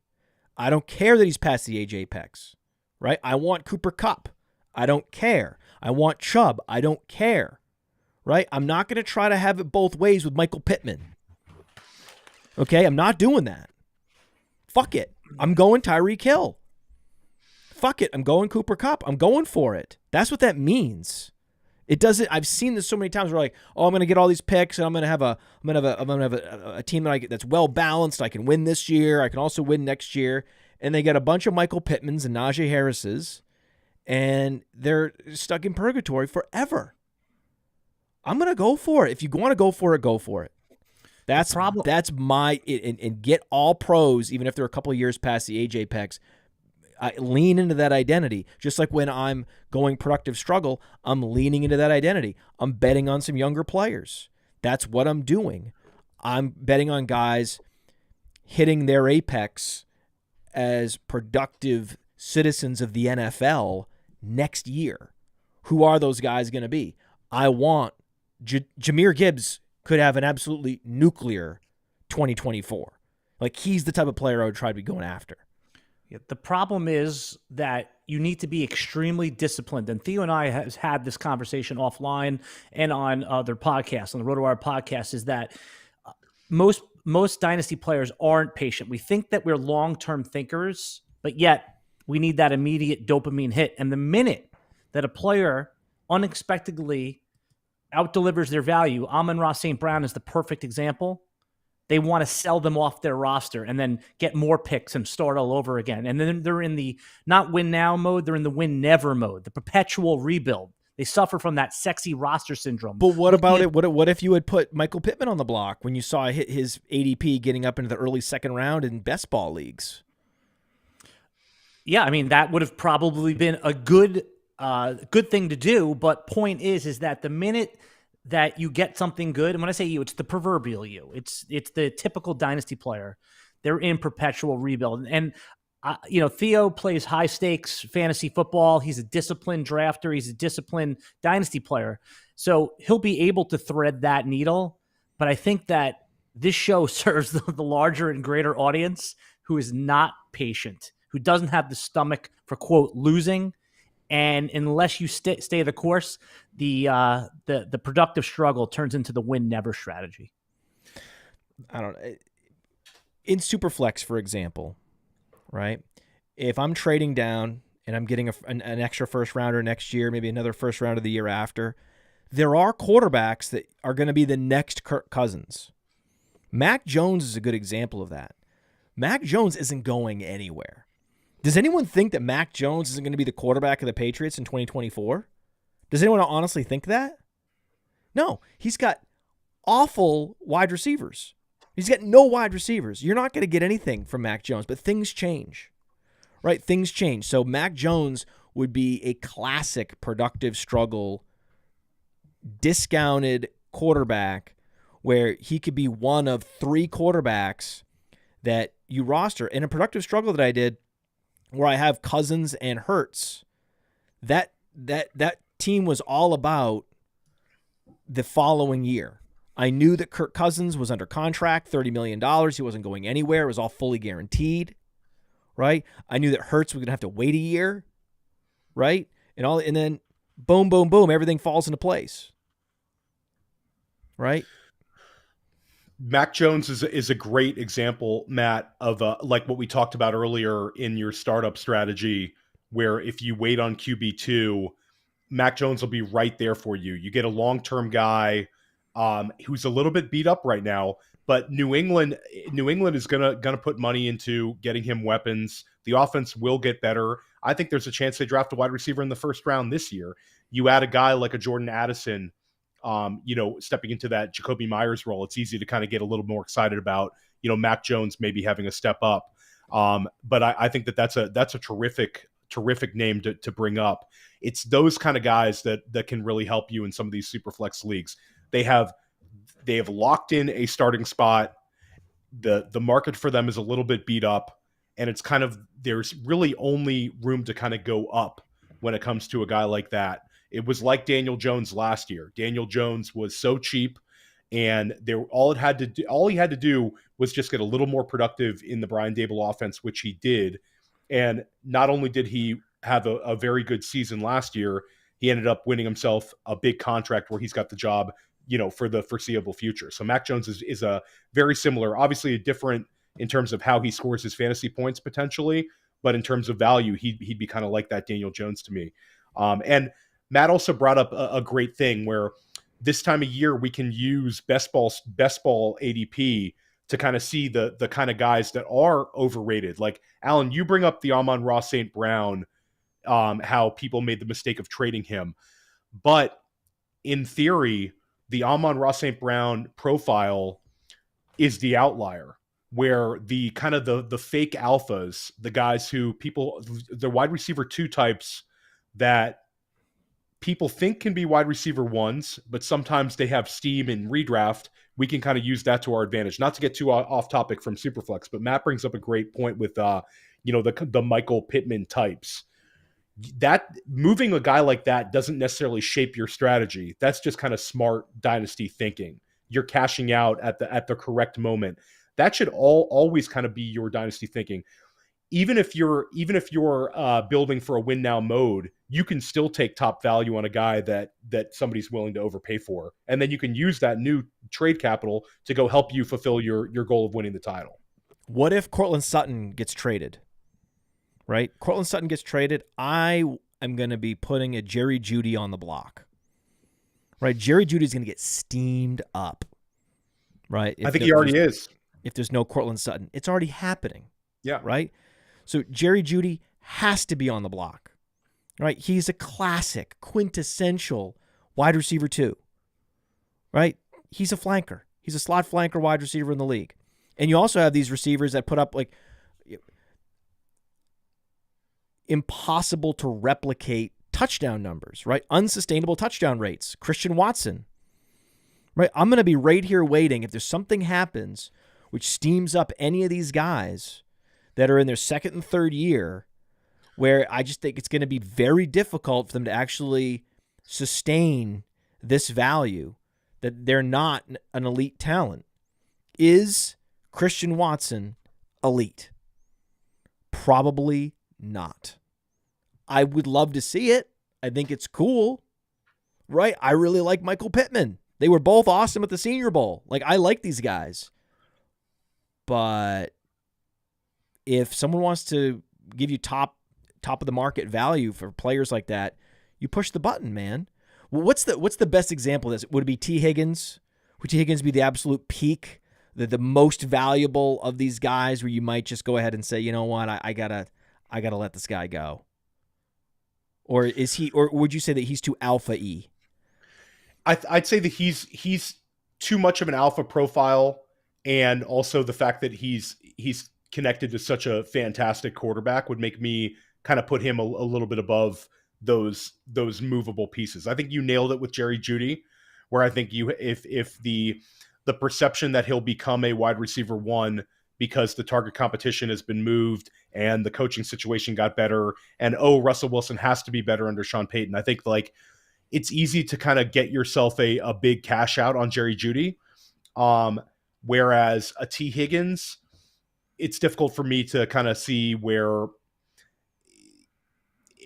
S3: I don't care that he's past the age apex, right? I want Cooper Kupp. I don't care. I want Chubb. I don't care, right? I'm not going to try to have it both ways with Michael Pittman. Okay, I'm not doing that. Fuck it. I'm going Tyreek Hill. Fuck it. I'm going Cooper Kupp. I'm going for it. That's what that means. It doesn't. I've seen this so many times. Where like, oh, I'm going to get all these picks, and I'm going to have a team that's well balanced. I can win this year. I can also win next year. And they get a bunch of Michael Pittmans and Najee Harrises, and they're stuck in purgatory forever. I'm going to go for it. If you want to go for it, go for it. That's my and get all pros, even if they're a couple of years past the age apex. I lean into that identity. Just like when I'm going productive struggle, I'm leaning into that identity. I'm betting on some younger players. That's what I'm doing. I'm betting on guys hitting their apex as productive citizens of the NFL next year. Who are those guys going to be? I want Jahmyr Gibbs could have an absolutely nuclear 2024. Like, he's the type of player I would try to be going after.
S1: Yeah, the problem is that you need to be extremely disciplined. And Theo and I have had this conversation offline and on other podcasts, on the RotoWire podcast, is that most dynasty players aren't patient. We think that we're long-term thinkers, but yet we need that immediate dopamine hit. And the minute that a player unexpectedly out-delivers their value, Amon-Ra St. Brown is the perfect example. They want to sell them off their roster and then get more picks and start all over again. And then they're in the not win now mode, they're in the win never mode, the perpetual rebuild. They suffer from that sexy roster syndrome.
S3: But what about it? What if you had put Michael Pittman on the block when you saw his ADP getting up into the early second round in best ball leagues?
S1: Yeah, I mean, that would have probably been a good thing to do. But point is that the minute that you get something good, and when I say you, it's the proverbial you. It's the typical dynasty player. They're in perpetual rebuild. And Theo plays high stakes fantasy football. He's a disciplined drafter. He's a disciplined dynasty player. So he'll be able to thread that needle. But I think that this show serves the larger and greater audience who is not patient, who doesn't have the stomach for, quote, losing. And unless you stay the course, the productive struggle turns into the win never strategy.
S3: I don't know. In Superflex, for example, right? If I'm trading down and I'm getting an extra first rounder next year, maybe another first rounder the year after, there are quarterbacks that are going to be the next Kirk Cousins. Mac Jones is a good example of that. Mac Jones isn't going anywhere. Does anyone think that Mac Jones isn't going to be the quarterback of the Patriots in 2024? Does anyone honestly think that? No, he's got awful wide receivers. He's got no wide receivers. You're not going to get anything from Mac Jones, but things change, right? Things change. So Mac Jones would be a classic productive struggle, discounted quarterback where he could be one of 3 quarterbacks that you roster. In a productive struggle that I did where I have Cousins and Hurts, that team was all about the following year. I knew that Kirk Cousins was under contract, $30 million. He wasn't going anywhere. It was all fully guaranteed, right? I knew that Hurts was going to have to wait a year, right? And then boom, boom, boom, everything falls into place, right?
S2: Mac Jones is a great example, Matt, of like what we talked about earlier in your startup strategy, where if you wait on QB2, Mac Jones will be right there for you. You get a long-term guy who's a little bit beat up right now, but New England is gonna put money into getting him weapons. The offense will get better. I think there's a chance they draft a wide receiver in the first round this year. You add a guy like a Jordan Addison, stepping into that Jakobi Meyers role. It's easy to kind of get a little more excited about, Mac Jones maybe having a step up. But I think that's a terrific name to bring up. It's those kind of guys that can really help you in some of these super flex leagues. They have locked in a starting spot. The market for them is a little bit beat up, and it's kind of, there's really only room to kind of go up when it comes to a guy like that. It was like Daniel Jones last year. Daniel Jones was so cheap, and all he had to do was just get a little more productive in the Brian Daboll offense, which he did. And not only did he have a very good season last year, he ended up winning himself a big contract where he's got the job, for the foreseeable future. So Mac Jones is a very similar, obviously a different in terms of how he scores his fantasy points potentially, but in terms of value, he'd be kind of like that Daniel Jones to me. And Matt also brought up a great thing where this time of year we can use best ball ADP to kind of see the kind of guys that are overrated. Like, Alan, you bring up the Amon-Ra St. Brown, how people made the mistake of trading him. But in theory, the Amon-Ra St. Brown profile is the outlier, where the kind of the fake alphas, the guys who the wide receiver 2 types that people think can be wide receiver 1s, but sometimes they have steam in redraft. We can kind of use that to our advantage. Not to get too off topic from Superflex, but Matt brings up a great point with the Michael Pittman types. That moving a guy like that doesn't necessarily shape your strategy. That's just kind of smart dynasty thinking. You're cashing out at the correct moment. That should always kind of be your dynasty thinking. Even if you're building for a win now mode, you can still take top value on a guy that somebody's willing to overpay for, and then you can use that new trade capital to go help you fulfill your goal of winning the title.
S3: What if Cortland Sutton gets traded? Right? Cortland Sutton gets traded. I am going to be putting a Jerry Jeudy on the block. Right? Jerry Jeudy's going to get steamed up. Right?
S2: I think he already is.
S3: If there's no Cortland Sutton, it's already happening.
S2: Yeah.
S3: Right? So Jerry Jeudy has to be on the block. Right? He's a classic, quintessential wide receiver 2. Right? He's a flanker. He's a slot flanker wide receiver in the league. And you also have these receivers that put up like impossible to replicate touchdown numbers, right? Unsustainable touchdown rates. Christian Watson, right? I'm going to be right here waiting. If there's something happens which steams up any of these guys that are in their second and third year, where I just think it's going to be very difficult for them to actually sustain this value, that they're not an elite talent. Is Christian Watson elite? Probably not. I would love to see it. I think it's cool, right? I really like Michael Pittman. They were both awesome at the Senior Bowl. Like, I like these guys, But if someone wants to give you top of the market value for players like that, you push the button, man. Well, what's the best example of this? Would it be T. Higgins? Would T. Higgins be the absolute peak, the most valuable of these guys, where you might just go ahead and say, you know what, I gotta let this guy go? Or is he? Or would you say that he's too alpha E?
S2: I'd say that he's too much of an alpha profile, and also the fact that he's connected to such a fantastic quarterback would make me kind of put him a little bit above those movable pieces. I think you nailed it with Jerry Jeudy, where I think if the perception that he'll become a wide receiver one because the target competition has been moved and the coaching situation got better, and Russell Wilson has to be better under Sean Payton. I think like it's easy to kind of get yourself a big cash out on Jerry Jeudy. Whereas a T. Higgins, it's difficult for me to kind of see where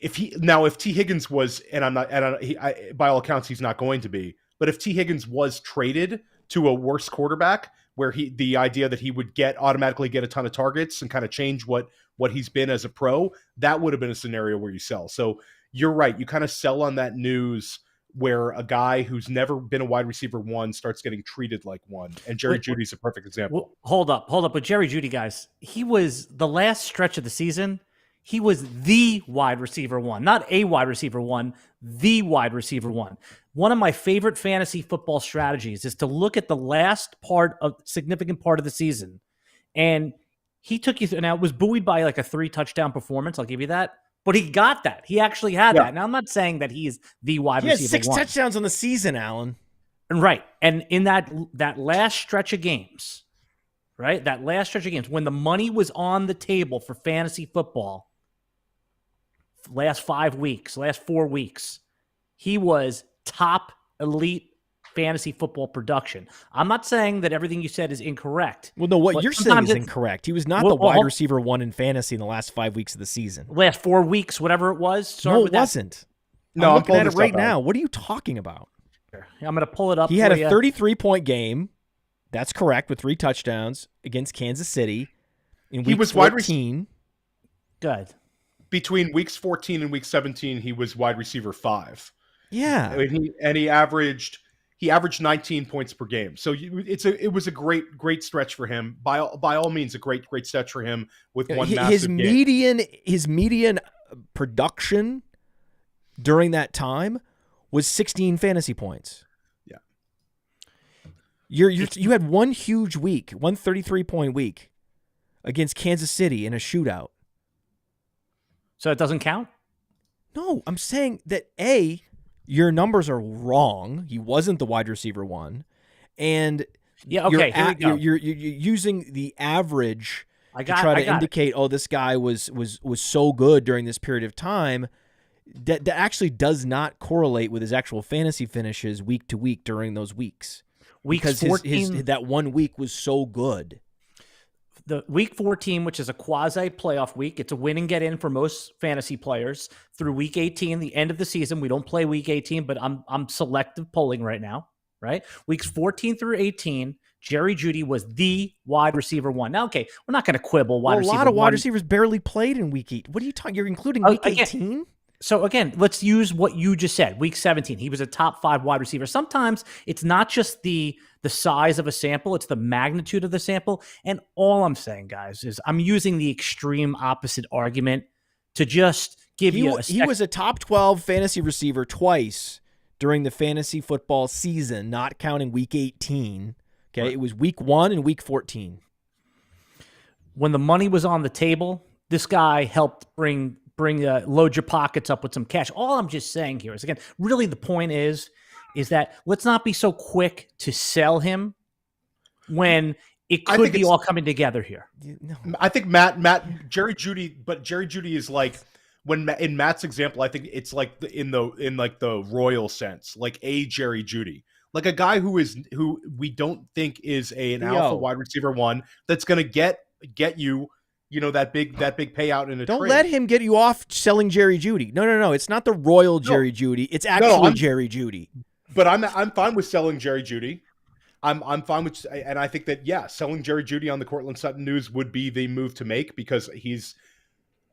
S2: if T. Higgins was, and I'm not, by all accounts, he's not going to be, but if T. Higgins was traded to a worse quarterback, where the idea that he would automatically get a ton of targets and kind of change what he's been as a pro, that would have been a scenario where you sell. So you're right. You kind of sell on that news where a guy who's never been a wide receiver one starts getting treated like one. And Jerry Jeudy's a perfect example.
S1: Well, hold up. But Jerry Jeudy, guys, he was the last stretch of the season. He was the wide receiver one, not a wide receiver one, the wide receiver one. One of my favorite fantasy football strategies is to look at the last significant part of the season. And he took you through, now it was buoyed by like a 3 touchdown performance. I'll give you that. But he got that. He actually had that. Now, I'm not saying that he is the wide receiver.
S3: He had 6 touchdowns on the season, Alan.
S1: Right. And in that last stretch of games, right? That last stretch of games, when the money was on the table for fantasy football, last 5 weeks, last 4 weeks, he was top elite fantasy football production. I'm not saying that everything you said is incorrect.
S3: Well, no, what you're saying is incorrect. He was not the wide receiver one in fantasy in the last 5 weeks of the season.
S1: Last 4 weeks, whatever it was.
S3: No, it wasn't.
S2: No,
S3: I'm looking at it right now. What are you talking about?
S1: I'm going to pull it up.
S3: He had a 33-point game. That's correct, with 3 touchdowns against Kansas City in week 14.
S1: Good.
S2: Between weeks 14 and week 17, he was wide receiver 5.
S3: Yeah.
S2: I mean, he averaged 19 points per game. So it was a great stretch for him. By all means, a great stretch for him with one massive game.
S3: His median production during that time was 16 fantasy points.
S2: Yeah.
S3: You had one huge week, one 33-point week against Kansas City in a shootout.
S1: So it doesn't count?
S3: No, I'm saying that your numbers are wrong. He wasn't the wide receiver one, and
S1: yeah, okay,
S3: you're using the average to try to indicate, this guy was so good during this period of time. That actually does not correlate with his actual fantasy finishes week to week during those weeks.
S1: Because
S3: 14, that 1 week was so good.
S1: The week 14, which is a quasi playoff week, it's a win and get in for most fantasy players through week 18, the end of the season. We don't play week 18, but I'm selective polling right now, right? Weeks 14 through 18, Jerry Jeudy was the wide receiver one. Now, okay, we're not going to quibble
S3: a lot of wide receivers barely played in week 8. What are you talking? You're including week 18?
S1: So again, let's use what you just said. Week 17, he was a top 5 wide receiver. Sometimes it's not just the size of a sample, it's the magnitude of the sample. And all I'm saying, guys, is I'm using the extreme opposite argument to just give you a
S3: He was a top 12 fantasy receiver twice during the fantasy football season, not counting week 18. Okay, right. It was week 1 and week 14.
S1: When the money was on the table, this guy helped load your pockets up with some cash. All I'm just saying here is, again, really the point is that let's not be so quick to sell him when it could be all coming together here.
S2: No. I think Jerry Jeudy is like, in Matt's example, I think it's like in the royal sense, like a Jerry Jeudy, like a guy who we don't think is an alpha wide receiver one that's going to get you. That big payout in a trade.
S3: Don't let him get you off selling Jerry Jeudy. No. It's not the royal Jerry Jeudy. It's actually Jerry Jeudy.
S2: But I'm fine with selling Jerry Jeudy. I'm fine with, and I think that selling Jerry Jeudy on the Cortland Sutton news would be the move to make, because he's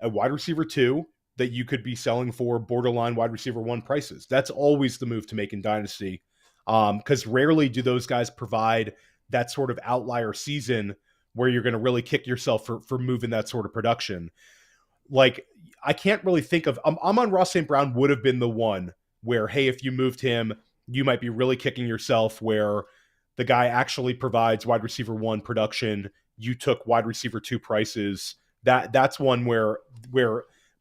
S2: a wide receiver 2 that you could be selling for borderline wide receiver 1 prices. That's always the move to make in Dynasty, because rarely do those guys provide that sort of outlier season where you're going to really kick yourself for moving that sort of production. Like, I can't really think of, Amon-Ra St. Brown would have been the one where, hey, if you moved him, you might be really kicking yourself, where the guy actually provides wide receiver 1 production. You took wide receiver 2 prices. That's one where,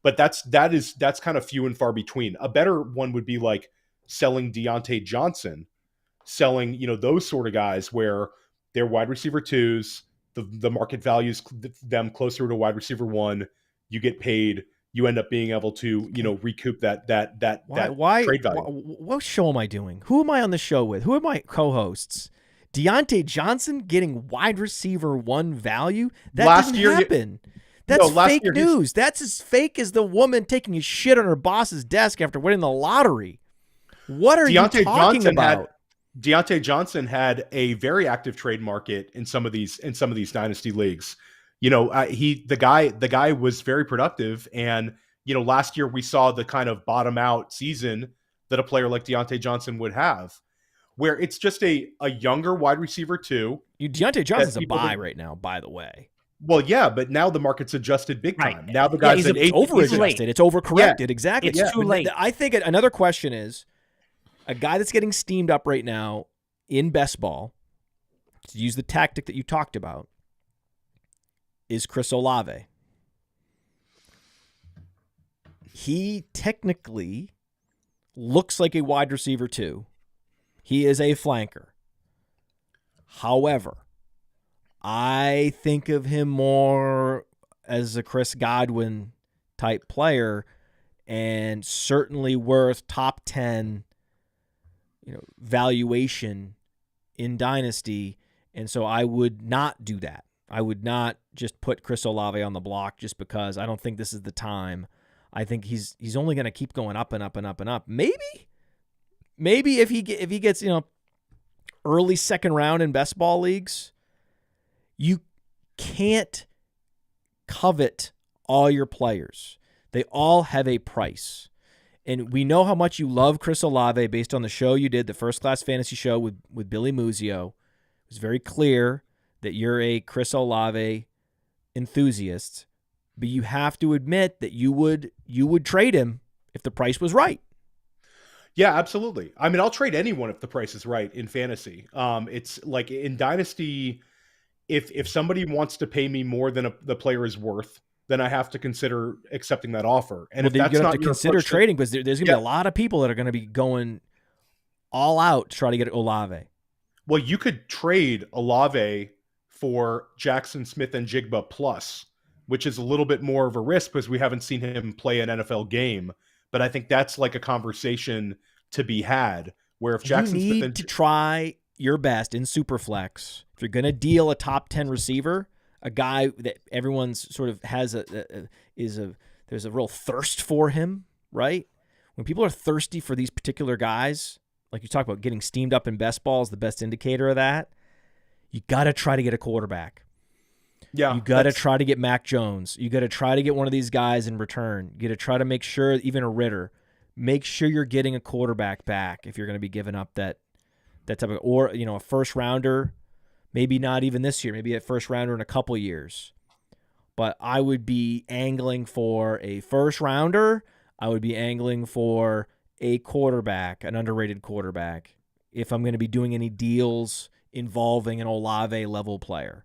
S2: but that's kind of few and far between. A better one would be like selling Deontay Johnson, selling, those sort of guys where they're wide receiver 2s. The market values them closer to wide receiver 1. You get paid. You end up being able to, recoup that trade value.
S3: What show am I doing? Who am I on the show with? Who are my co-hosts? Deontay Johnson getting wide receiver 1 value? That didn't happen. That's fake news. That's as fake as the woman taking a shit on her boss's desk after winning the lottery. What are you talking about?
S2: Deontay Johnson had a very active trade market in some of these dynasty leagues. The guy was very productive, and last year we saw the kind of bottom out season that a player like Deontay Johnson would have, where it's just a younger wide receiver 2.
S3: Deontay Johnson's a buy right now, by the way.
S2: Well, yeah, but now the market's adjusted big time.
S1: Right.
S2: Now the guy's
S3: over-adjusted. It's overcorrected.
S2: Yeah.
S3: Exactly.
S1: It's too late.
S3: I think another question is, a guy that's getting steamed up right now in best ball, to use the tactic that you talked about, is Chris Olave. He technically looks like a wide receiver 2. He is a flanker. However, I think of him more as a Chris Godwin type player, and certainly worth top 10, valuation in Dynasty. And so I would not do that. I would not just put Chris Olave on the block just because I don't think this is the time. I think he's only going to keep going up and up and up and up. Maybe if he gets, early second round in best ball leagues, you can't covet all your players. They all have a price. And we know how much you love Chris Olave based on the show you did, the First Class Fantasy show with Billy Muzio. It was very clear that you're a Chris Olave enthusiast, but you have to admit that you would trade him if the price was right.
S2: Yeah, absolutely. I mean, I'll trade anyone if the price is right in fantasy. It's like in Dynasty, if somebody wants to pay me more than the player is worth, then I have to consider accepting that offer. And if that's
S3: you're
S2: not
S3: going to consider trading, because there's going to be a lot of people that are going to be going all out to try to get Olave.
S2: Well, you could trade Olave for Jackson Smith and Jigba plus, which is a little bit more of a risk because we haven't seen him play an NFL game. But I think that's like a conversation to be had, where if Jackson
S3: Smith to try your best in Superflex, if you're going to deal a top 10 receiver, a guy that everyone's sort of has there's a real thirst for him, right? When people are thirsty for these particular guys, like you talk about getting steamed up in best ball is the best indicator of that. You got to try to get a quarterback.
S2: Yeah,
S3: you got to try to get Mac Jones. You got to try to get one of these guys in return. You got to try to make sure, even a Ridder, make sure you're getting a quarterback back if you're going to be giving up that type of, or a first rounder. Maybe not even this year. Maybe a first rounder in a couple years. But I would be angling for a first rounder. I would be angling for a quarterback, an underrated quarterback, if I'm going to be doing any deals involving an Olave level player.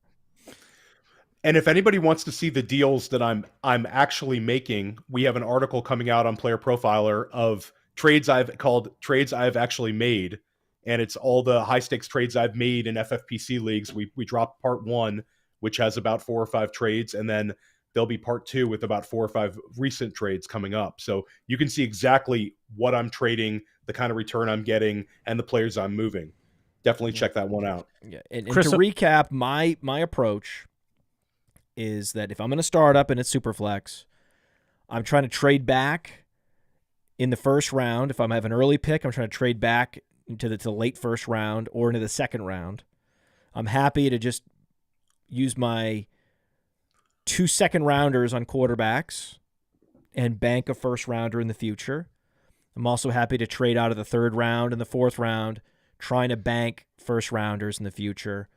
S2: And if anybody wants to see the deals that I'm actually making, we have an article coming out on Player Profiler of trades I've actually made. And it's all the high stakes trades I've made in FFPC leagues. We dropped part 1, which has about 4 or 5 trades, and then there'll be part 2 with about 4 or 5 recent trades coming up. So you can see exactly what I'm trading, the kind of return I'm getting, and the players I'm moving. Definitely check that one out.
S3: Yeah, and to recap, my approach is that if I'm going to start up and it's Superflex, I'm trying to trade back in the first round. If I have an early pick, I'm trying to trade back into the late first round or into the second round. I'm happy to just use my 2 second-rounders on quarterbacks and bank a first-rounder in the future. I'm also happy to trade out of the 3rd round and the 4th round, trying to bank first-rounders in the future.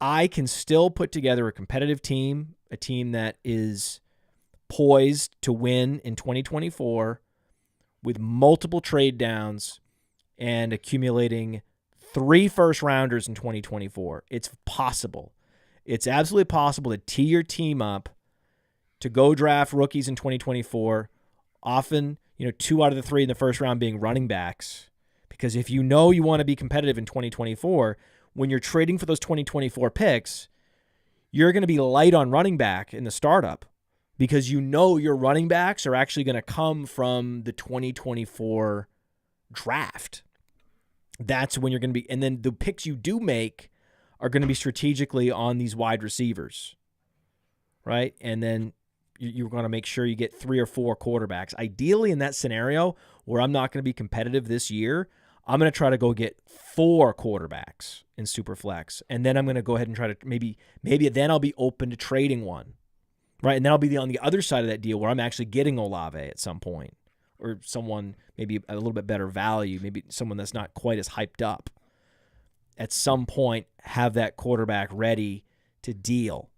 S3: I can still put together a competitive team, a team that is poised to win in 2024 with multiple trade downs and accumulating 3 first-rounders in 2024. It's possible. It's absolutely possible to tee your team up to go draft rookies in 2024, often, 2 out of the 3 in the first round being running backs. Because if you know you want to be competitive in 2024, when you're trading for those 2024 picks, you're going to be light on running back in the startup because you know your running backs are actually going to come from the 2024 draft. That's when you're going to be, and then the picks you do make are going to be strategically on these wide receivers, right? And then you're going to make sure you get 3 or 4 quarterbacks. Ideally, in that scenario where I'm not going to be competitive this year, I'm going to try to go get 4 quarterbacks in Superflex, and then I'm going to go ahead and try to maybe then I'll be open to trading one, right? And then I'll be on the other side of that deal where I'm actually getting Olave at some point, or someone maybe a little bit better value, maybe someone that's not quite as hyped up. At some point, have that quarterback ready to deal.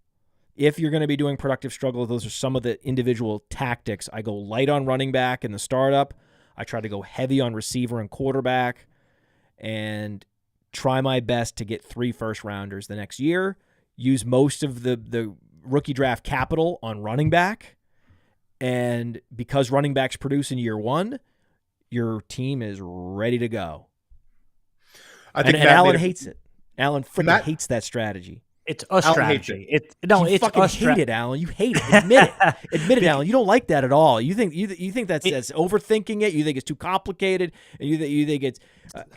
S3: If you're going to be doing productive struggle, those are some of the individual tactics. I go light on running back in the startup. I try to go heavy on receiver and quarterback and try my best to get 3 first-rounders the next year. Use most of the rookie draft capital on running back. And because running backs produce in year 1, your team is ready to go.
S2: I think
S3: and Alan hates it. Alan freaking hates that strategy.
S1: It's a strategy.
S3: You
S1: It's
S3: fucking hate it, Alan. You hate it. Admit it. Admit it, Alan. You don't like that at all. You think that's overthinking it. You think it's too complicated, and you think it's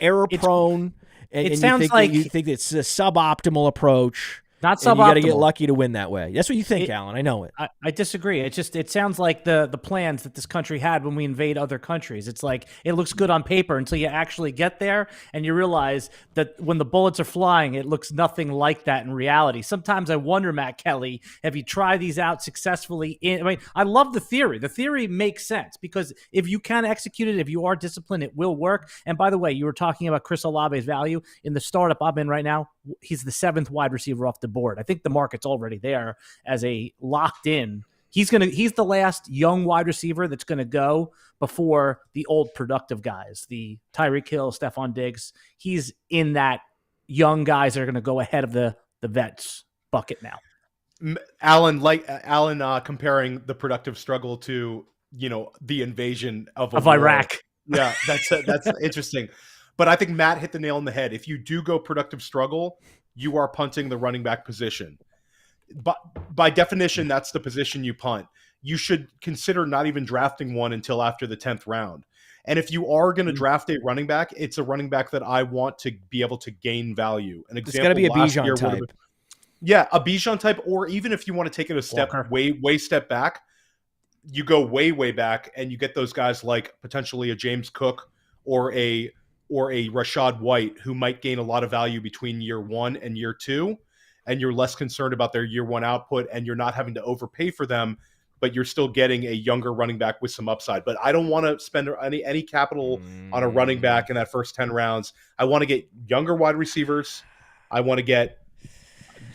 S3: error prone. And
S1: it sounds like
S3: you think it's a suboptimal approach.
S1: Not suboptimal.
S3: You got to get lucky to win that way. That's what you think, Alan. I know it.
S1: I disagree. It sounds like the plans that this country had when we invade other countries. It's like it looks good on paper until you actually get there and you realize that when the bullets are flying, it looks nothing like that in reality. Sometimes I wonder, Matt Kelly, have you tried these out successfully? I love the theory. The theory makes sense because if you can execute it, if you are disciplined, it will work. And by the way, you were talking about Chris Olave's value in the startup I'm in right now. He's the 7th wide receiver off the board. I think the market's already there as a locked in. He's the last young wide receiver that's going to go before the old productive guys, the Tyreek Hill, Stephon Diggs. He's in that young guys that are going to go ahead of the vets bucket now.
S2: Alan, comparing the productive struggle to, the invasion of
S1: Iraq.
S2: Yeah, that's interesting. But I think Matt hit the nail on the head. If you do go productive struggle, you are punting the running back position. But by definition, that's the position you punt. You should consider not even drafting one until after the 10th round. And if you are going to draft a running back, it's a running back that I want to be able to gain value. An example,
S3: it's got to be a Bijan type.
S2: Yeah, a Bijan type, or even if you want to take it a step way step back, you go way back and you get those guys like potentially a James Cook or a Rashad White who might gain a lot of value between year 1 and year 2, and you're less concerned about their year 1 output and you're not having to overpay for them, but you're still getting a younger running back with some upside. But I don't want to spend any capital on a running back in that first 10 rounds. I want to get younger wide receivers. I want to get,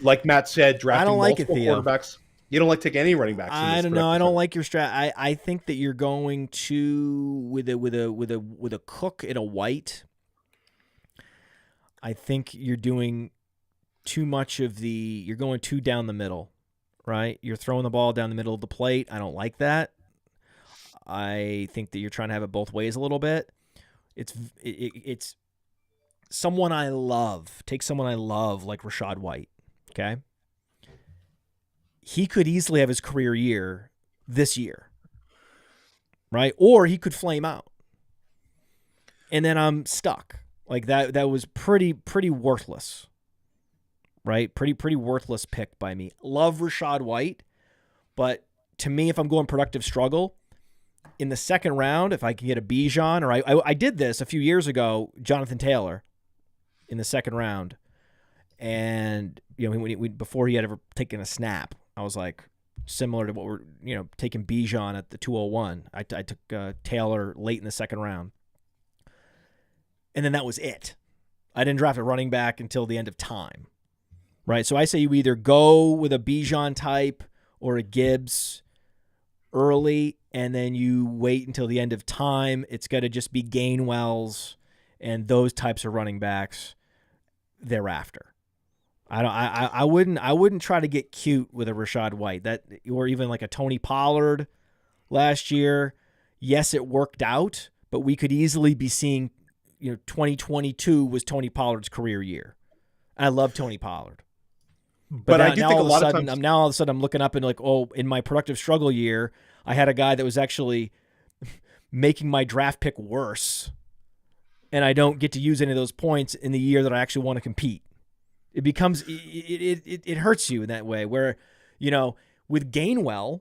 S2: like Matt said, drafting multiple quarterbacks. You don't like to take any running backs.
S3: I don't know. I don't like your strat. I think that you're going to with a Cook and a White. I think you're doing too much of you're going too down the middle, right? You're throwing the ball down the middle of the plate. I don't like that. I think that you're trying to have it both ways a little bit. It's someone I love. Take someone I love like Rashad White, okay? He could easily have his career year this year, right? Or he could flame out. And then I'm stuck. Like that was pretty worthless, right? Pretty worthless pick by me. Love Rashad White, but to me, if I'm going productive struggle, in the second round, if I can get a Bijan, or I did this a few years ago, Jonathan Taylor in the second round, And before he had ever taken a snap, I was like, similar to what we're taking Bijan at the 201. I took Taylor late in the second round, and then that was it. I didn't draft a running back until the end of time, right? So I say you either go with a Bijan type or a Gibbs early, and then you wait until the end of time. It's got to just be Gainwells and those types of running backs thereafter. I wouldn't try to get cute with a Rachaad White, or even like a Tony Pollard last year. Yes, it worked out, but we could easily be seeing 2022 was Tony Pollard's career year. I love Tony Pollard. But now,
S2: I do think a lot of times
S3: now all of a sudden I'm looking up and like, oh, in my productive struggle year, I had a guy that was actually making my draft pick worse, and I don't get to use any of those points in the year that I actually want to compete. It becomes it hurts you in that way where, with Gainwell,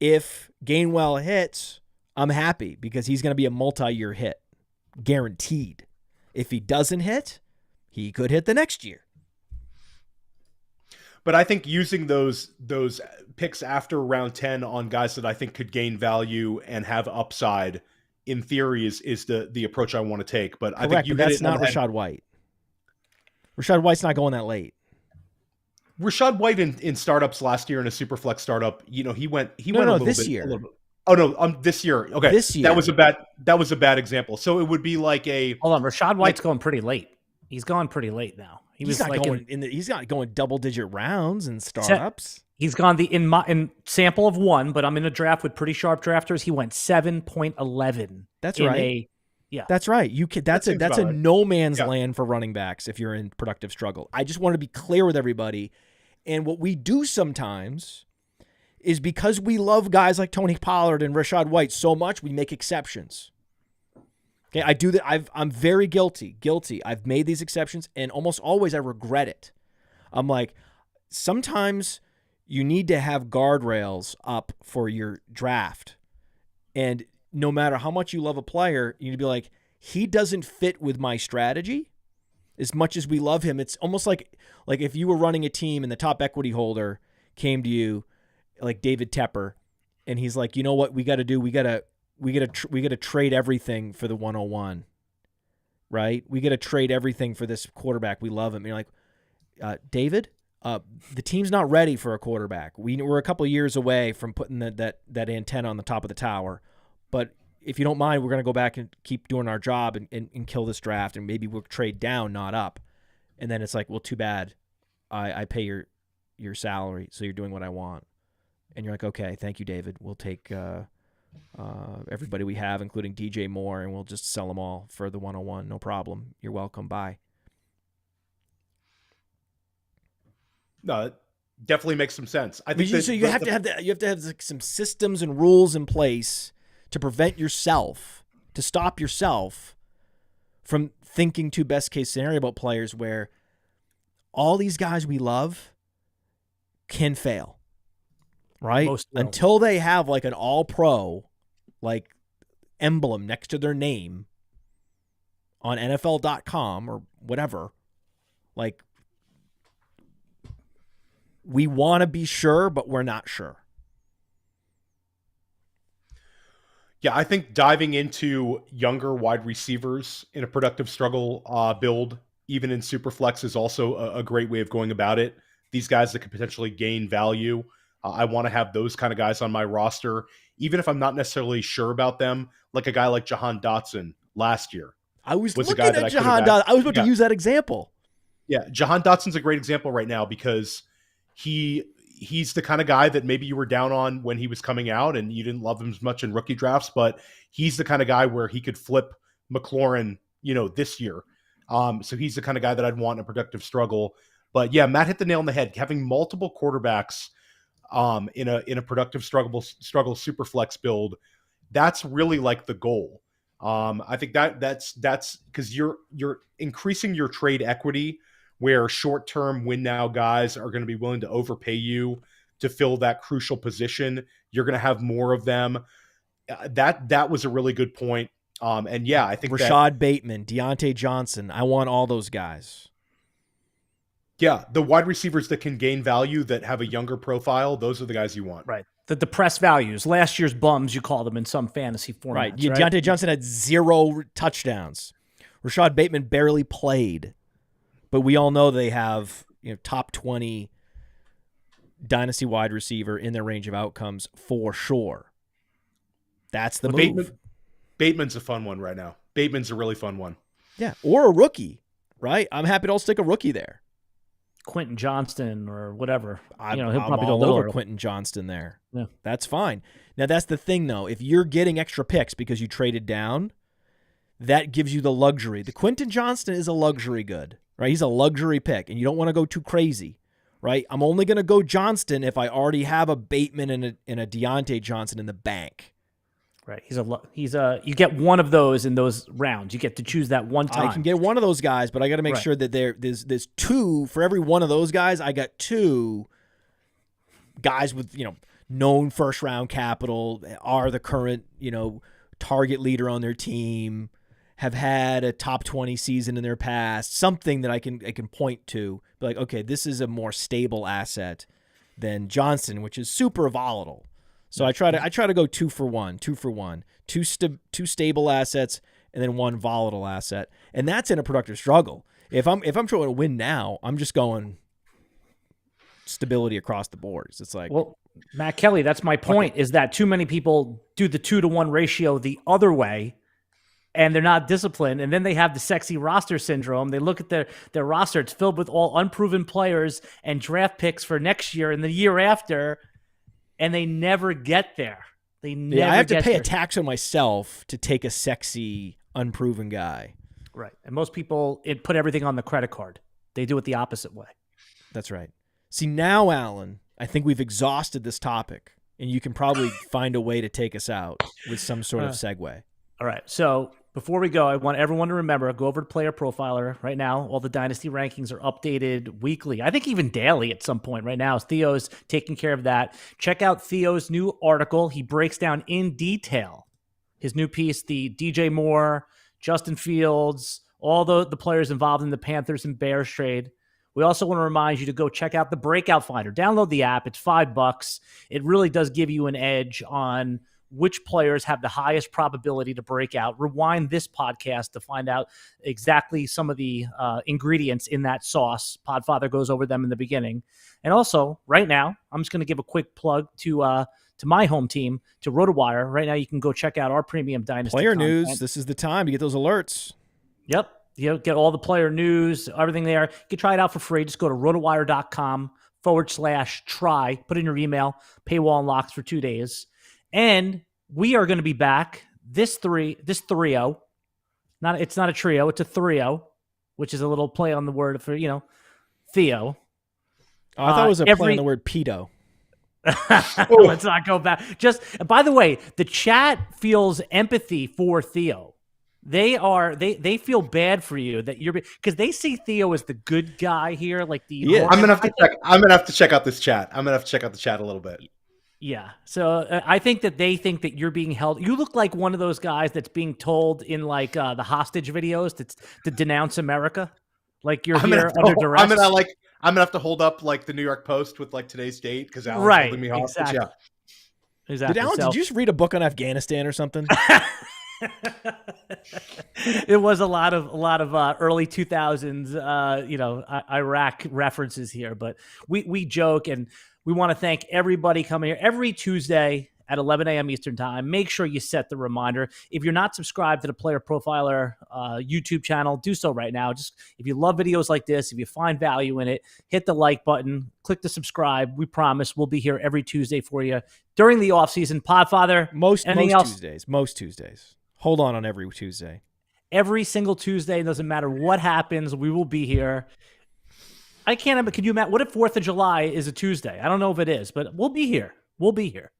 S3: if Gainwell hits, I'm happy because he's going to be a multi-year hit, guaranteed. If he doesn't hit, he could hit the next year.
S2: But I think using those picks after round 10 on guys that I think could gain value and have upside, in theory, is the approach I want to take. But
S3: Correct,
S2: I think you
S3: but
S2: hit
S3: that's
S2: it
S3: not Rachaad White. Rachaad White's not going that late.
S2: Rachaad White in startups last year in a superflex startup, he went a little
S3: this
S2: bit.
S3: year.
S2: Oh no, this year. Okay,
S3: this year.
S2: That was a bad example. So it would be like
S1: hold on. Rachaad White's going pretty late. He's gone pretty late now.
S3: He's not going double digit rounds in startups.
S1: He's gone in sample of one, but I'm in a draft with pretty sharp drafters. He went 7.11.
S3: That's right. That's right. That's a no man's land for running backs if you're in productive struggle. I just want to be clear with everybody. And what we do sometimes is because we love guys like Tony Pollard and Rachaad White so much, we make exceptions. Okay, I do that. I'm very guilty. I've made these exceptions, and almost always I regret it. I'm like, sometimes you need to have guardrails up for your draft. And no matter how much you love a player, you need to be like, he doesn't fit with my strategy. As much as we love him, it's almost like if you were running a team and the top equity holder came to you, like David Tepper, and he's like, you know what we got to do? We got to trade everything for the 101, right? We got to trade everything for this quarterback. We love him. And you're like, David, the team's not ready for a quarterback. We're a couple of years away from putting that antenna on the top of the tower. But if you don't mind, we're going to go back and keep doing our job and kill this draft, and maybe we'll trade down, not up. And then it's like, well, too bad. I pay your salary, so you're doing what I want. And you're like, okay, thank you, David. We'll take everybody we have, including DJ Moore, and we'll just sell them all for the 101. No problem. You're welcome. Bye.
S2: No, it definitely makes some sense. I think
S3: so. You have to have some systems and rules in place to prevent yourself, to stop yourself from thinking too best case scenario about players where all these guys we love can fail, right? Until they have like an all-pro like emblem next to their name on NFL.com or whatever. Like, we want to be sure, but we're not sure.
S2: Yeah, I think diving into younger wide receivers in a productive struggle build, even in Superflex, is also a great way of going about it. These guys that could potentially gain value. I want to have those kind of guys on my roster, even if I'm not necessarily sure about them, like a guy like Jahan Dotson last year.
S3: I was looking at Jahan Dotson. I was about to use that example.
S2: Yeah, Jahan Dotson's a great example right now because he's the kind of guy that maybe you were down on when he was coming out and you didn't love him as much in rookie drafts, but he's the kind of guy where he could flip McLaurin, this year. So he's the kind of guy that I'd want in a productive struggle. But yeah, Matt hit the nail on the head. Having multiple quarterbacks in a productive struggle super flex build, that's really like the goal. I think that's because you're increasing your trade equity, where short-term win-now guys are going to be willing to overpay you to fill that crucial position. You're going to have more of them. That was a really good point. And yeah, I think
S3: Rashad Bateman, Deontay Johnson, I want all those guys.
S2: Yeah, the wide receivers that can gain value that have a younger profile, those are the guys you want.
S1: Right. The depressed values. Last year's bums, you call them in some fantasy formats.
S3: Right.
S1: Right.
S3: Deontay Johnson had 0 touchdowns. Rashad Bateman barely played. But we all know they have, top 20 dynasty wide receiver in their range of outcomes for sure. That's the move.
S2: Bateman's a fun one right now. Bateman's a really fun one.
S3: Yeah, or a rookie, right? I'm happy to stick a rookie there.
S1: Quentin Johnston or whatever.
S3: I'm
S1: he'll probably go
S3: all over
S1: lower.
S3: Quentin Johnston there.
S1: Yeah.
S3: That's fine. Now, that's the thing, though. If you're getting extra picks because you traded down, that gives you the luxury. The Quentin Johnston is a luxury good, right? He's a luxury pick, and you don't want to go too crazy, right? I'm only going to go Johnston if I already have a Bateman and a Deontay Johnson in the bank.
S1: Right. You get one of those in those rounds. You get to choose that one time.
S3: I can get one of those guys, but I got to make sure that there's 2 for every one of those guys. I got 2 guys with, known first round capital, are the current, target leader on their team, have had a top 20 season in their past, something that I can point to. Be like, okay, this is a more stable asset than Johnson, which is super volatile. So I try to go 2 for 1, 2 for 1, two stable assets and then 1 volatile asset, and that's in a productive struggle. If I'm trying to win now, I'm just going stability across the boards. It's like,
S1: well, Matt Kelly, that's my point. Is that too many people do the 2-to-1 ratio the other way, and they're not disciplined, and then they have the sexy roster syndrome. They look at their roster; it's filled with all unproven players and draft picks for next year and the year after. And they never get there. I
S3: have to pay a tax on myself to take a sexy, unproven guy.
S1: Right. And most people put everything on the credit card. They do it the opposite way.
S3: That's right. See, now, Alan, I think we've exhausted this topic, and you can probably find a way to take us out with some sort of segue.
S1: All right. So before we go, I want everyone to remember, go over to Player Profiler right now. All the Dynasty rankings are updated weekly. I think even daily at some point right now. Theo's taking care of that. Check out Theo's new article. He breaks down in detail his new piece, the DJ Moore, Justin Fields, all the players involved in the Panthers and Bears trade. We also want to remind you to go check out the Breakout Finder. Download the app. It's $5. It really does give you an edge on which players have the highest probability to break out. Rewind this podcast to find out exactly some of the ingredients in that sauce. Podfather goes over them in the beginning. And also, right now, I'm just going to give a quick plug to my home team, to RotoWire. Right now, you can go check out our premium Dynasty
S3: player
S1: content.
S3: news. This is the time to get those alerts.
S1: Yep. Get all the player news, everything there. You can try it out for free. Just go to rotowire.com/try. Put in your email. Paywall unlocks for 2 days. And we are going to be back this trio. It's not a trio, it's a trio, which is a little play on the word for, Theo.
S3: Oh, I thought it was a play on the word pedo.
S1: Let's not go back. Just, by the way, the chat feels empathy for Theo. They feel bad for you that you're, because they see Theo as the good guy here, like the.
S3: Yeah.
S2: I'm gonna have to check out this chat. I'm gonna have to check out the chat a little bit.
S1: Yeah. So I think that they think that you're being held. You look like one of those guys that's being told in like the hostage videos to denounce America. Like you're here under duress.
S2: I'm gonna have to hold up like the New York Post with like today's date because Alan's holding me hostage.
S1: Exactly.
S2: Yeah.
S1: Exactly.
S3: Did you just read a book on Afghanistan or something?
S1: It was a lot of early 2000s, Iraq references here, but we joke and we want to thank everybody coming here every Tuesday at 11 a.m. Eastern time. Make sure you set the reminder. If you're not subscribed to the Player Profiler YouTube channel, do so right now. Just if you love videos like this, if you find value in it, hit the like button, click the subscribe. We promise we'll be here every Tuesday for you during the off season. Podfather,
S3: most
S1: else?
S3: Tuesdays. Hold on every Tuesday.
S1: Every single Tuesday, doesn't matter what happens, we will be here. I can't imagine. Can you imagine? What if 4th of July is a Tuesday? I don't know if it is, but we'll be here. We'll be here.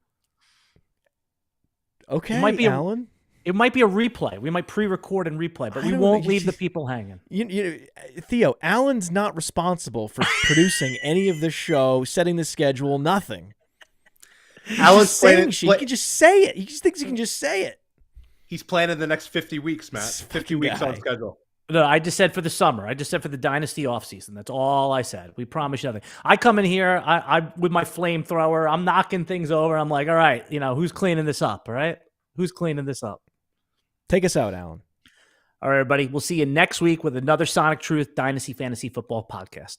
S3: Okay,
S1: Alan. It might be a replay. We might pre-record and replay, but we won't leave the people hanging.
S3: Theo, Alan's not responsible for producing any of the show, setting the schedule, nothing.
S2: Alan's
S3: saying he can just say it. He just thinks he can just say it.
S2: He's planning the next 50 weeks, Matt. 50 weeks on schedule.
S1: No, I just said for the summer. I just said for the Dynasty offseason. That's all I said. We promise you nothing. I come in here, I with my flamethrower. I'm knocking things over. I'm like, all right, who's cleaning this up? All right, who's cleaning this up?
S3: Take us out, Alan.
S1: All right, everybody. We'll see you next week with another Sonic Truth Dynasty Fantasy Football podcast.